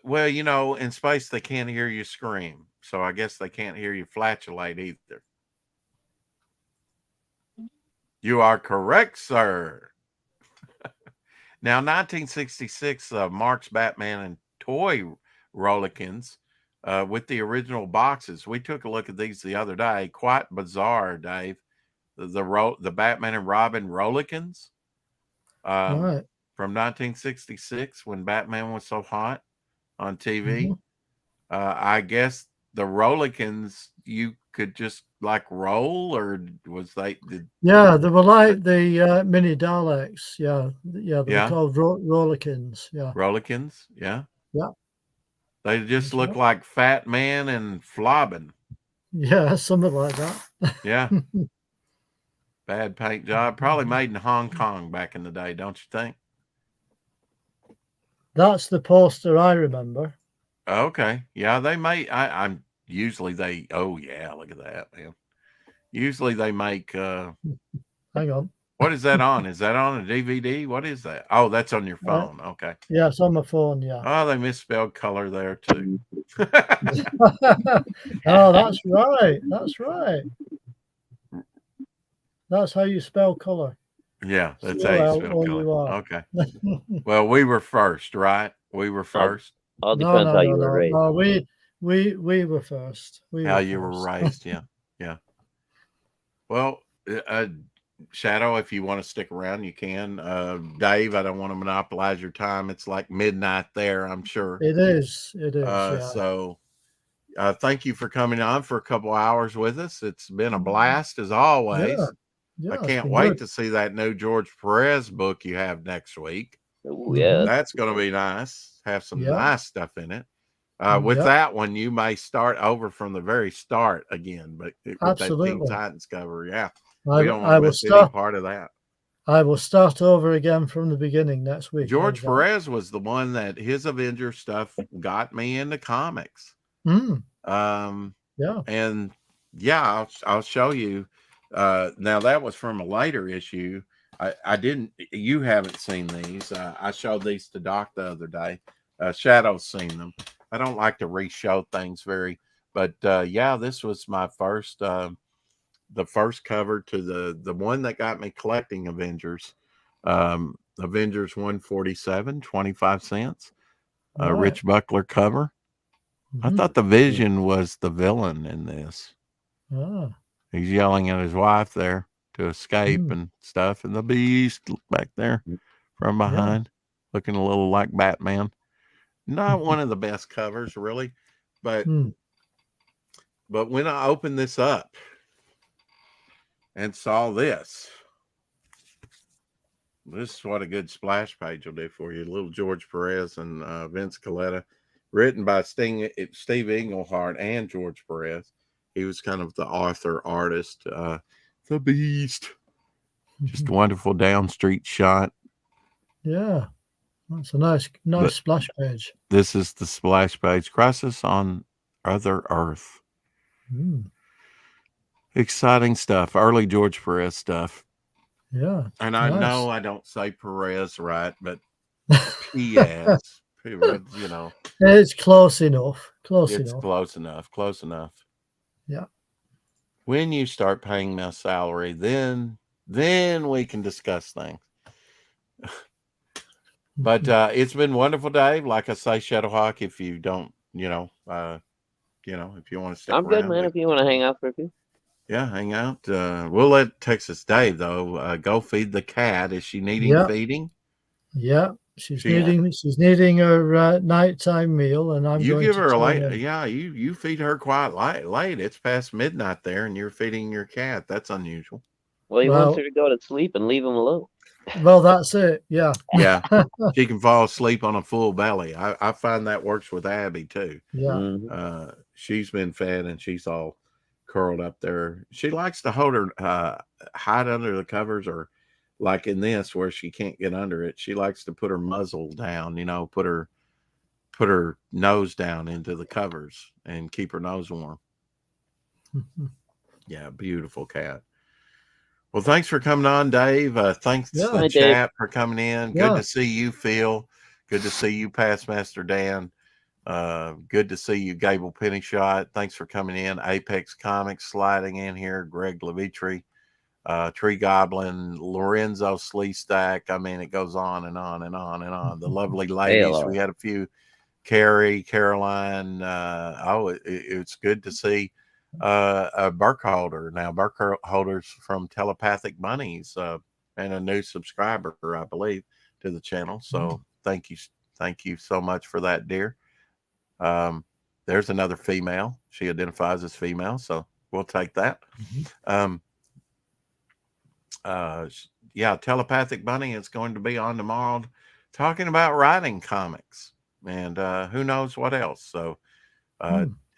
Well, in space they can't hear you scream, so I guess they can't hear you flatulate either. You are correct, sir. Now, 1966 marks Batman and toy Rollikins with the original boxes. We took a look at these the other day. Quite bizarre, Dave. The Batman and Robin Rollikins from 1966 when Batman was so hot on TV. I guess the Rollikins you could just like roll, or was they? Yeah, they were like the mini Daleks. Yeah, they were called Rollikins. Yeah, Rollikins. Yeah. They just look right. like Fat Man and Flobbin. Yeah, something like that. Yeah. Bad paint job. Probably made in Hong Kong back in the day, don't you think? That's the poster I remember. Okay. Yeah, they may. I'm usually they. Oh yeah, look at that, man. Usually they make. Hang on. What is that on? Is that on a DVD? What is that? Oh, that's on your phone. Okay. Yeah, it's on my phone. Yeah. Oh, they misspelled color there too. Oh, that's right. That's right. That's how you spell color. Yeah, that's how you spell color. Okay. Well, we were first, right? We were first. All depends how you were raised. No, we were first. How you were raised, yeah. Yeah. Well, Shadow, if you want to stick around, you can. Dave, I don't want to monopolize your time. It's like midnight there, I'm sure. It is. It is. Yeah. So thank you for coming on for a couple hours with us. It's been a blast as always. Yeah, I it's can't been wait good. to see that new George Perez book you have next week. Oh, yeah. That's going to be nice. Have some Yeah. nice stuff in it. With Yeah. that one, you may start over from the very start again, but with that Teen Absolutely. Titans cover, yeah. I, We don't I want to will miss any start. part of that. I will start over again from the beginning next week. George how's that? Perez was the one that his Avengers stuff got me into comics. Mm, Yeah. And yeah, I'll show you. Now that was from a later issue. You haven't seen these. I showed these to Doc the other day. Shadow's seen them. I don't like to re-show things but yeah, this was my first, the first cover to the one that got me collecting Avengers. Avengers 147, 25 cents. right. Rich Buckler cover. I Mhm. thought the Vision was the villain in this. Ah, He's yelling at his wife there to escape Mm. and stuff, and the Beast back there from behind, looking a little like Batman. Not one of the best covers, really, but mm, when I opened this up and saw this is what a good splash page will do for you. Little George Perez and Vince Coletta, written by Steve Englehart and George Perez. He was kind of the author artist. The Beast, just a wonderful down street shot. yeah. That's a nice But- splash page. This is the splash page. Crisis on Other Earth. Mm, Exciting stuff. Early George Perez stuff. yeah. And I Nice. know I don't say Perez right, but P.S. You know, It's close enough. Close it's enough. close enough. Close enough. Yeah. When you start paying my salary, then we can discuss things. But it's been wonderful, Dave. Like I say, Shadowhawk, if you don't, if you want to stick I'm good, around, man. If you want to hang out for a few. yeah, hang out. We'll let Texas Dave though go feed the cat. Is she needing Yeah. feeding? Yeah. She's Yeah. needing her nighttime meal, and I'm You going give to her a tune late. in. Yeah, you feed her quite late. It's past midnight there, and you're feeding your cat. That's unusual. Well, he Well- wants her to go to sleep and leave him alone. Well, that's it. Yeah. Yeah, she can fall asleep on a full belly. I find that works with Abby too. Yeah. Mhm. She's been fed and she's all curled up there. She likes to hold her hide under the covers, or like in this where she can't get under it. She likes to put her muzzle down, put her nose down into the covers and keep her nose warm. Yeah, beautiful cat. Well, thanks for coming on, Dave. Thanks Yeah. to the Hi, Dave. chat for coming in. Good Yeah. to see you, Phil. Good to see you, Past Master Dan. Good to see you, Gable Pennyshot. Thanks for coming in. Apex Comics sliding in here. Greg Levitri, Tree Goblin, Lorenzo Sleestack. I mean, it goes on and on and on and on. The lovely ladies. Hello. We had a few. Carrie, Caroline. It's good to see a Burkholder. Now, Burkholder's from Telepathic Bunnies and a new subscriber, I believe, to the channel. So thank you so much for that, dear. There's another female. She identifies as female, so we'll take that. Yeah, Telepathic Bunny is going to be on tomorrow talking about writing comics and who knows what else. So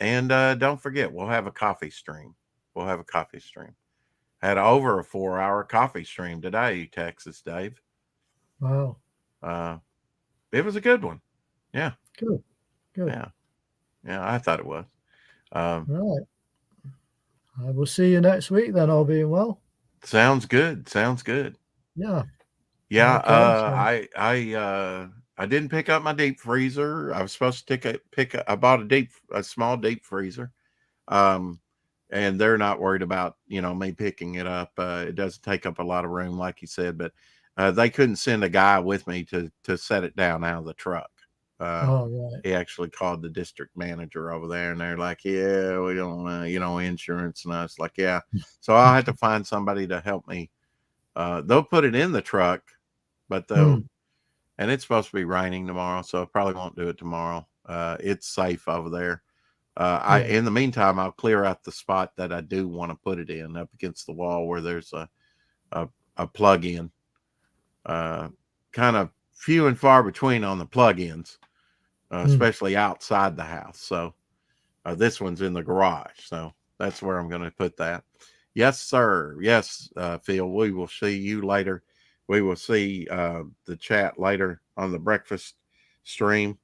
and don't forget, we'll have a coffee stream. Had over a 4-hour coffee stream today, Texas Dave. Wow. It was a good one. Yeah. Good. Yeah, I thought it was. Right. I will see you next week then, all being well. Sounds good. Yeah. Yeah. Okay, I didn't pick up my deep freezer. I was supposed to I bought a small deep freezer. And they're not worried about, me picking it up. It doesn't take up a lot of room, like you said, but they couldn't send a guy with me to set it down out of the truck. Right. He actually called the district manager over there, and they're like, yeah, we don't, insurance. And I was like, yeah. So I'll have to find somebody to help me They'll put it in the truck, but they'll, and it's supposed to be raining tomorrow, so I probably won't do it tomorrow. It's safe over there. In the meantime, I'll clear out the spot that I do want to put it in up against the wall where there's a plug-in. Kind of few and far between on the plug-ins, especially outside the house. So this one's in the garage, so that's where I'm going to put that. Yes, sir. Yes, Phil. We will see you later. We will see the chat later on the breakfast stream.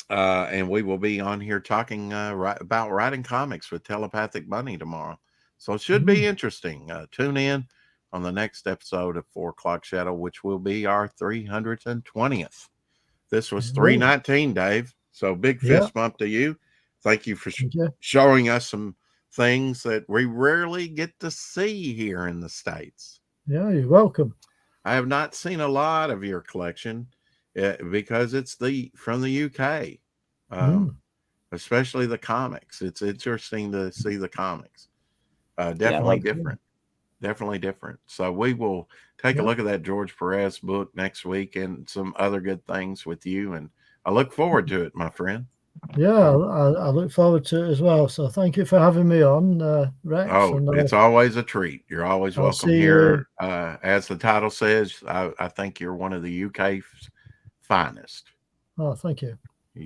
And we will be on here talking about writing comics with Telepathic Bunny tomorrow. So it should be interesting. Tune in on the next episode of 4 O'Clock Shadow, which will be our 320th. This was 319, Dave. So big fist bump to you. Thank you for showing us some things that we rarely get to see here in the States. Yeah, you're welcome. I have not seen a lot of your collection because it's from the UK, especially the comics. It's interesting to see the comics. Definitely different. Definitely different. So we will take a look at that George Perez book next week and some other good things with you. And I look forward to it, my friend. Yeah, I look forward to it as well. So thank you for having me on, Rex. Oh, and, it's always a treat. You're always I'll welcome see here. As the title says, I think you're one of the UK's finest. Oh, thank you.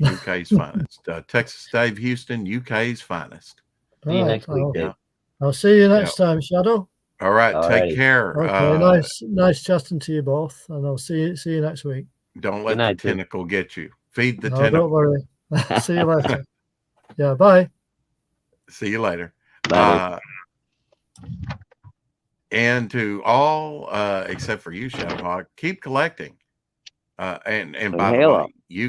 UK's finest. Texas Dave Houston, UK's finest. See you next week, Dave. I'll see you next time, Shadow. All right, take care. Okay, nice chatting to you both, and I'll see you next week. Don't let the tentacle get you. Feed the No, tentacle. don't worry. See you later. Yeah, bye. See you later. Bye. And to all, except for you, Shadowhawk, keep collecting. And by the way, you